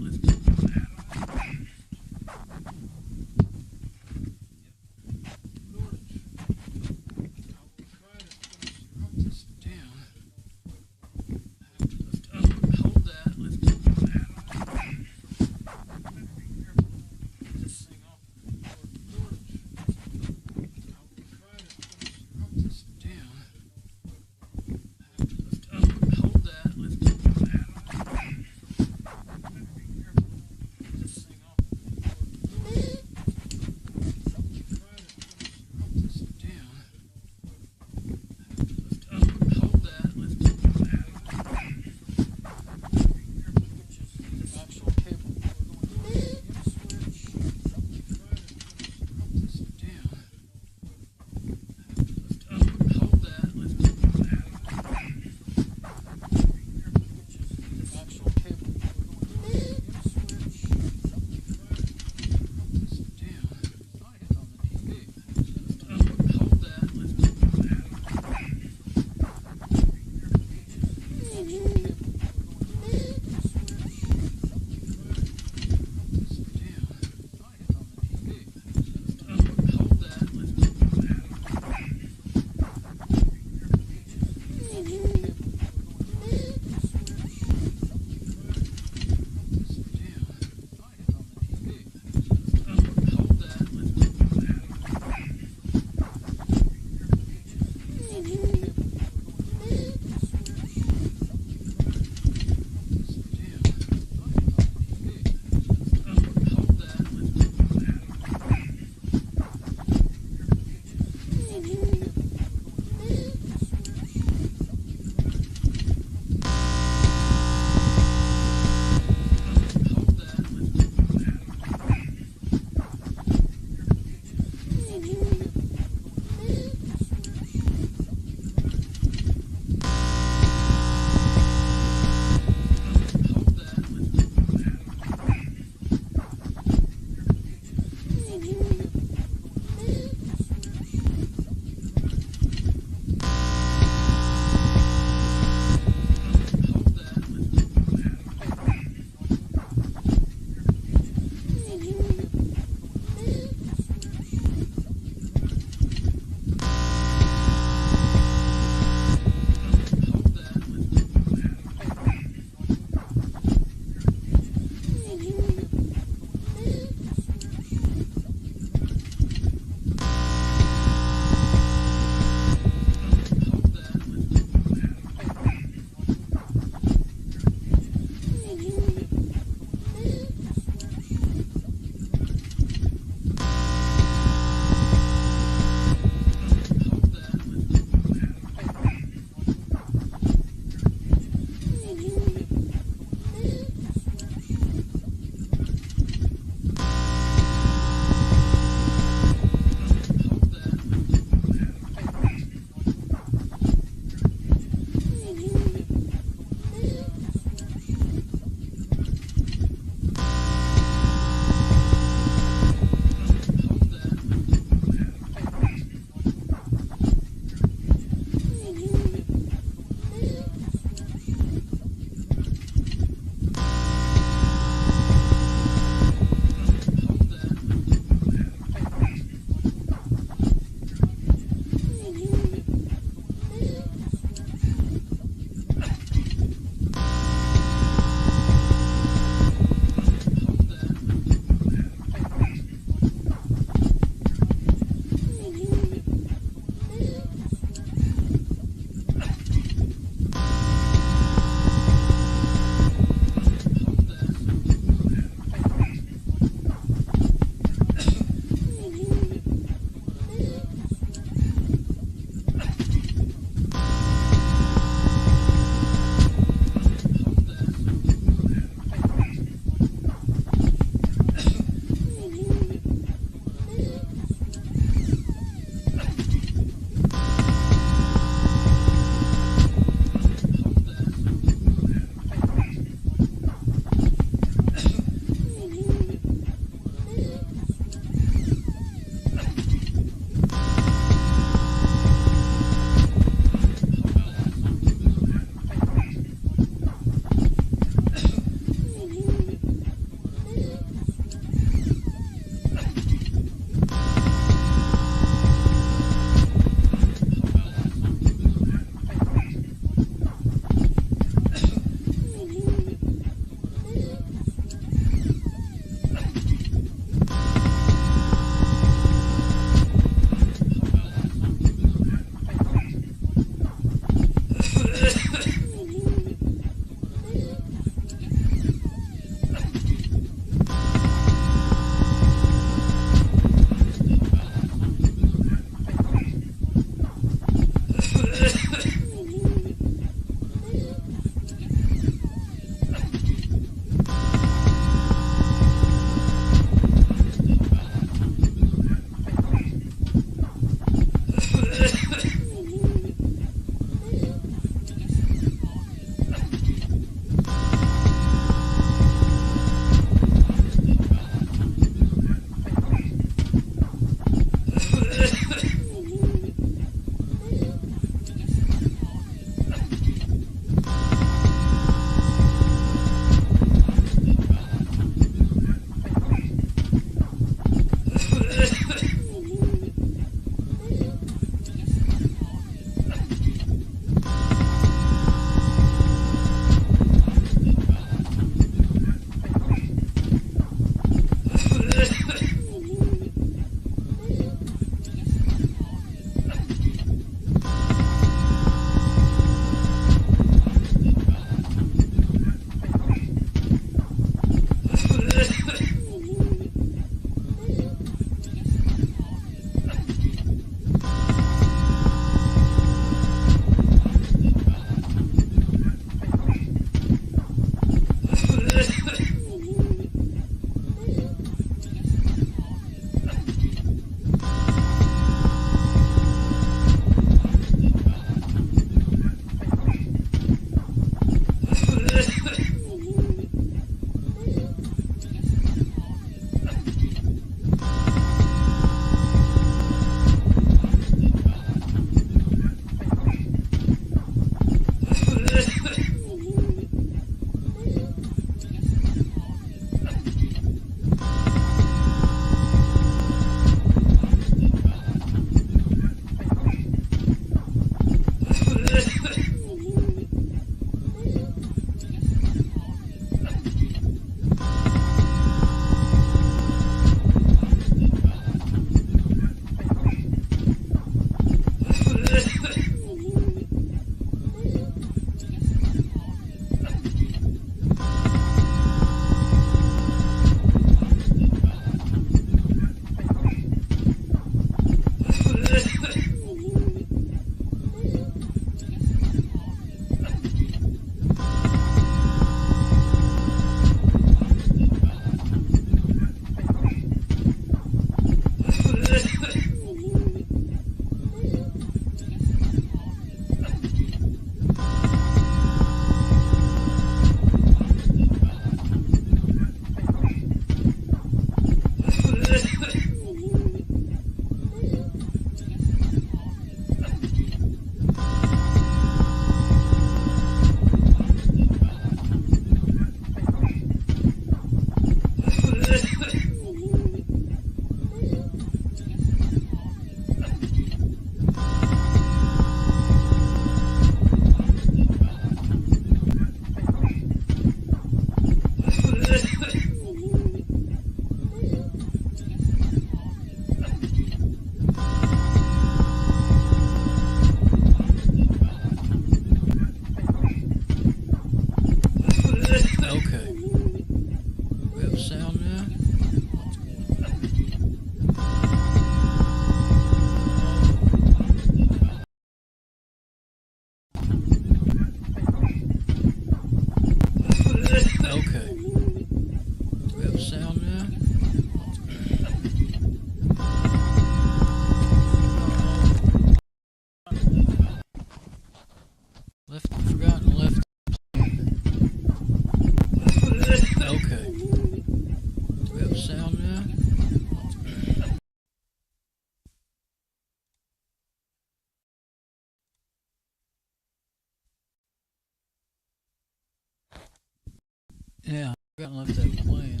Yeah, I forgot and left that playing.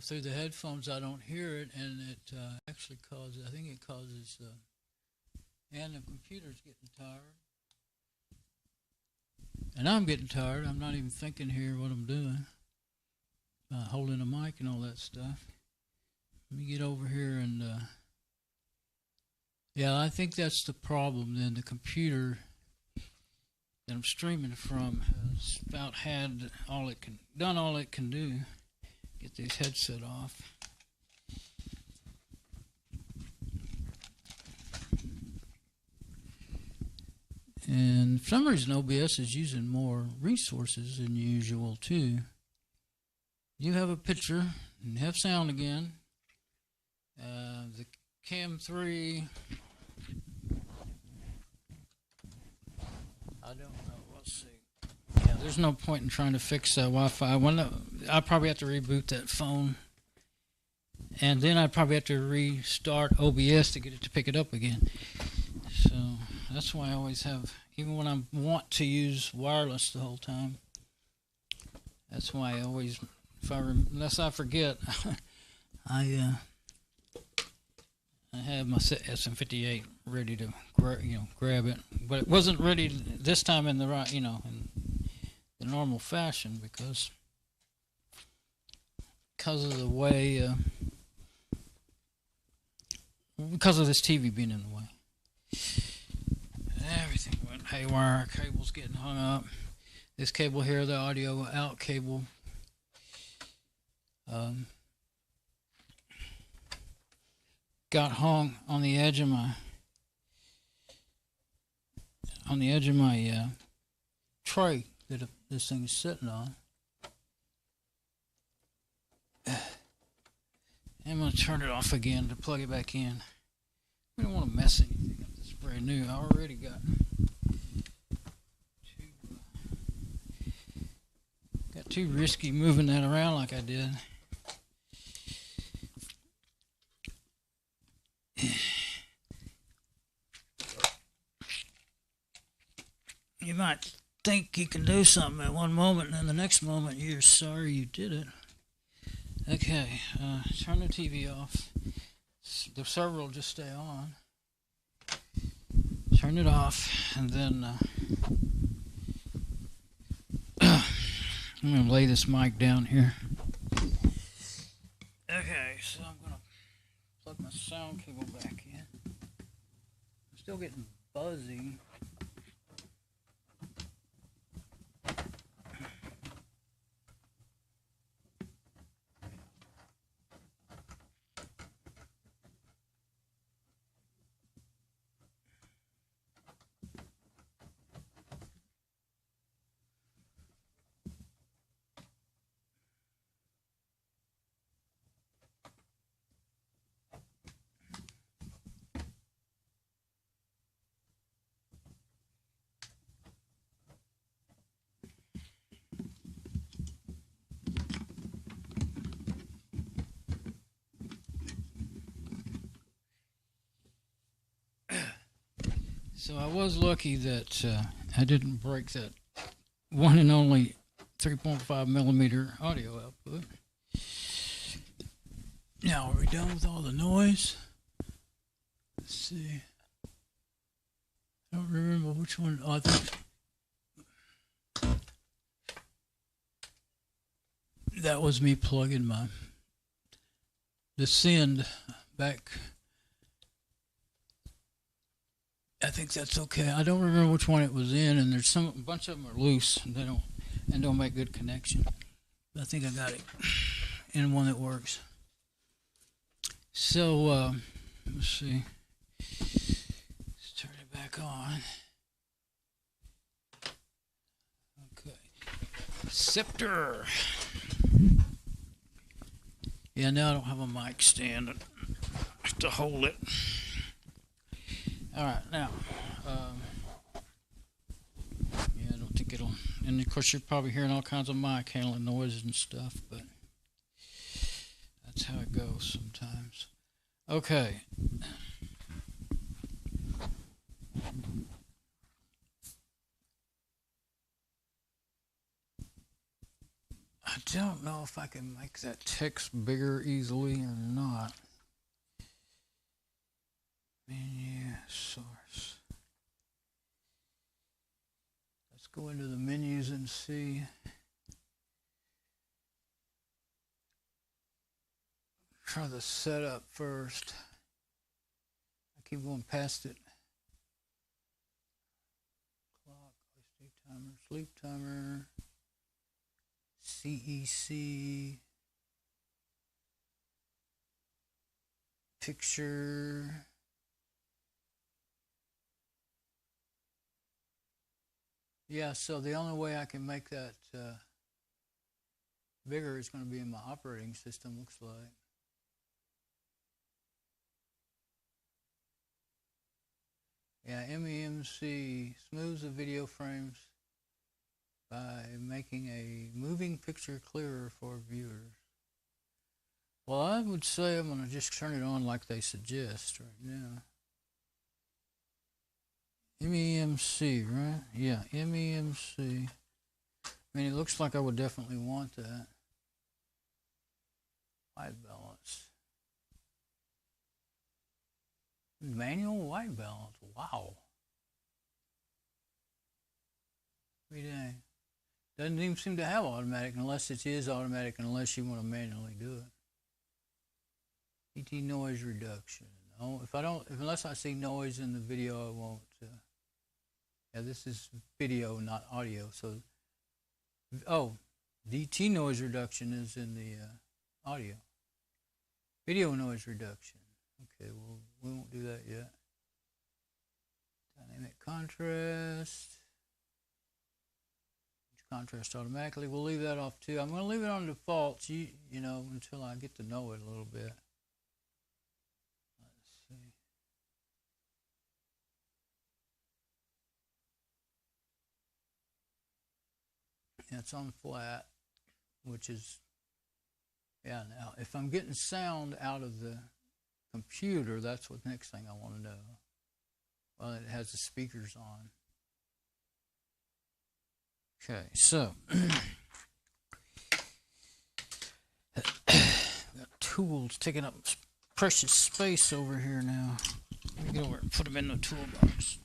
Through the headphones, I don't hear it, and it actually causes, I think it causes, and the computer's getting tired. And I'm getting tired. I'm not even thinking here what I'm doing. Holding a mic and all that stuff. Let me get over here and, yeah, I think that's the problem then. The computer that I'm streaming from has about had all it can, done all it can do. Get these headset off. And for some reason OBS is using more resources than usual too. You have a picture and you have sound again. The Cam 3, I don't know, let's see. Yeah, there's no point in trying to fix Wi-Fi. I probably have to reboot that phone. And then I'd probably have to restart OBS to get it to pick it up again. So that's why I always have, even when I want to use wireless the whole time, that's why I always, unless I forget, I have my SM58 ready to grab it, but it wasn't ready this time in the right, in the normal fashion because of the way, because of this TV being in the way. Everything went haywire. Cables getting hung up. This cable here, the audio out cable. Got hung on the edge of my tray that this thing is sitting on. I'm going to turn it off again to plug it back in. We don't want to mess anything up. This is brand new. I already got too risky moving that around like I did. You might think you can do something at one moment, and then the next moment you're sorry you did it. Okay, turn the TV off. The server will just stay on. Turn it off, and then I'm going to lay this mic down here. Okay, so I'm going to plug my sound cable back in. I'm still getting buzzy. So I was lucky that I didn't break that one and only 3.5 millimeter audio output. Now, are we done with all the noise? Let's see. I don't remember which one. Oh, I think that was me plugging the send back. I think that's okay. I don't remember which one it was in, and there's a bunch of them are loose and they don't make good connection. But I think I got it in one that works. So let's see. Let's turn it back on. Okay. Scepter. Yeah, now I don't have a mic stand to hold it. All right, now, yeah, I don't think it'll, and of course you're probably hearing all kinds of mic handling noises and stuff, but that's how it goes sometimes. Okay. don't know if I can make that text bigger easily or not. Menu source. Let's go into the menus and see. Try the setup first. I keep going past it. Clock, HD timer, sleep timer, CEC, picture. Yeah, so the only way I can make that bigger is going to be in my operating system, looks like. Yeah, MEMC smooths the video frames by making a moving picture clearer for viewers. Well, I would say I'm going to just turn it on like they suggest right now. MEMC, right? Yeah, MEMC. I mean, it looks like I would definitely want that. White balance. Manual white balance. Wow. Dang. Doesn't even seem to have automatic unless it is automatic, unless you want to manually do it. ET noise reduction. Oh, unless I see noise in the video, I won't. Yeah, this is video, not audio. So, oh, DT noise reduction is in the audio. Video noise reduction. Okay, well, we won't do that yet. Dynamic contrast. Contrast automatically. We'll leave that off too. I'm going to leave it on default, you know, until I get to know it a little bit. Let's see. Yeah, it's on flat, which is, yeah, now if I'm getting sound out of the computer, that's what next thing I want to know. Well, it has the speakers on. Okay, so got tools taking up precious space over here now. Let me get over and put them in the toolbox.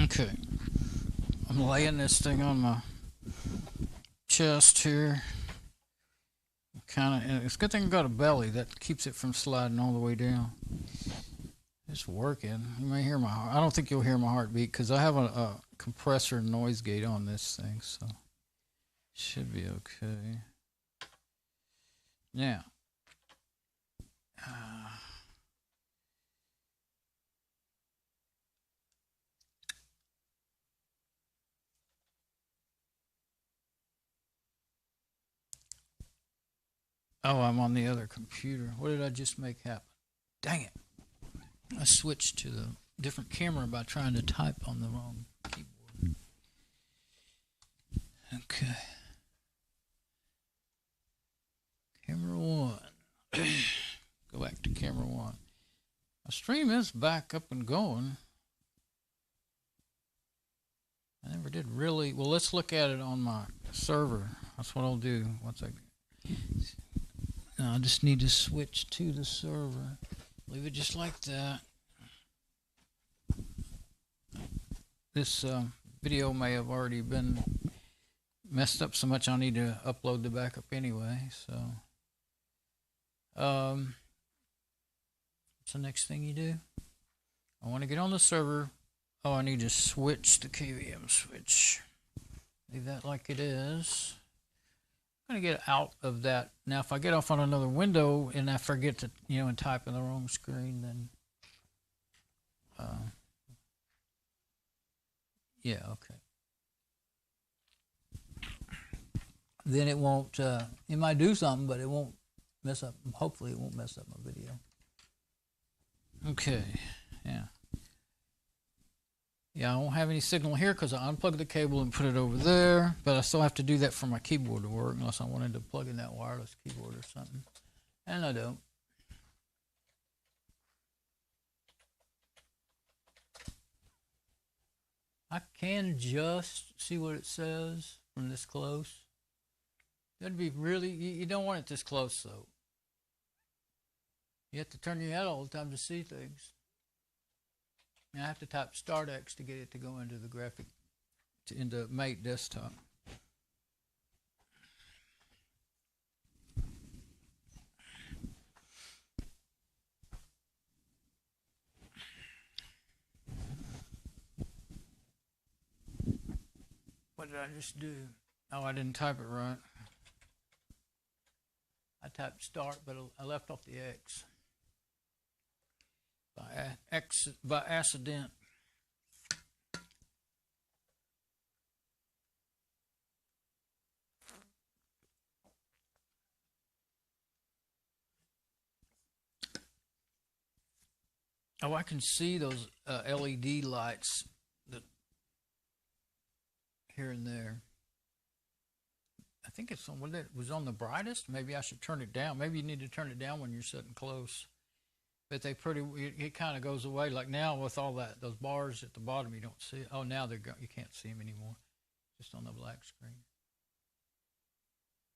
Okay, I'm laying this thing on my chest here. It's a good thing I got a belly that keeps it from sliding all the way down. It's working. You may hear my heart. I don't think you'll hear my heartbeat because I have a compressor noise gate on this thing, so should be okay. Now, oh, I'm on the other computer. What did I just make happen? Dang it. I switched to the different camera by trying to type on the wrong keyboard. Okay. Camera one. Go back to camera one. My stream is back up and going. I never did really. Well, let's look at it on my server. That's what I'll do once I just need to switch to the server. Leave it just like that. This video may have already been messed up so much I'll need to upload the backup anyway. So, what's the next thing you do? I want to get on the server. Oh, I need to switch the KVM switch. Leave that like it is. I'm going to get out of that. Now, if I get off on another window and I forget to, and type in the wrong screen, then, yeah, okay. Then it won't, it might do something, but it won't mess up. Hopefully, it won't mess up my video. Okay, yeah. Yeah, I won't have any signal here because I unplugged the cable and put it over there, but I still have to do that for my keyboard to work unless I wanted to plug in that wireless keyboard or something. And I don't. I can just see what it says from this close. That'd be really, you don't want it this close though. You have to turn your head all the time to see things. And I have to type Start X to get it to go into the graphic, into Mate desktop. What did I just do? Oh, I didn't type it right. I typed start, but I left off the X. By accident. Oh, I can see those LED lights that here and there. I think it's on, when it was on the brightest. Maybe I should turn it down. Maybe you need to turn it down when you're sitting close. But they it kind of goes away. Like now with all that, those bars at the bottom, you don't see it. Oh, now you can't see them anymore. Just on the black screen.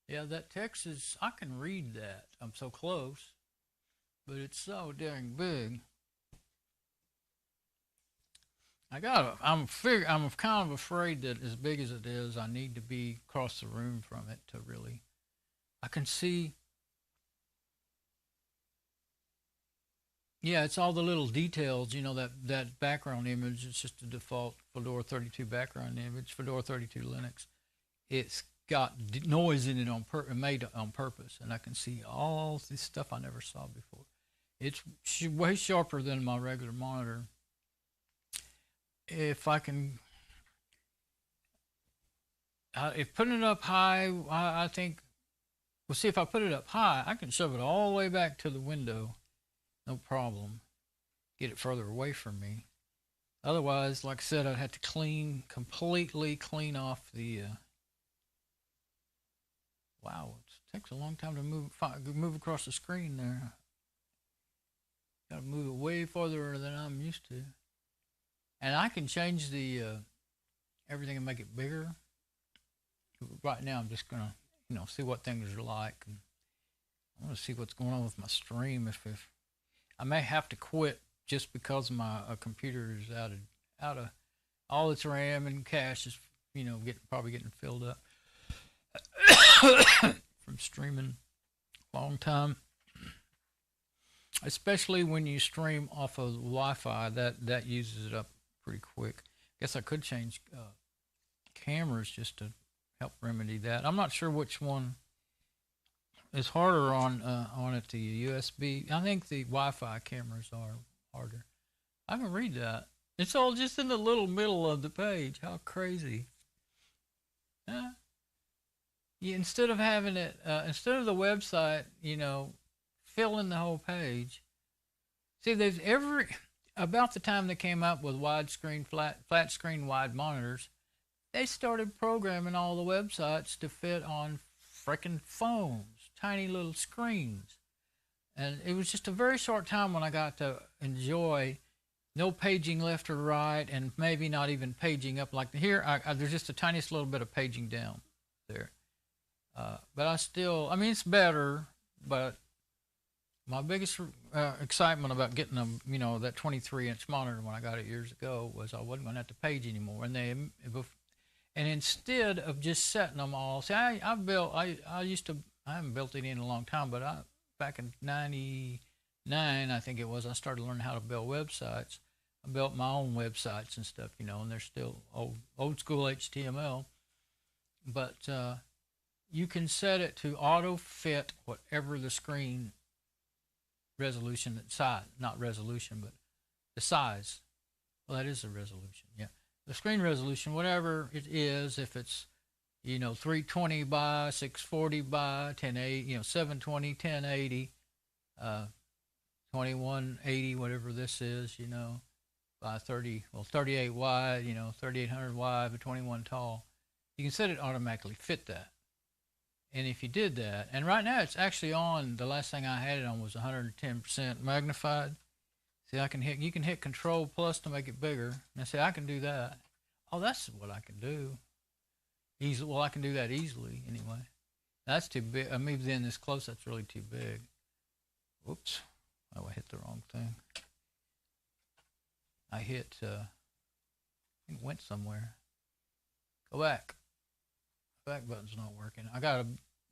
Yeah, that text is, I can read that. I'm so close. But it's so dang big. I'm kind of afraid that as big as it is, I need to be across the room from it to really, I can see. Yeah, it's all the little details, you know, that background image. It's just a default Fedora 32 background image, Fedora 32 Linux. It's got noise in it made on purpose, and I can see all this stuff I never saw before. It's way sharper than my regular monitor. If I can, if putting it up high, I think, well, see, if I put it up high, I can shove it all the way back to the window, no problem. Get it further away from me. Otherwise, like I said, I'd have to completely clean off the, wow, it takes a long time to move across the screen there. Gotta move it way farther than I'm used to. And I can change the everything and make it bigger. Right now, I'm just gonna, see what things are like. And I want to see what's going on with my stream. If I may have to quit just because my computer is out of all its RAM and cache is, probably getting filled up from streaming a long time. Especially when you stream off of Wi-Fi, that uses it up pretty quick. Guess I could change cameras just to help remedy that. I'm not sure which one is harder on it, the USB. I think the Wi-Fi cameras are harder. I can read that. It's all just in the little middle of the page. How crazy. Instead of having it, instead of the website, fill in the whole page. See, there's about the time they came up with widescreen, flat screen wide monitors, they started programming all the websites to fit on frickin' phones, tiny little screens. And it was just a very short time when I got to enjoy no paging left or right, and maybe not even paging up. Like here, there's just the tiniest little bit of paging down there. But I still, it's better, but my biggest excitement about getting them, that 23-inch monitor when I got it years ago was I wasn't going to have to page anymore. And instead of just setting them all, see, I haven't built any in a long time, but back in '99, I think it was, I started learning how to build websites. I built my own websites and stuff, and they're still old school HTML. But you can set it to auto fit whatever the screen resolution, size, not resolution, but the size. Well, that is the resolution, yeah. The screen resolution, whatever it is, if it's, 320 by 640 by 1080, 720, 1080, 2180, whatever this is, by 38 wide, 3800 wide, but 21 tall. You can set it automatically fit that. And if you did that, and right now it's actually on, the last thing I had it on was 110% magnified. See, you can hit Control Plus to make it bigger. And I say, I can do that. Oh, that's what I can do. Well, I can do that easily anyway. That's too big. I moved in this close. That's really too big. Whoops. Oh, I hit the wrong thing. I hit, it went somewhere. Go back. Back button's not working. I got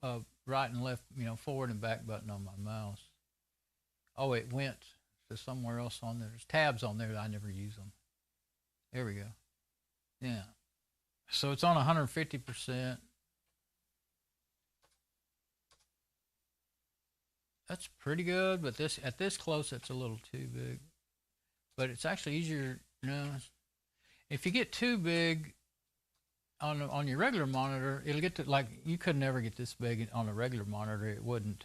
a right and left, forward and back button on my mouse. Oh, it went to somewhere else on there. There's tabs on there that I never use them. There we go. Yeah. So it's on 150%. That's pretty good, but at this close, it's a little too big. But it's actually easier. If you get too big on your regular monitor, it'll get to, like, you could never get this big on a regular monitor. It wouldn't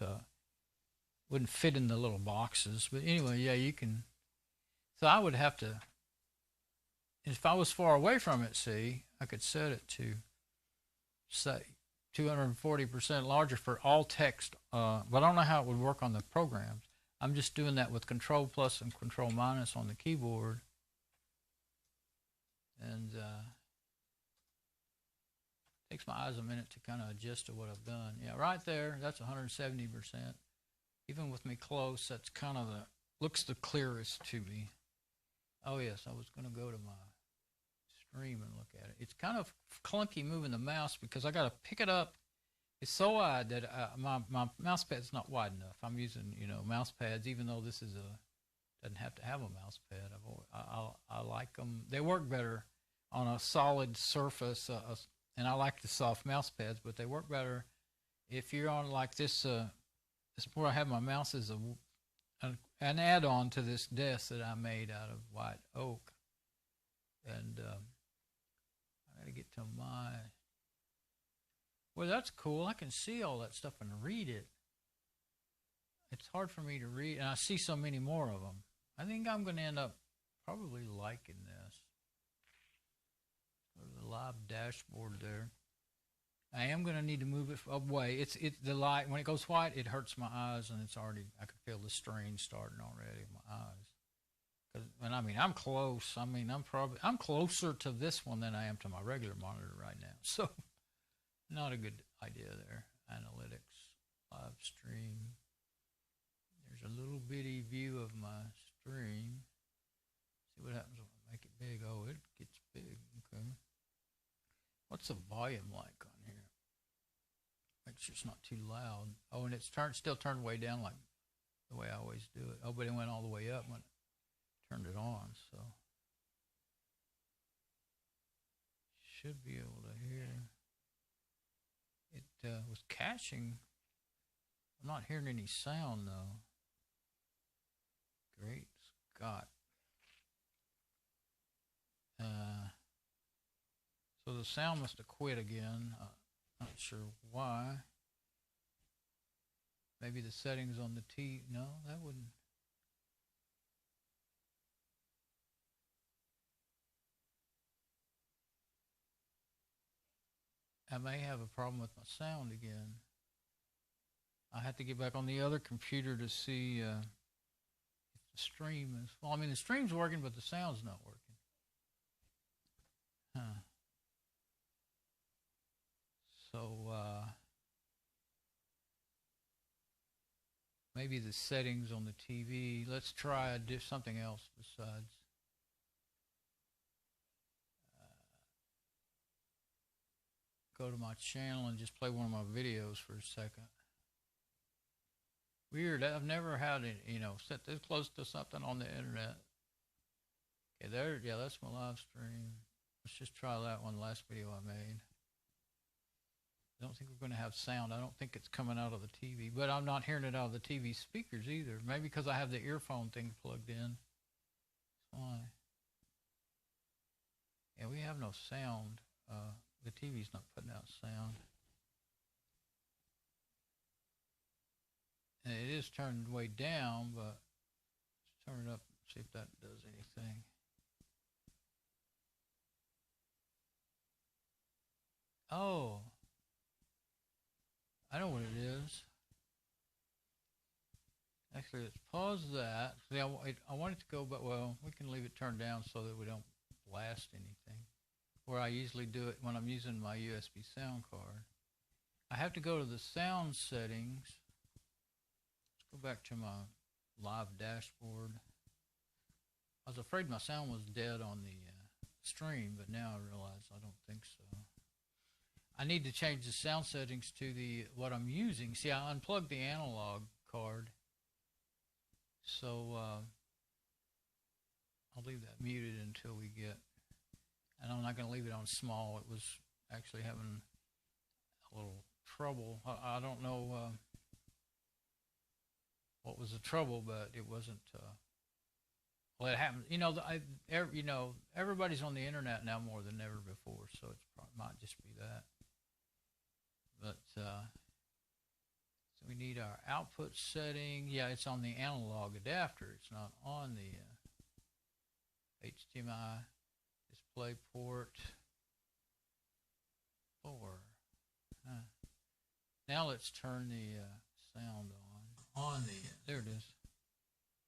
fit in the little boxes. But anyway, yeah, you can. So I would have to, if I was far away from it, see, I could set it to, say, 240% larger for all text, but I don't know how it would work on the programs. I'm just doing that with Control Plus and Control Minus on the keyboard. And takes my eyes a minute to kind of adjust to what I've done. Yeah, right there, that's 170%. Even with me close, that's kind of looks the clearest to me. Oh yes, I was going to go to my stream and look at it. It's kind of clunky moving the mouse because I got to pick it up. It's so wide that my mouse pad's not wide enough. I'm using mouse pads, even though this is doesn't have to have a mouse pad. I like them. They work better on a solid surface, and I like the soft mouse pads, but they work better if you're on like this. This where I have my mouse is an add-on to this desk that I made out of white oak, and I gotta get to my. Well, that's cool. I can see all that stuff and read it. It's hard for me to read, and I see so many more of them. I think I'm going to end up probably liking this. There's a live dashboard there. I am going to need to move it away. It's the light, when it goes white, it hurts my eyes, and it's already, I can feel the strain starting already in my eyes. And I mean, I'm close. I mean, I'm closer to this one than I am to my regular monitor right now. So, not a good idea there. Analytics, live stream. There's a little bitty view of my stream. See what happens when I make it big. Oh, it gets big. Okay. What's the volume like on here? Make sure it's not too loud. Oh, and it's still turned way down like the way I always do it. Oh, but it went all the way up when I turned it on. So should be able to hear. It was caching. I'm not hearing any sound though. Great Scott. So the sound must have quit again. Not sure why. Maybe the settings on the T. No, that wouldn't. I may have a problem with my sound again. I have to get back on the other computer to see if the stream is. Well, I mean, the stream's working, but the sound's not working. Huh. So, maybe the settings on the TV. Let's try something else besides. Go to my channel and just play one of my videos for a second. Weird. I've never had it, set this close to something on the internet. Okay, there. Yeah, that's my live stream. Let's just try that one. Last video I made. I don't think we're going to have sound. I don't think it's coming out of the TV, but I'm not hearing it out of the TV speakers either. Maybe because I have the earphone thing plugged in. That's why. Yeah, we have no sound. The TV's not putting out sound. And it is turned way down, but let's turn it up and see if that does anything. Oh. I know what it is. Actually, let's pause that. See, I want it to go, but well, we can leave it turned down so that we don't blast anything. Where I usually do it when I'm using my USB sound card. I have to go to the sound settings. Let's go back to my live dashboard. I was afraid my sound was dead on the stream, but now I realize I don't think so. I need to change the sound settings to the what I'm using. See, I unplugged the analog card, so I'll leave that muted until we get, and I'm not going to leave it on small. It was actually having a little trouble. I don't know what was the trouble, but it wasn't. Well, it happened. You know, everybody's on the internet now more than ever before, so it might just be that. But so we need our output setting. Yeah, it's on the analog adapter. It's not on the HDMI display port 4. Now let's turn the sound on. There it is.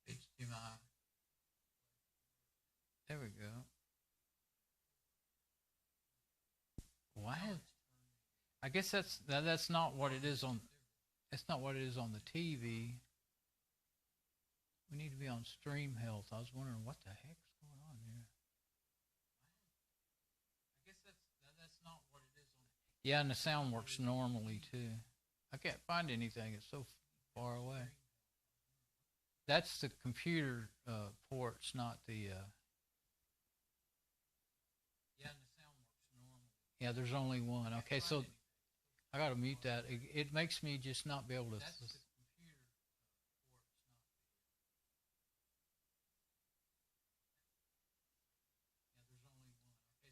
HDMI. There we go. Why? I guess that's not what it is on. That's not what it is on the TV. We need to be on stream health. I was wondering what the heck's going on here. I guess that's not what it is on. Yeah, and the sound works normally too. I can't find anything. It's so far away. That's the computer ports, not the. Yeah, and the sound works normally. Yeah, there's only one. Okay, so I gotta mute that. It makes me just not be able to. That's the computer ports, not the. Yeah, there's only one. Okay,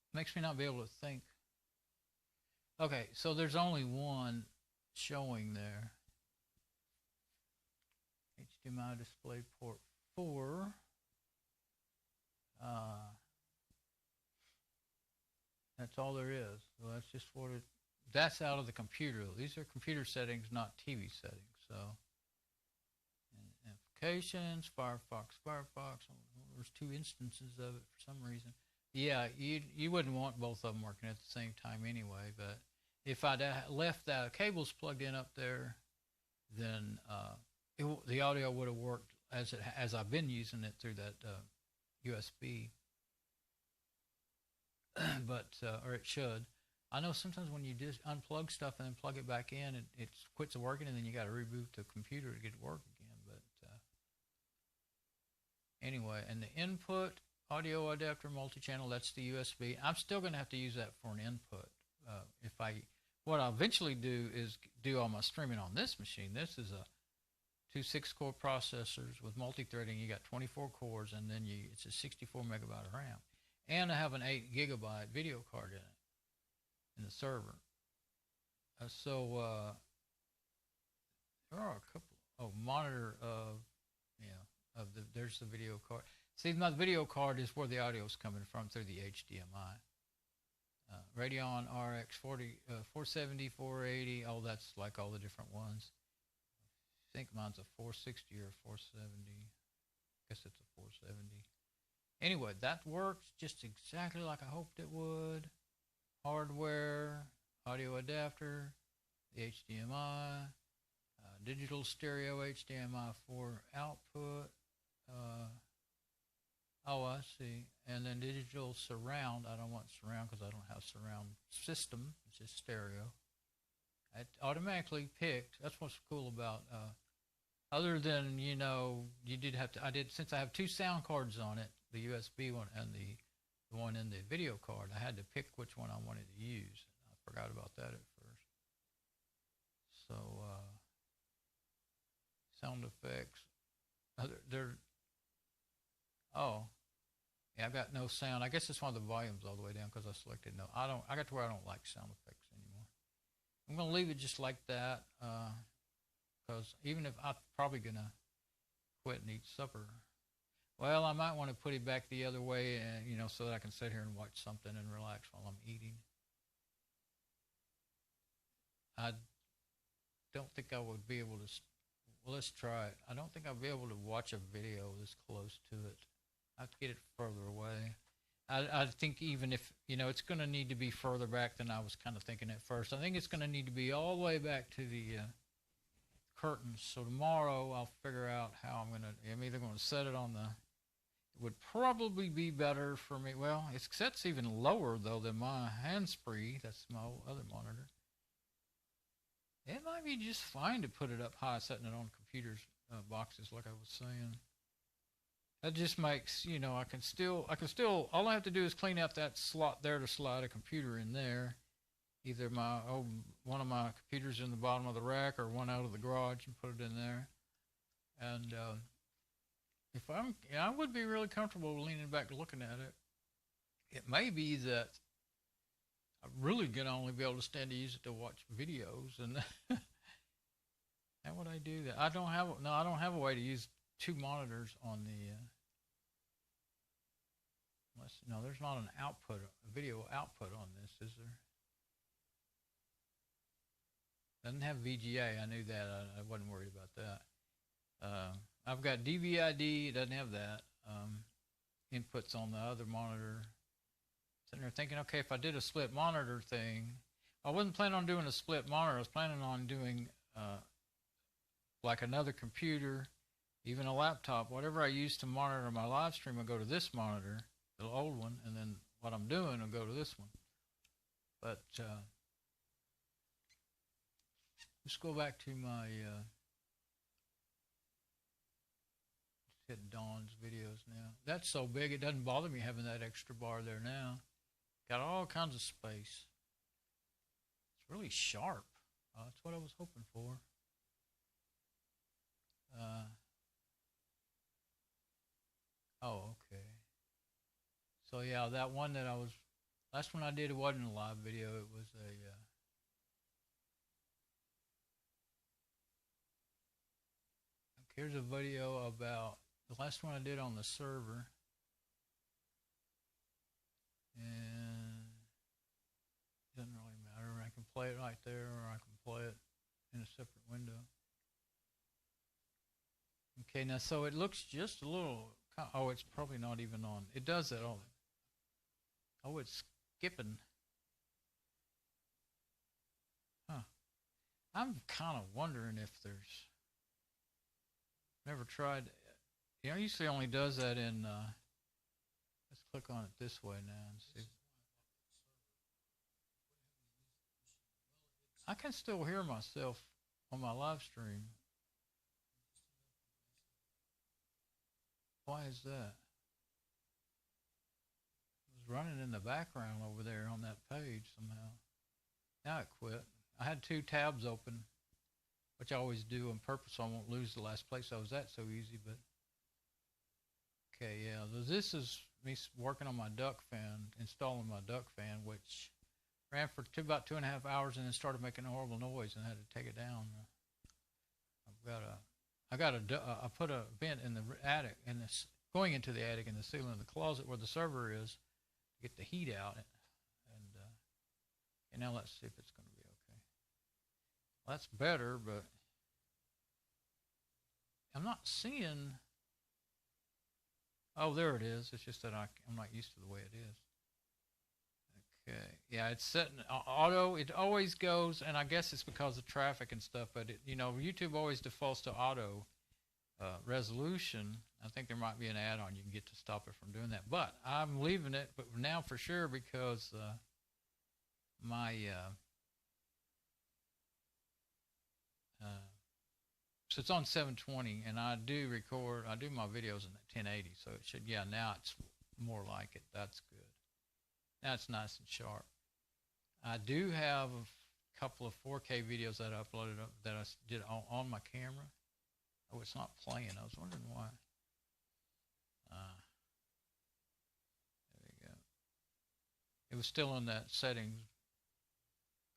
so makes me not be able to think. Okay, so there's only one showing there. HDMI display port 4. That's all there is. So that's just what it. That's out of the computer. These are computer settings, not TV settings. So, and applications, Firefox. There's 2 instances of it for some reason. Yeah, you wouldn't want both of them working at the same time anyway. But if I'd left the cables plugged in up there, then the audio would have worked as I've been using it through that USB. But or it should. I know sometimes when you just unplug stuff and then plug it back in, it quits working, and then you got to reboot the computer to get it to work again. But anyway, and the input audio adapter multi-channel, that's the USB. I'm still going to have to use that for an input. What I'll eventually do is do all my streaming on this machine. This is a 2 6-core processors with multi-threading. You got 24 cores, and then it's a 64 megabyte of RAM. And I have an 8 gigabyte video card in it, in the server. There are a couple monitor there's the video card. See, my video card is where the audio is coming from through the HDMI. Radeon RX 470, 480. Oh, that's like all the different ones. I think mine's a 460 or 470. I guess it's a 470. Anyway, that works just exactly like I hoped it would. Hardware, audio adapter, the HDMI, digital stereo HDMI 4 output. Oh, I see. And then digital surround. I don't want surround because I don't have surround system. It's just stereo. It automatically picked. That's what's cool about. Other than, you did have to. Since I have 2 sound cards on it, the USB one and the one in the video card, I had to pick which one I wanted to use. I forgot about that at first. So sound effects. I've got no sound. I guess it's one of the volumes all the way down because I selected no. I got to where I don't like sound effects anymore. I'm gonna leave it just like that because even if I'm probably gonna quit and eat supper. Well, I might want to put it back the other way, and so that I can sit here and watch something and relax while I'm eating. I don't think I would be able to. Well, let's try it. I don't think I'll be able to watch a video this close to it. I have to get it further away. I think even if, it's going to need to be further back than I was kind of thinking at first. I think it's going to need to be all the way back to the curtains. So tomorrow I'll figure out how I'm either going to set it on it would probably be better for me. Well, it's sets even lower though than my hands-free. That's my other monitor. It might be just fine to put it up high, setting it on computers boxes like I was saying. That just makes, I can still, all I have to do is clean out that slot there to slide a computer in there. Either one of my computers in the bottom of the rack or one out of the garage and put it in there. And I would be really comfortable leaning back looking at it. It may be that I'm really gonna only be able to stand to use it to watch videos, and how would I do that? I don't have a way to use two monitors on the. No, there's not an output, a video output on this, is there? Doesn't have VGA. I knew that. I wasn't worried about that. I've got DVI-D. It doesn't have that. Inputs on the other monitor. Sitting there thinking, okay, if I did a split monitor thing, I wasn't planning on doing a split monitor. I was planning on doing like another computer, even a laptop, whatever I use to monitor my live stream, I'll go to this monitor, the old one, and then what I'm doing will go to this one. But let's go back to my hit Dawn's videos now. That's so big it doesn't bother me having that extra bar there now. Got all kinds of space. It's really sharp. That's what I was hoping for. Oh, okay. So yeah, that one that last one I did, it wasn't a live video. It was a here's a video about the last one I did on the server. And it doesn't really matter. I can play it right there, or I can play it in a separate window. Okay, now so it looks just a little. Oh, it's probably not even on. It does that all. Oh, it's skipping. Huh. I'm kind of wondering if there's. Never tried. Usually only does that in. Let's click on it this way now and see. I can still hear myself on my live stream. Why is that? It was running in the background over there on that page somehow. Now it quit. I had two tabs open, which I always do on purpose so I won't lose the last place I was at so easy, but okay, yeah. This is me working on my duct fan, installing my duct fan, which ran for about 2.5 hours and then started making a horrible noise and I had to take it down. I put a vent in the attic, and this going into the attic in the ceiling of the closet where the server is to get the heat out. And now let's see if it's going to be okay. Well, that's better, but I'm not seeing. Oh, there it is. It's just that I'm not used to the way it is. Okay, yeah, it's set in auto. It always goes, and I guess it's because of traffic and stuff. But YouTube always defaults to auto resolution. I think there might be an add-on you can get to stop it from doing that. But I'm leaving it, but now for sure because so it's on 720, and I do my videos in 1080, so it should. Yeah, now it's more like it. That's good. Now it's nice and sharp. I do have a couple of 4K videos that I uploaded that I did on my camera. Oh, it's not playing. I was wondering why. There we go. It was still in that settings.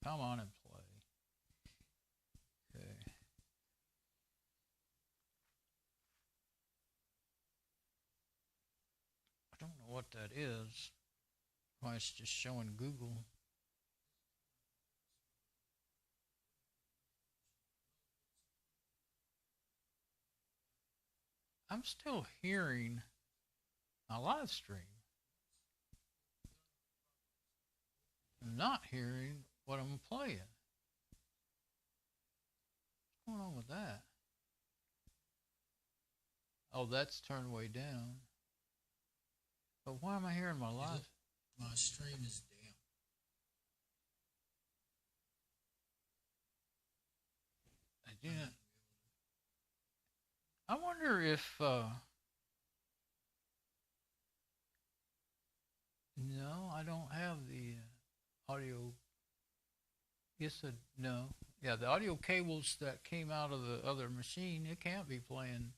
Come on and play. Okay. I don't know what that is. Why it's just showing Google. I'm still hearing my live stream. not hearing what I'm playing. What's going on with that? Oh, that's turned way down. But why am I hearing my live? My stream is down. Yeah. I wonder if no, I don't have the audio. Yes, no. Yeah, the audio cables that came out of the other machine, it can't be playing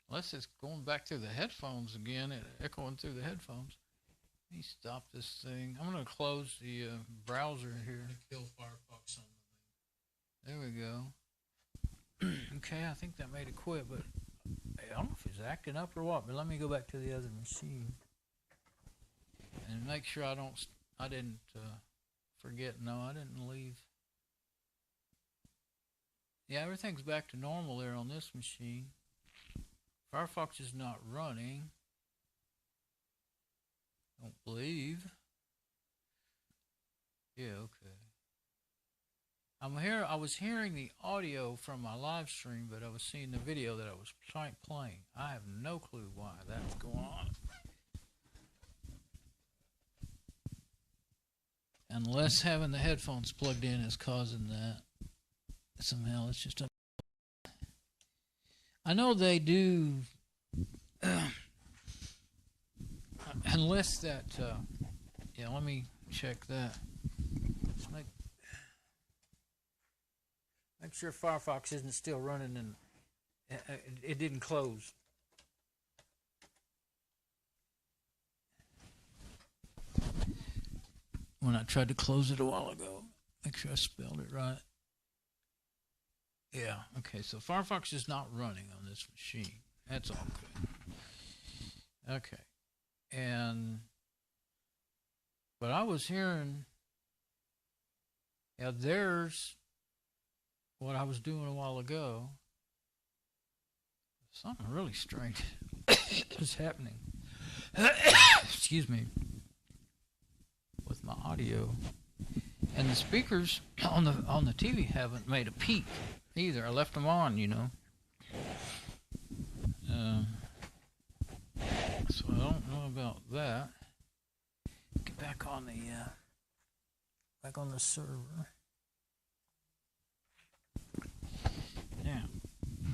unless it's going back through the headphones again and echoing through the headphones. Let me stop this thing. I'm going to close the browser here. Kill Firefox on the There we go. Okay, I think that made it quit, but I don't know if it's acting up or what, but let me go back to the other machine and make sure I didn't forget. No, I didn't leave. Yeah, everything's back to normal there on this machine. Firefox is not running. Don't believe. Yeah, okay. I was hearing the audio from my live stream, but I was seeing the video that I was playing. I have no clue why that's going on. Unless having the headphones plugged in is causing that. Somehow it's just I know they do unless that yeah, let me check that. Make sure Firefox isn't still running and it didn't close. When I tried to close it a while ago, make sure I spelled it right. Yeah, okay, so Firefox is not running on this machine. That's all good. Okay. But I was hearing, yeah, there's what I was doing a while ago. Something really strange is happening. Excuse me. With my audio. And the speakers on the TV haven't made a peak either. I left them on, you know. So I don't know about that. Get back on the server. Now,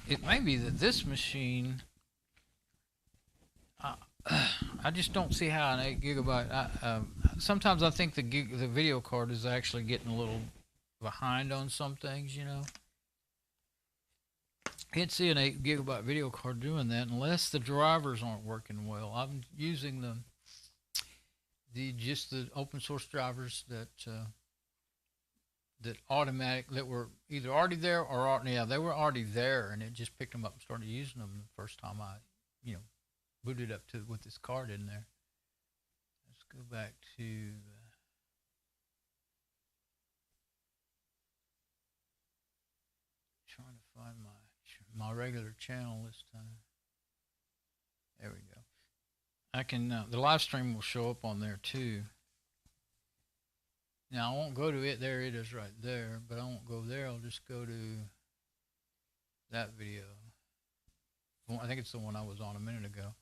it may be that this machine. I just don't see how an 8 gigabyte. Sometimes I think the video card is actually getting a little behind on some things, you know. Can't see an 8 gigabyte video card doing that unless the drivers aren't working well. I'm using just the open source drivers that were either already there or they were already there, and it just picked them up and started using them the first time I booted up with this card in there. Let's go back to trying to find my regular channel this time. There we go. I can the live stream will show up on there too. Now I won't go to it. There it is right there, but I won't go there. I'll just go to that video. I think it's the one I was on a minute ago.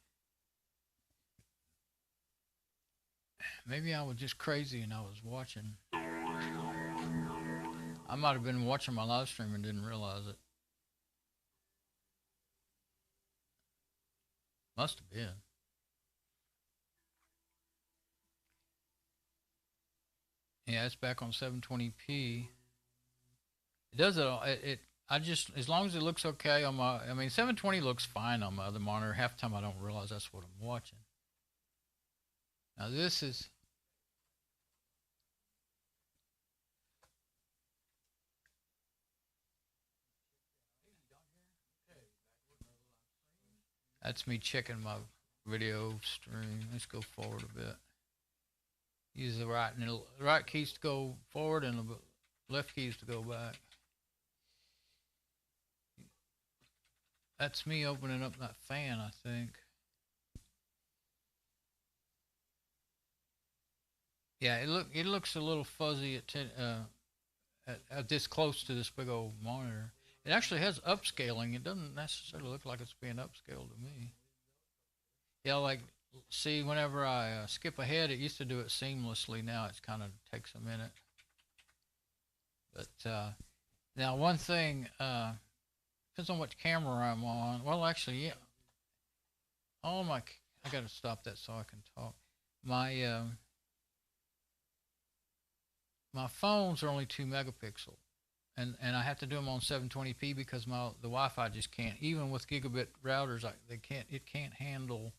Maybe I was just crazy and I was watching. I might have been watching my live stream and didn't realize it. Must have been. Yeah, it's back on 720p. It does it all. I just, as long as it looks okay on my, 720 looks fine on my other monitor. Half the time I don't realize that's what I'm watching. Now this is, that's me checking my video stream. Let's go forward a bit. Use the right keys to go forward and the left keys to go back. That's me opening up that fan, I think. Yeah, it looks a little fuzzy at this close to this big old monitor. It actually has upscaling. It doesn't necessarily look like it's being upscaled to me. Yeah, like see, whenever I skip ahead, it used to do it seamlessly. Now it's kind of takes a minute. But now one thing depends on which camera I'm on. Well, actually, yeah, all my I got to stop that so I can talk. My my phones are only 2 megapixel, and I have to do them on 720p because the Wi-Fi just can't. Even with gigabit routers, it can't handle.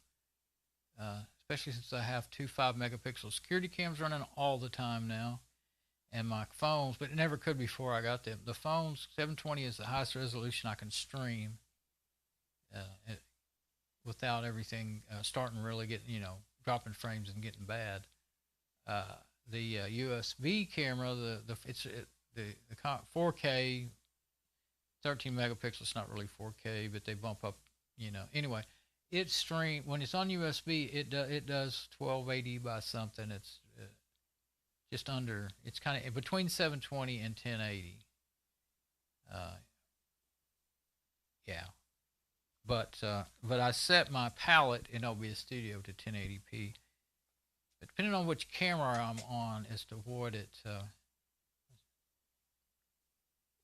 Especially since I have two 5 megapixel security cams running all the time now, and my phones, but it never could before I got them. The phones 720 is the highest resolution I can stream without everything starting really getting dropping frames and getting bad. The USB camera, the 4K, 13 megapixels. It's not really 4K, but they bump up. Anyway, it stream when it's on USB. It does 1280 by something. It's just under. It's kind of between 720 and 1080. Yeah, but I set my palette in OBS Studio to 1080p. But depending on which camera I'm on as to what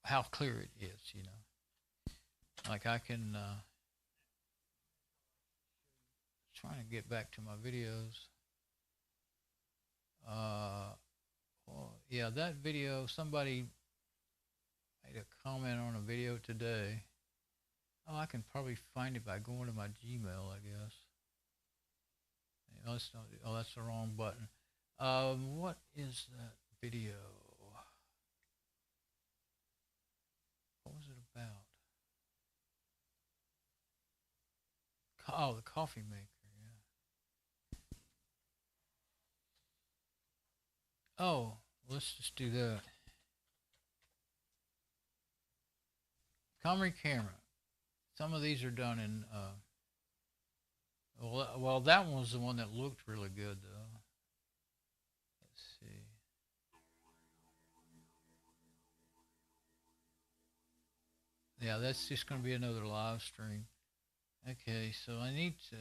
how clear it is, Like I can trying to get back to my videos. Well, yeah, that video, somebody made a comment on a video today. Oh, I can probably find it by going to my Gmail, I guess. Oh, that's the wrong button. What is that video? What was it about? Oh, the coffee maker, yeah. Oh, let's just do that. Comrie camera. Some of these are done in well, that one was the one that looked really good, though. Let's see. Yeah, that's just going to be another live stream. Okay, so I need to...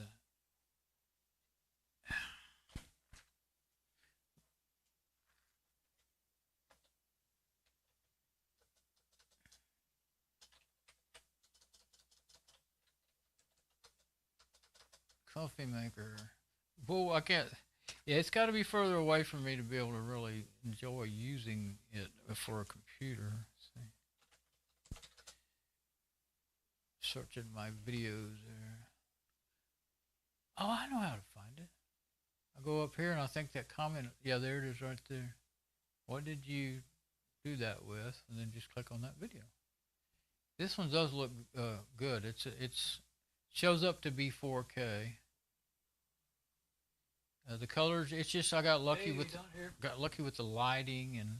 Coffee maker. Well, I can't. Yeah, it's got to be further away from me to be able to really enjoy using it for a computer. Let's see. Searching my videos there. Oh, I know how to find it. I go up here and I think that comment. Yeah, there it is right there. What did you do that with? And then just click on that video. This one does look good. It's shows up to be 4K. The colors, it's just I got lucky with the lighting and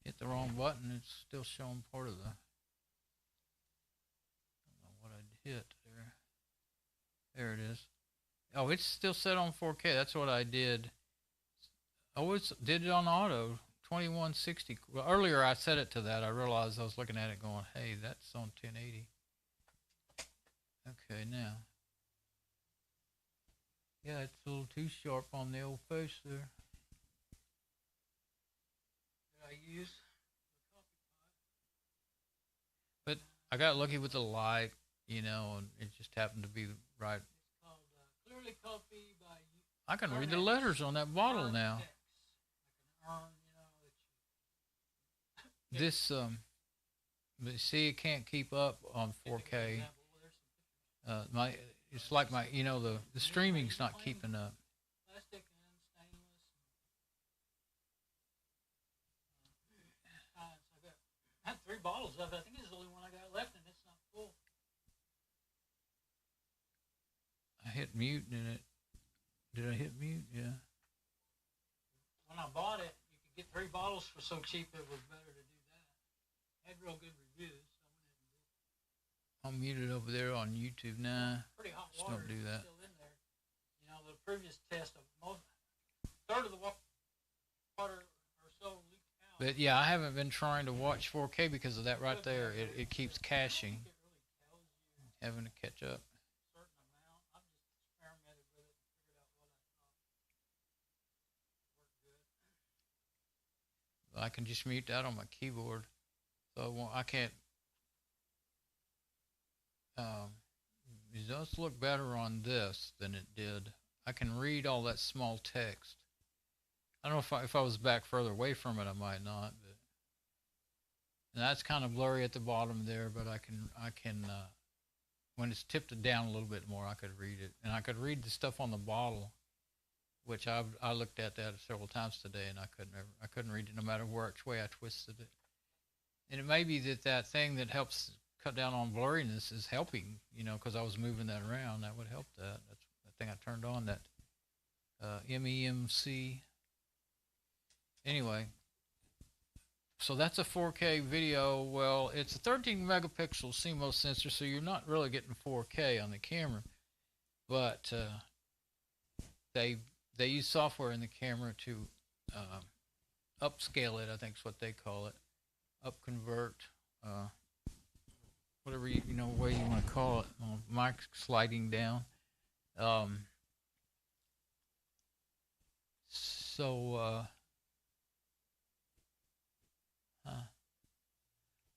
hit the wrong button. It's still showing part of the. I don't know what I hit there. There it is. Oh, it's still set on 4K. That's what I did. I always did it on auto 2160. Well, earlier I set it to that. I realized I was looking at it going, hey, that's on 1080. Okay, now. Yeah, it's a little too sharp on the old face there. Did I use the coffee pot? But I got lucky with the light, and it just happened to be right. It's called Clearly Coffee by... I can read the letters on that bottle now. This, but see, it can't keep up on 4K. It's like the streaming's not keeping up. Plastic and stainless. I had 3 bottles of it. I think it's the only one I got left, and it's not full. I hit mute in it. Did I hit mute? Yeah. When I bought it, you could get 3 bottles for so cheap. It was better to do that. It had real good reviews. I'll mute it over there on YouTube now. Pretty hot water. Just don't do that. Still in there. The previous test of third of the water. But yeah, I haven't been trying to watch 4K because of that right there. It keeps caching, having to catch up. I can just mute that on my keyboard, so I can't. It does look better on this than it did. I can read all that small text. I don't know if I was back further away from it, I might not. But and that's kind of blurry at the bottom there, but I can when it's tipped down a little bit more, I could read it, and I could read the stuff on the bottle, which I looked at that several times today, and I couldn't read it no matter which way I twisted it. And it may be that thing that helps cut down on blurriness is helping, because I was moving that around. That would help that. That's the thing I turned on, that MEMC. Anyway, so that's a 4K video. Well, it's a 13 megapixel CMOS sensor, so you're not really getting 4K on the camera, but they use software in the camera to upscale it, I think is what they call it, upconvert, whatever way you want to call it, mic sliding down.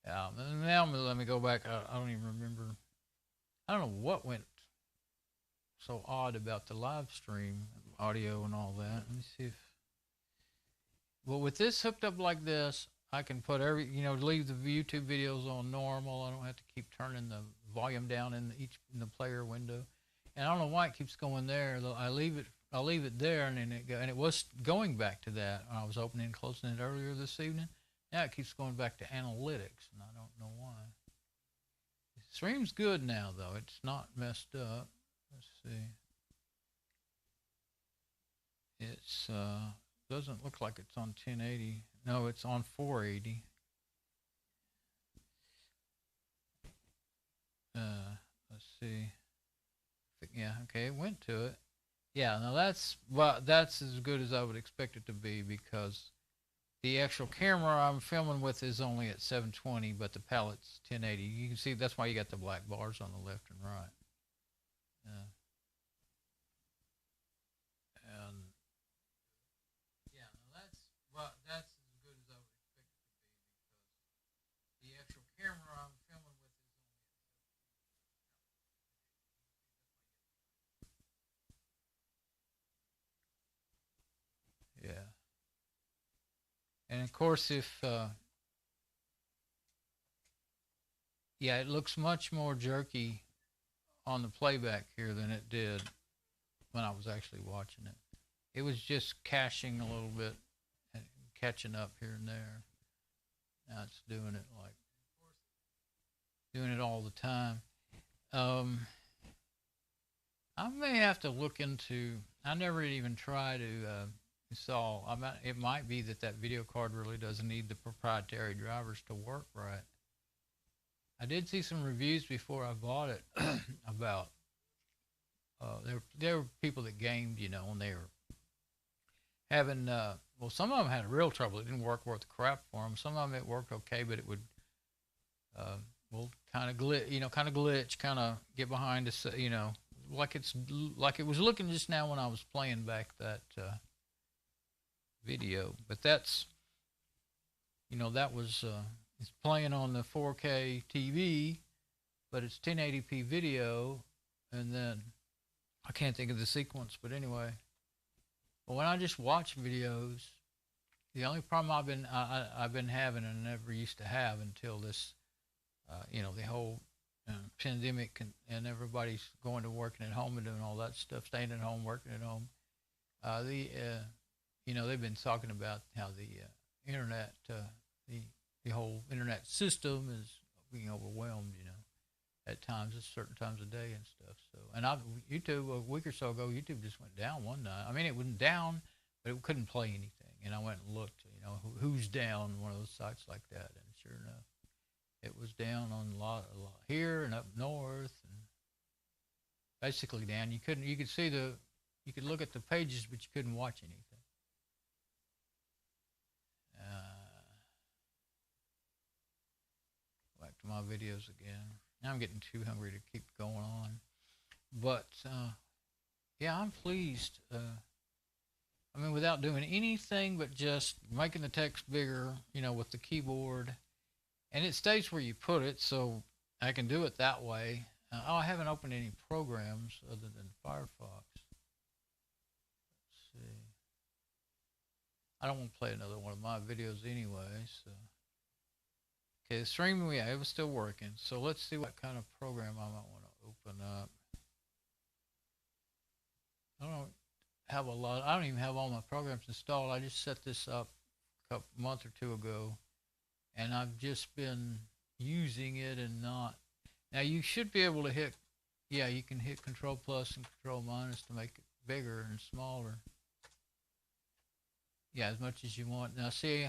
Yeah, now let me go back. I don't even remember. I don't know what went so odd about the live stream audio and all that. Let me see if. Well, with this hooked up like this, I can put leave the YouTube videos on normal. I don't have to keep turning the volume down in the player window. And I don't know why it keeps going there. I'll leave it there, and it was going back to that. I was opening and closing it earlier this evening. Now it keeps going back to analytics, and I don't know why. The stream's good now, though. It's not messed up. Let's see. It's doesn't look like it's on 1080. No, it's on 480. Let's see. Yeah, okay, it went to it. Yeah, now that's as good as I would expect it to be, because the actual camera I'm filming with is only at 720, but the palette's 1080. You can see that's why you got the black bars on the left and right. And yeah, that's as good as I would expect it to be, because the actual camera I'm filming with is only at 720. Yeah. And of course, if yeah, it looks much more jerky on the playback here than it did when I was actually watching it. It was just caching a little bit and catching up here and there. Now it's doing it all the time. I may have to look into. I never even try to install. It might be that video card really doesn't need the proprietary drivers to work right. I did see some reviews before I bought it about there were people that gamed, and they were having well, some of them had real trouble. It didn't work worth the crap for them. Some of them it worked okay, but it would kind of glitch, kind of get behind us, like it was looking just now when I was playing back that video. But that's that was it's playing on the 4K TV, but it's 1080p video, and then I can't think of the sequence, but anyway. But when I just watch videos, the only problem I've been having and never used to have until this, the whole pandemic and everybody's going to working at home and doing all that stuff, staying at home, working at home. They've been talking about how the internet, the whole internet system is being overwhelmed, at times, at certain times of day and stuff. So, and YouTube a week or so ago, YouTube just went down one night. I mean, it went down, but it couldn't play anything. And I went and looked, who's down one of those sites like that, and sure enough, it was down on a lot here and up north, and basically down. You could look at the pages, but you couldn't watch anything. making my videos again. Now I'm getting too hungry to keep going on. But, yeah, I'm pleased. I mean, without doing anything but just making the text bigger, you know, with the keyboard. And it stays where you put it, so I can do it that way. I haven't opened any programs other than Firefox. Let's see. I don't want to play another one of my videos anyway, so. Okay, the stream, yeah, it was still working. So let's see what kind of program I might want to open up. I don't have a lot. I don't even have all my programs installed. I just set this up a month or two ago, and I've just been using it and not. Now you should be able to hit, yeah, you can hit Control Plus and Control Minus to make it bigger and smaller. Yeah, as much as you want. Now see,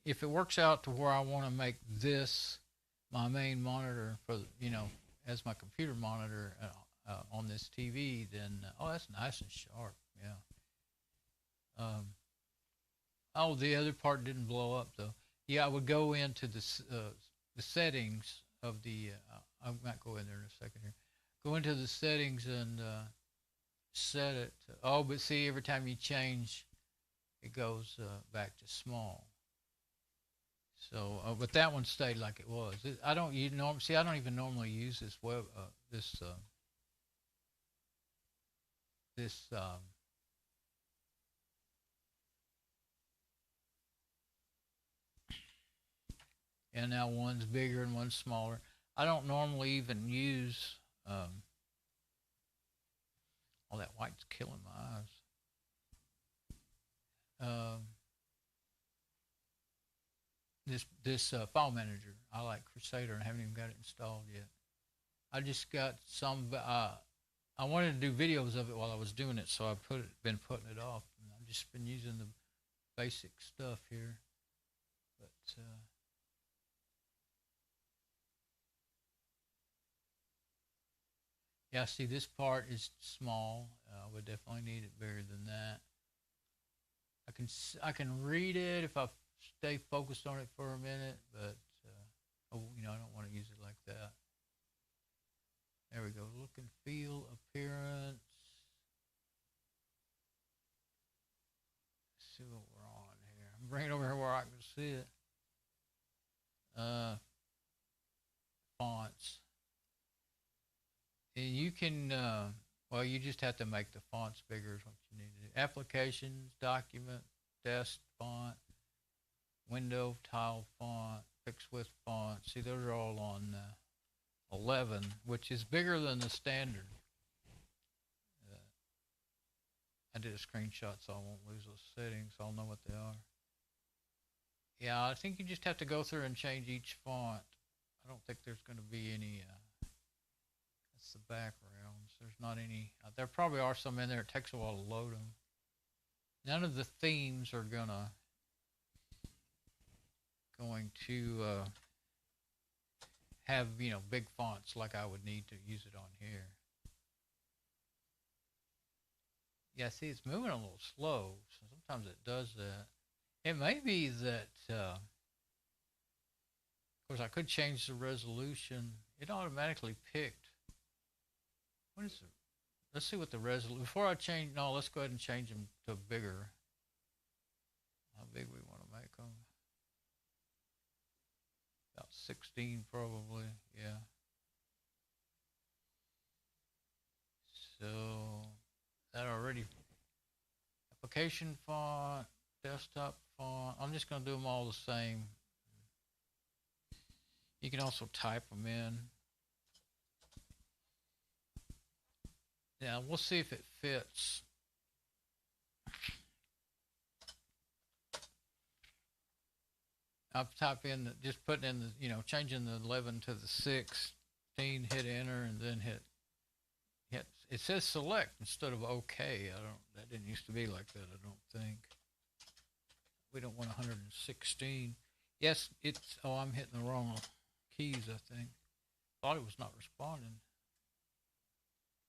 if it works out to where I want to make this my main monitor for, you know, as my computer monitor on this TV, then oh, that's nice and sharp. Yeah. Oh, the other part didn't blow up though. Yeah, I would go into the settings of the. I might go in there in a second here. Go into the settings and set it. Oh, but see, every time you change, it goes back to small. So, but that one stayed like it was. I don't even normally use this and now one's bigger and one's smaller. I don't normally even use. Oh, that white's killing my eyes. This file manager, I like Crusader, and I haven't even got it installed yet. I just got some. I wanted to do videos of it while I was doing it, so I've been putting it off. And I've just been using the basic stuff here, but. Yeah, see, this part is small. I would definitely need it bigger than that. I can read it if I stay focused on it for a minute, but you know, I don't want to use it like that. There we go. Look and feel, appearance. Let's see what we're on here. I'm bringing it over here where I can see it. Fonts. And you can, well, you just have to make the fonts bigger is what you need to do. Applications, document, desk font, window, tile font, fixed width font. See, those are all on 11, which is bigger than the standard. I did a screenshot so I won't lose those settings. I'll know what they are. Yeah, I think you just have to go through and change each font. I don't think there's going to be any... the backgrounds. There's not any. There probably are some in there. It takes a while to load them. None of the themes are going to have, you know, big fonts like I would need to use it on here. Yeah, see, it's moving a little slow. So sometimes it does that. It may be that. Of course, I could change the resolution. It automatically picked. What is it? Let's see what the resolution. Before I change, no, let's go ahead and change them to bigger. How big we want to make them? About 16 probably, yeah. So that already. Application font, desktop font. I'm just going to do them all the same. You can also type them in. Yeah, we'll see if it fits. I've typed in, just putting in the, you know, changing the 11 to the 16, hit enter, and then hit, it says select instead of OK. That didn't used to be like that, I don't think. We don't want 116. Yes, oh, I'm hitting the wrong keys, I think. Thought it was not responding.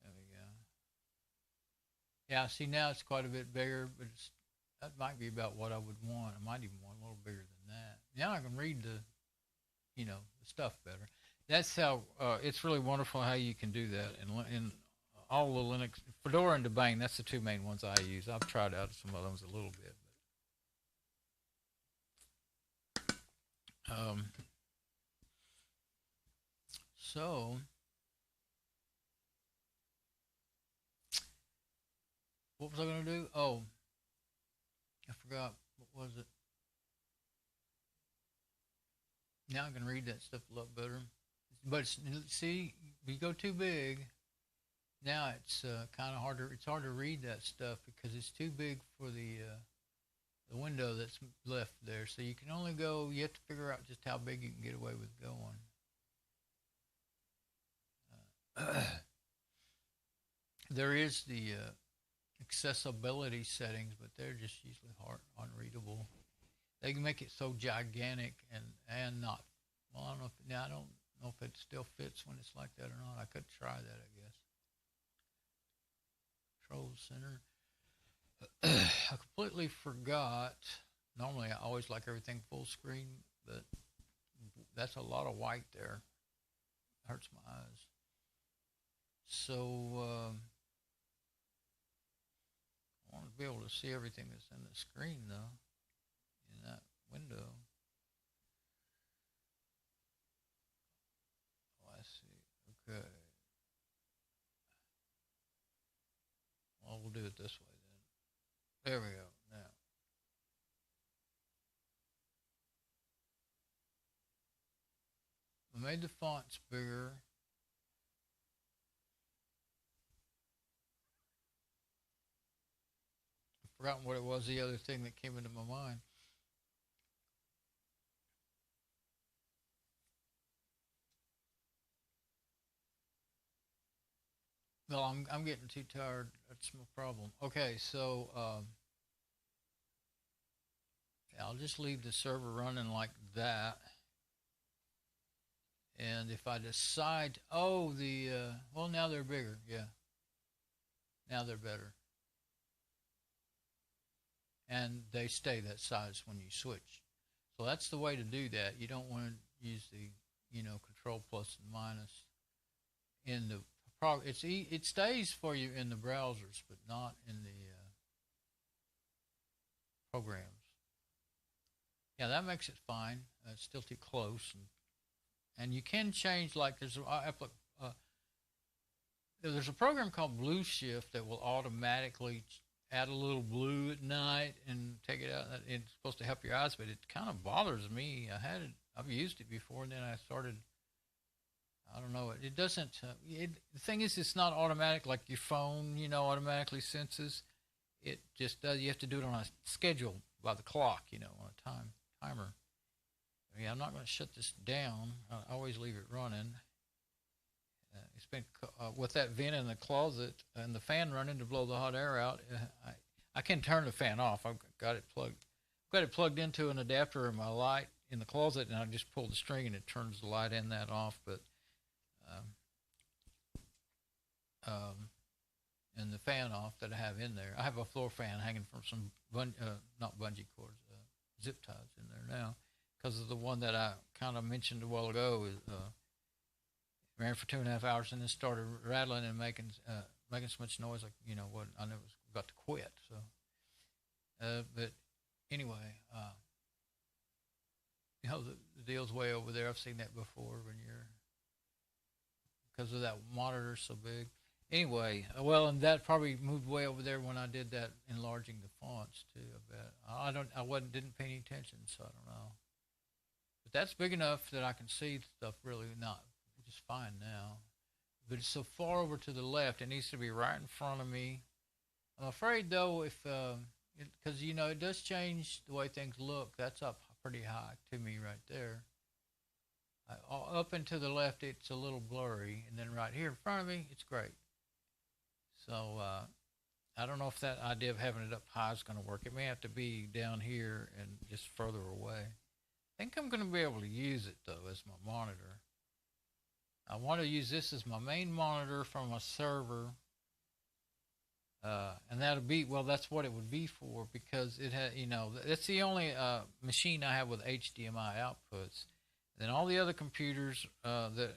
There we go. Yeah, see, now it's quite a bit bigger, but that might be about what I would want. I might even want a little bigger than that. Now I can read the stuff better. That's how it's really wonderful how you can do that in all the Linux, Fedora and Debian. That's the two main ones I use. I've tried out some other ones a little bit. So what was I going to do? Oh, I forgot. What was it? Now I can read that stuff a lot better. But see, if you go too big, now it's kind of harder. It's hard to read that stuff because it's too big for the window that's left there. So you can only go. You have to figure out just how big you can get away with going. There is the accessibility settings, but they're just usually hard unreadable. They can make it so gigantic and not. Well, I don't know. Now I don't know if it still fits when it's like that or not. I could try that, I guess. Control center. I completely forgot. Normally, I always like everything full screen, but that's a lot of white there. It hurts my eyes. So I want to be able to see everything that's in the screen, though, in that window. Oh, I see. Okay. Well, we'll do it this way then. There we go. Now. I made the fonts bigger. I've forgotten what it was, the other thing that came into my mind. Well, I'm getting too tired. That's my problem. Okay, so I'll just leave the server running like that. And if I decide, well, now they're bigger. Yeah, now they're better. And they stay that size when you switch. So that's the way to do that. You don't want to use the, control plus and minus in the it stays for you in the browsers, but not in the programs. Yeah, that makes it fine. It's still too close, and you can change. Like there's a program called Blue Shift that will automatically add a little blue at night and take it out. It's supposed to help your eyes, but it kind of bothers me. I've used it before, and then I started. I don't know. It doesn't. The thing is, it's not automatic like your phone. Automatically senses. It just does. You have to do it on a schedule by the clock. On a timer. Yeah, I'm not going to shut this down. I always leave it running. It's been with that vent in the closet and the fan running to blow the hot air out. I can turn the fan off. I've got it plugged into an adapter in my light in the closet, and I just pull the string and it turns the light in that off. But and the fan off that I have in there. I have a floor fan hanging from some not bungee cords, zip ties in there now, because of the one that I kind of mentioned a while ago. Ran for 2.5 hours and then started rattling and making so much noise, like what I knew it was about to quit. So, but anyway, the deal's way over there. I've seen that before when because of that monitor so big. Anyway, and that probably moved way over there when I did that enlarging the fonts too. I bet I didn't pay any attention, so I don't know. But that's big enough that I can see stuff really not just fine now. But it's so far over to the left, it needs to be right in front of me. I'm afraid though, because it does change the way things look. That's up pretty high to me right there. Up and to the left, it's a little blurry, and then right here in front of me, it's great. So I don't know if that idea of having it up high is going to work. It may have to be down here and just further away. I think I'm going to be able to use it though as my monitor. I want to use this as my main monitor from a server, and that's what it would be for, because it had, that's the only machine I have with HDMI outputs. Then all the other computers that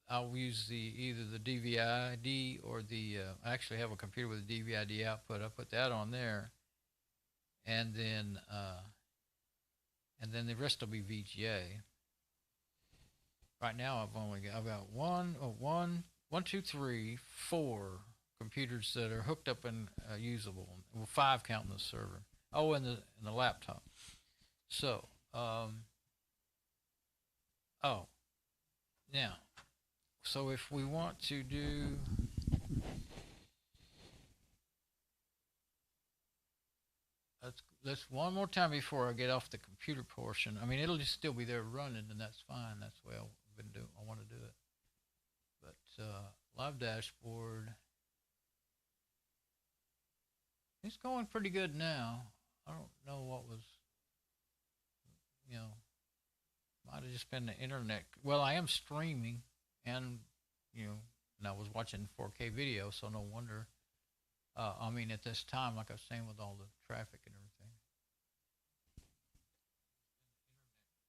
I'll use either the DVI-D or I actually have a computer with a DVI-D output. I put that on there, and then the rest will be VGA. Right now I've got one, two, three, four computers that are hooked up and usable. Well, 5 counting the server. Oh, and the laptop. So, now, so if we want to do let's one more time before I get off the computer portion. I mean, it'll just still be there running, and that's fine. That's the way I've been doing. I want to do it. But live dashboard. It's going pretty good now. I don't know what was, might have just been the internet. Well, I am streaming, and and I was watching 4K video, so no wonder. I mean, at this time, like I was saying, with all the traffic and everything.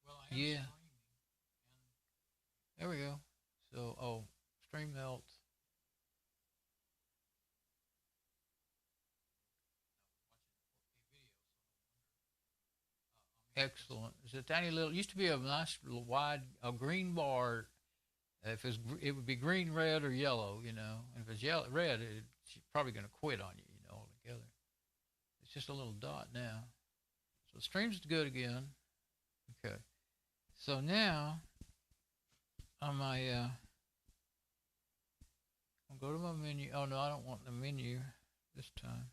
Well, I am Yeah. streaming. There we go. So, stream melt. Excellent. It's a tiny little. Used to be a nice little wide, a green bar. If it would be green, red, or yellow. And if it's yellow, red, it's probably going to quit on you. Altogether. It's just a little dot now. So the stream's good again. Okay. So now on my I'll go to my menu. Oh no, I don't want the menu this time.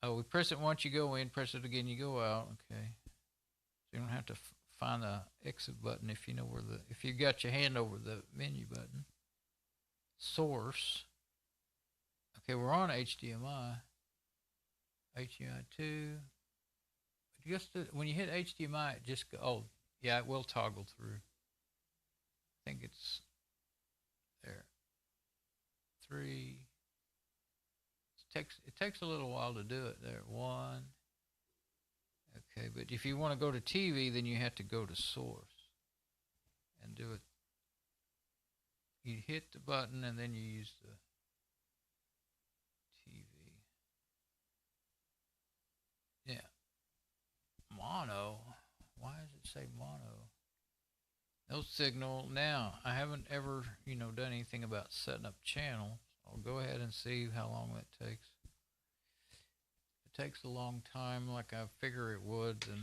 Oh, we press it once you go in, press it again you go out. Okay. So you don't have to find the exit button if you know if you got your hand over the menu button. Source. Okay, we're on HDMI. HDMI 2. Just when you hit HDMI, it just go. Oh, yeah, it will toggle through. I think it's there. 3. It takes a little while to do it. There, 1. Okay, but if you want to go to TV, then you have to go to source and do it. You hit the button and then you use the TV. Yeah. Mono. Why does it say mono? No signal. Now, I haven't ever, done anything about setting up channels. I'll go ahead and see how long that takes. If it takes a long time, like I figure it would, then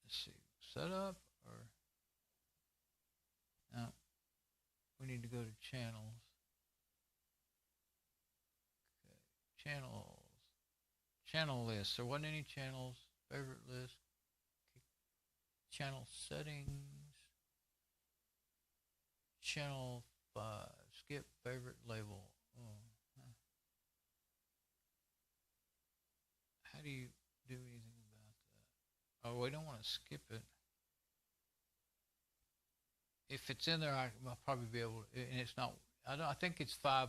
let's see. Setup or no. We need to go to channels. Okay. Channels. Channel list. There wasn't any channels. Favorite list. Channel settings. Channel 5. Skip favorite label. How do you do anything about that? Oh, we don't want to skip it. If it's in there, I'll probably be able to, and it's not, I think it's 5.1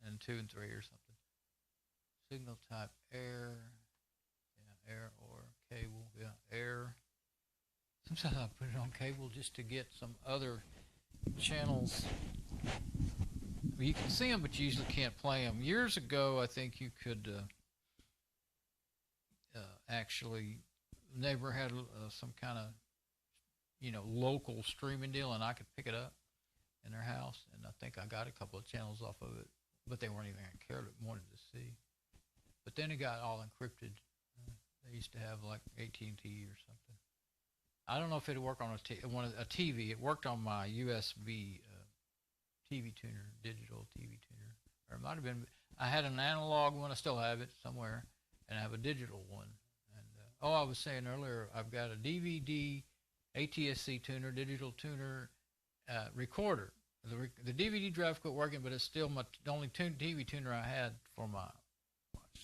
and 2 and 3 or something. Signal type air. Yeah, air or cable. Yeah, air. Sometimes I put it on cable just to get some other channels. You can see them, but you usually can't play them. Years ago, I think you could actually, neighbor had some kind of, local streaming deal, and I could pick it up in their house, and I think I got a couple of channels off of it, but they weren't even cared wanted to see. But then it got all encrypted. They used to have like AT&T or something. I don't know if it'd work on a TV. It worked on my USB TV tuner, digital TV tuner. Or it might have been, I had an analog one, I still have it somewhere, and I have a digital one. And I was saying earlier, I've got a DVD ATSC tuner, digital tuner recorder. The DVD drive quit working, but it's still the only TV tuner I had for my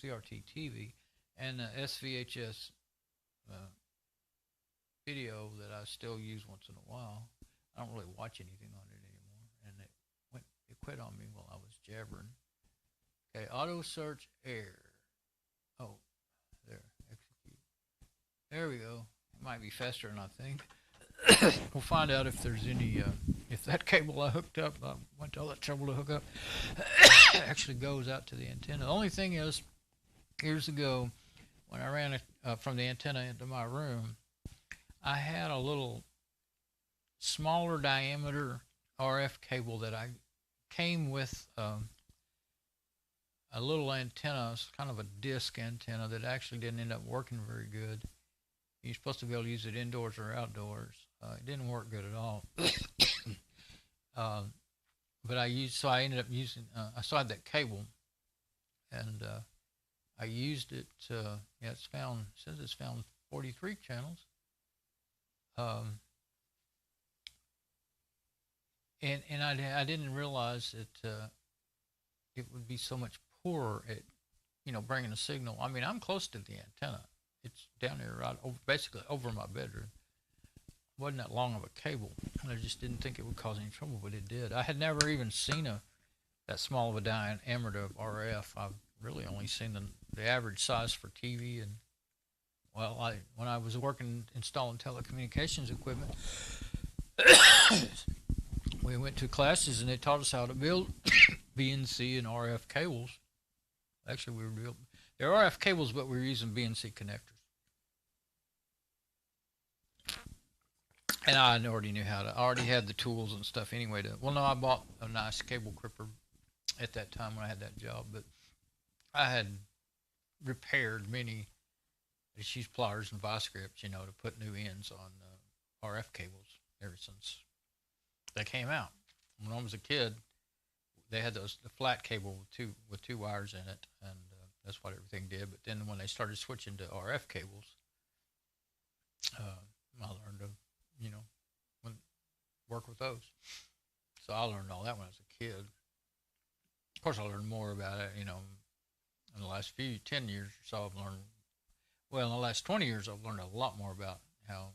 CRT TV, and the SVHS video that I still use once in a while. I don't really watch anything on it anymore, and it quit on me while I was jabbering. Okay, auto search air. Oh, There we go. It might be faster than I think. We'll find out if there's any, if that cable I hooked up, I went to all that trouble to hook up, actually goes out to the antenna. The only thing is, years ago, when I ran it from the antenna into my room, I had a little smaller diameter RF cable that I came with a little antenna. It's kind of a disc antenna that actually didn't end up working very good. You're supposed to be able to use it indoors or outdoors. It didn't work good at all. But I ended up using, I saw that cable, and I used it. Yeah, it says it's found 43 channels. And I didn't realize that it would be so much poorer at, bringing a signal. I mean, I'm close to the antenna. It's down there right over, basically over my bedroom. Wasn't that long of a cable. I just didn't think it would cause any trouble, but it did. I had never even seen that small of a diameter of RF. I've really only seen the average size for TV. And well, when I was working installing telecommunications equipment, we went to classes and they taught us how to build BNC and RF cables. Actually, they're RF cables, but we were using BNC connectors. And I already knew I already had the tools and stuff anyway no, I bought a nice cable clipper at that time when I had that job, but I had repaired many sheath pliers and vice grips, to put new ends on RF cables ever since they came out. When I was a kid, they had the flat cable with two wires in it, and that's what everything did. But then when they started switching to RF cables, I learned to, work with those. So I learned all that when I was a kid. Of course, I learned more about it, in the last 10 years or so. I've learned, well, in the last 20 years, I've learned a lot more about how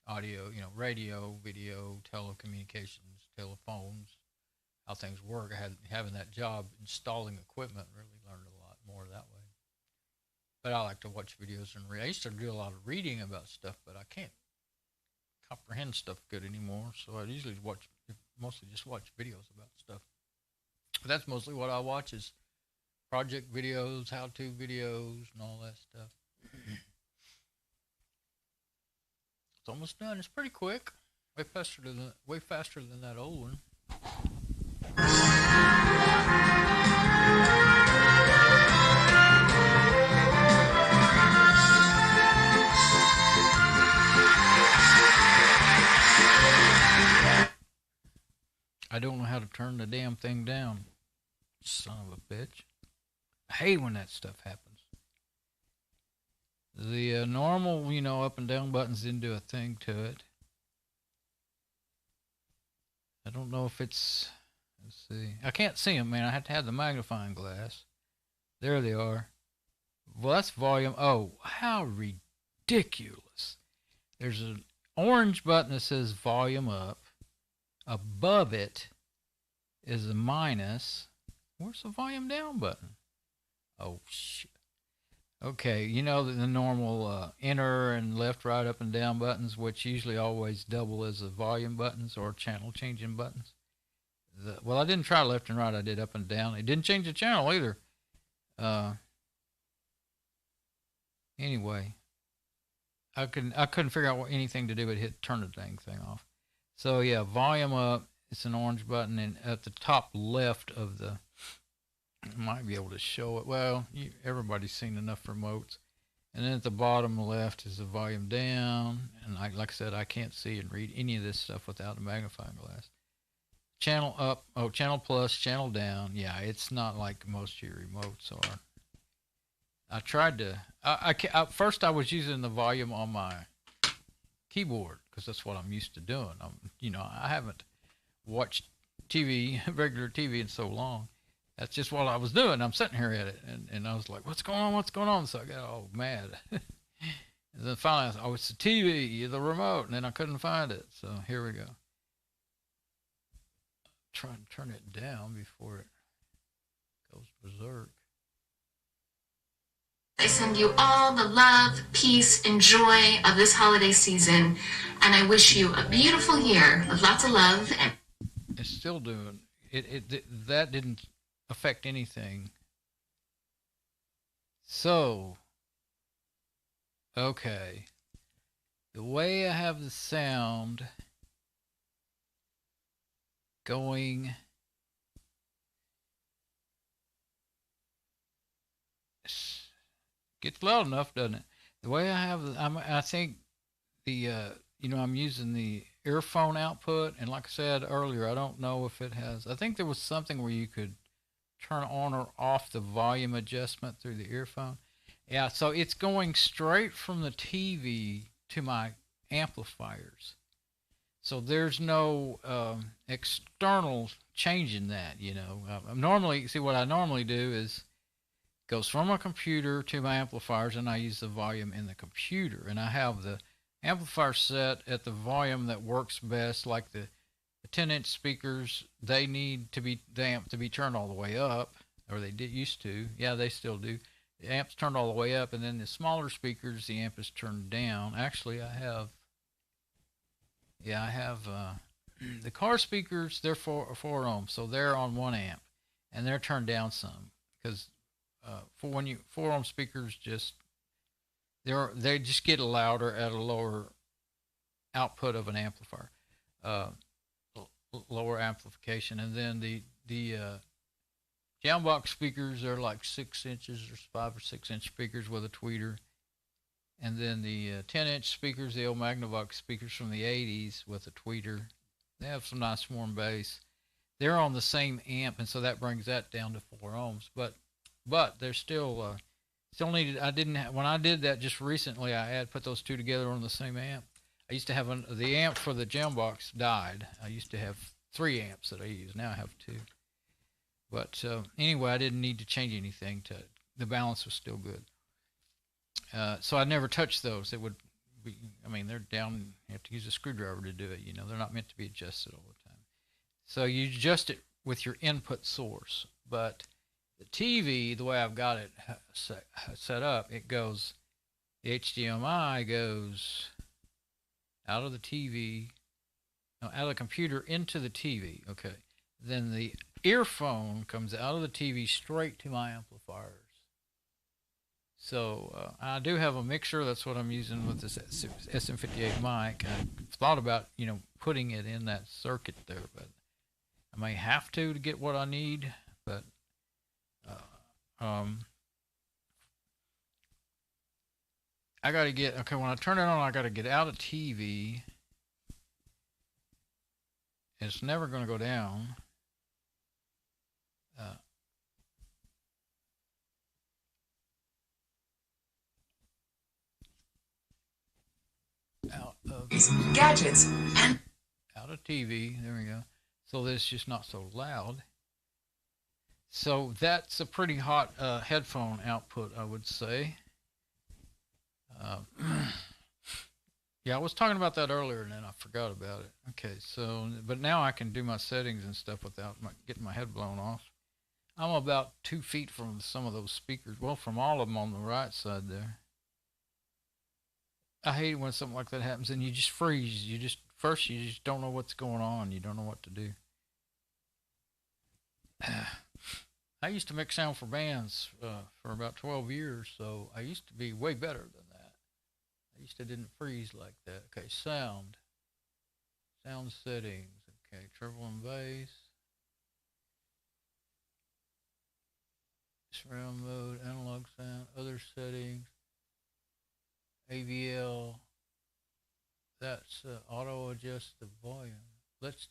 audio, radio, video, telecommunications, telephones, how things work. Having that job installing equipment really learned a lot more that way. But I like to watch videos and read. I used to do a lot of reading about stuff, but I can't comprehend stuff good anymore. So I usually mostly just watch videos about stuff. But that's mostly what I watch is project videos, how-to videos, and all that stuff. It's almost done. It's pretty quick. Way faster than that old one. I don't know how to turn the damn thing down. Son of a bitch. I hate when that stuff happens. The normal, up and down buttons didn't do a thing to it. I don't know if it's, let's see. I can't see them, man. I have to have the magnifying glass. There they are. Well, that's volume. Oh, how ridiculous. There's an orange button that says volume up. Above it is a minus. Where's the volume down button? Oh, shit. Okay, the normal enter and left, right, up, and down buttons, which usually always double as the volume buttons or channel changing buttons. Well, I didn't try left and right. I did up and down. It didn't change the channel either. Anyway, I couldn't figure out anything to do but turn the dang thing off. So yeah, volume up. It's an orange button, and at the top left of the, I might be able to show it. Well, everybody's seen enough remotes. And then at the bottom left is the volume down. And like I said, I can't see and read any of this stuff without a magnifying glass. Channel up, channel plus, channel down. Yeah, it's not like most of your remotes are. I tried to, first I was using the volume on my keyboard because that's what I'm used to doing. I haven't watched TV, regular TV in so long. That's just what I was doing. I'm sitting here at it, and I was like, what's going on? So I got all mad. And then finally I thought, it's the TV, the remote, and then I couldn't find it. So here we go. Try and turn it down before it goes berserk. This send you all the love, peace, and joy of this holiday season. And I wish you a beautiful year of lots of love. And It's still doing it. That didn't affect anything. So, okay. The way I have the sound going, gets loud enough, doesn't it? The way I have, I think the, I'm using the earphone output, and like I said earlier, I don't know if it has. I think there was something where you could turn on or off the volume adjustment through the earphone. Yeah, so it's going straight from the TV to my amplifiers. So there's no external change in that, normally, see what I normally do is goes from my computer to my amplifiers, and I use the volume in the computer. And I have the amplifier set at the volume that works best, like the 10-inch speakers, they need to be the amp to be turned all the way up, or they did used to. Yeah, they still do. The amp's turned all the way up, and then the smaller speakers, the amp is turned down. Actually, I have the car speakers. They're 4 ohms, so they're on 1 amp, and they're turned down some because 4 ohm speakers they just get louder at a lower output of an amplifier. Lower amplification, and then the Jambox speakers are like 6 inches or 5 or 6 inch speakers with a tweeter, and then the 10-inch speakers, the old Magnavox speakers from the 80s with a tweeter, they have some nice warm bass. They're on the same amp, and so that brings that down to 4 ohms. But they're still needed. I didn't when I did that just recently. I had put those two together on the same amp. I used to have the amp for the Jambox died. I used to have 3 amps that I use. Now I have 2. But anyway, I didn't need to change anything. The balance was still good. So I never touched those. It would be, they're down. You have to use a screwdriver to do it. They're not meant to be adjusted all the time. So you adjust it with your input source. But the TV, the way I've got it set up, it goes, the HDMI goes out of the TV, out of the computer into the TV. Okay. Then the earphone comes out of the TV straight to my amplifiers. So I do have a mixer. That's what I'm using with this SM58 mic. I thought about, putting it in that circuit there, but I may have to get what I need. But I got to get, okay, when I turn it on, I got to get out of TV. It's never going to go down. Out of gadgets and out of TV. There we go. So that it's just not so loud. So that's a pretty hot headphone output, I would say. Yeah, I was talking about that earlier, and then I forgot about it. Okay, so, but now I can do my settings and stuff without getting my head blown off. I'm about 2 feet from some of those speakers. Well, from all of them on the right side there. I hate when something like that happens, and you just freeze. You just don't know what's going on. You don't know what to do. I used to make sound for bands for about 12 years, so I used to be way better than that. I used to didn't freeze like that. Okay, sound settings. Okay, treble and bass, surround mode, analog sound, other settings, AVL. That's auto adjust the volume. Let's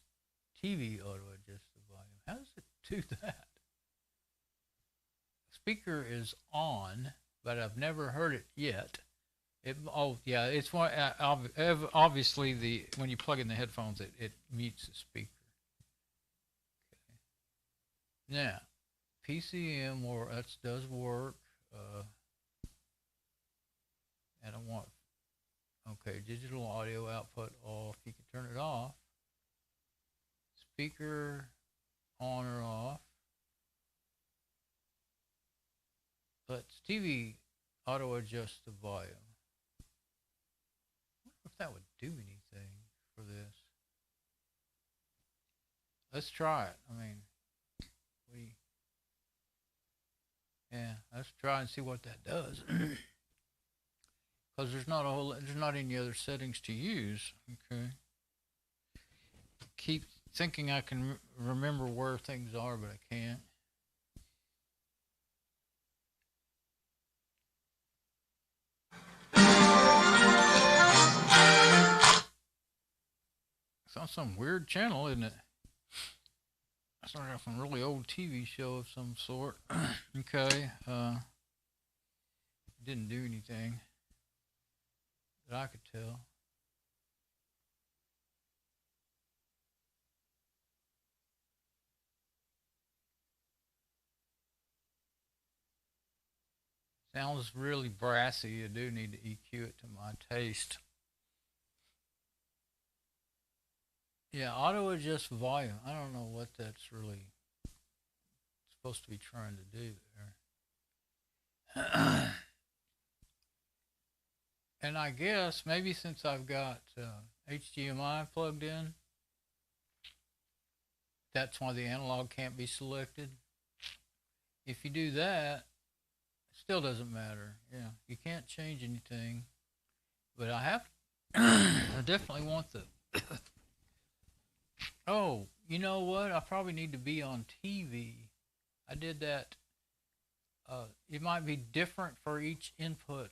TV auto adjust the volume. How does it do that? Speaker is on, but I've never heard it yet. It's one. Obviously, when you plug in the headphones, it mutes the speaker. Okay. Now, PCM does work. And I want digital audio output off. You can turn it off. Speaker on or off. Let's TV auto adjust the volume. I wonder if that would do anything for this. Let's try it. I mean, yeah, let's try and see what that does. Because there's not any other settings to use. Okay. Keep thinking I can remember where things are, but I can't. It's on some weird channel, isn't it? I started off some really old TV show of some sort. Okay. Didn't do anything that I could tell. Sounds really brassy. You do need to EQ it to my taste. Yeah, auto adjust volume. I don't know what that's really supposed to be trying to do there. And I guess maybe since I've got HDMI plugged in, that's why the analog can't be selected. If you do that, it still doesn't matter. Yeah, you can't change anything. But I have, I definitely want the, oh, you know what? I probably need to be on TV. I did that. It might be different for each input.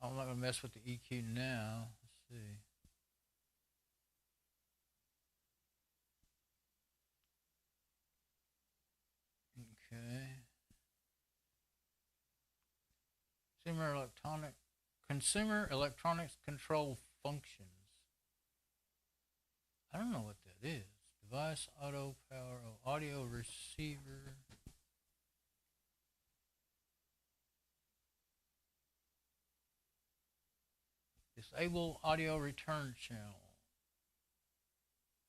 I'm not going to mess with the EQ now. Let's see. Okay. Consumer electronics control functions. I don't know what that is. Device auto power audio receiver. Disable audio return channel.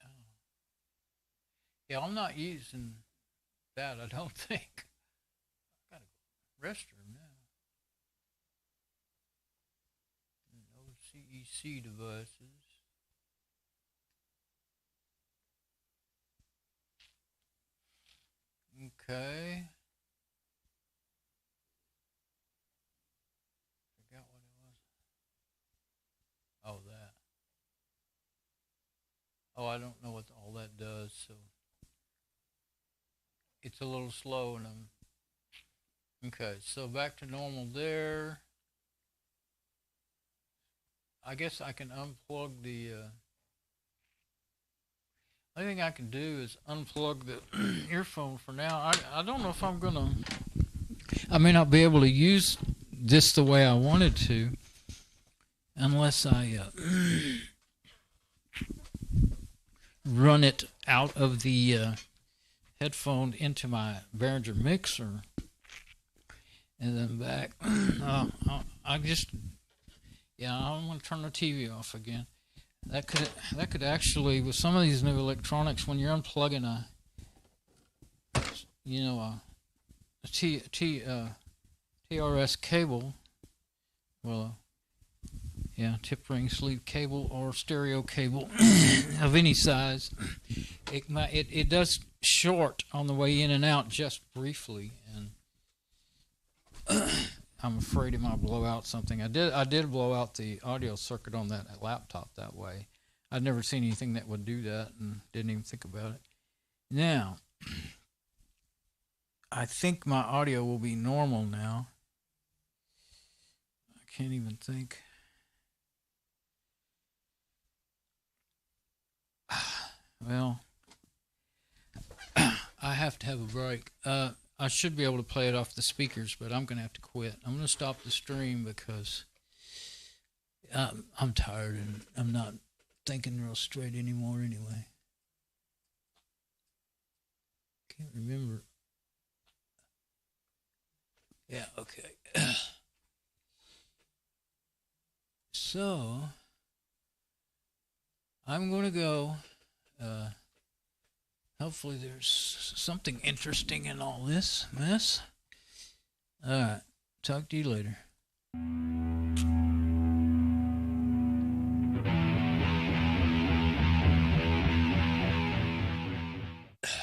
Oh. Yeah, I'm not using that, I don't think. I gotta go restroom now. No CEC devices. Okay. Forgot what it was. Oh, that. Oh, I don't know what all that does, so it's a little slow and I'm okay, so back to normal there. I guess I can unplug the only thing I can do is unplug the earphone for now. I don't know if I'm gonna, I may not be able to use this the way I wanted to unless I run it out of the headphone into my Behringer mixer and then back. I don't want to turn the TV off again. That could actually, with some of these new electronics, when you're unplugging a TRS cable, well, yeah, tip ring sleeve cable or stereo cable of any size, it does short on the way in and out just briefly, and I'm afraid it might blow out something. I did blow out the audio circuit on that laptop that way. I'd never seen anything that would do that and didn't even think about it. Now, I think my audio will be normal now. I can't even think. Well, I have to have a break. I should be able to play it off the speakers, but I'm going to have to quit. I'm going to stop the stream because I'm tired and I'm not thinking real straight anymore anyway. Can't remember. Yeah, okay. So I'm going to go. Hopefully there's something interesting in all this mess. All right. Talk to you later.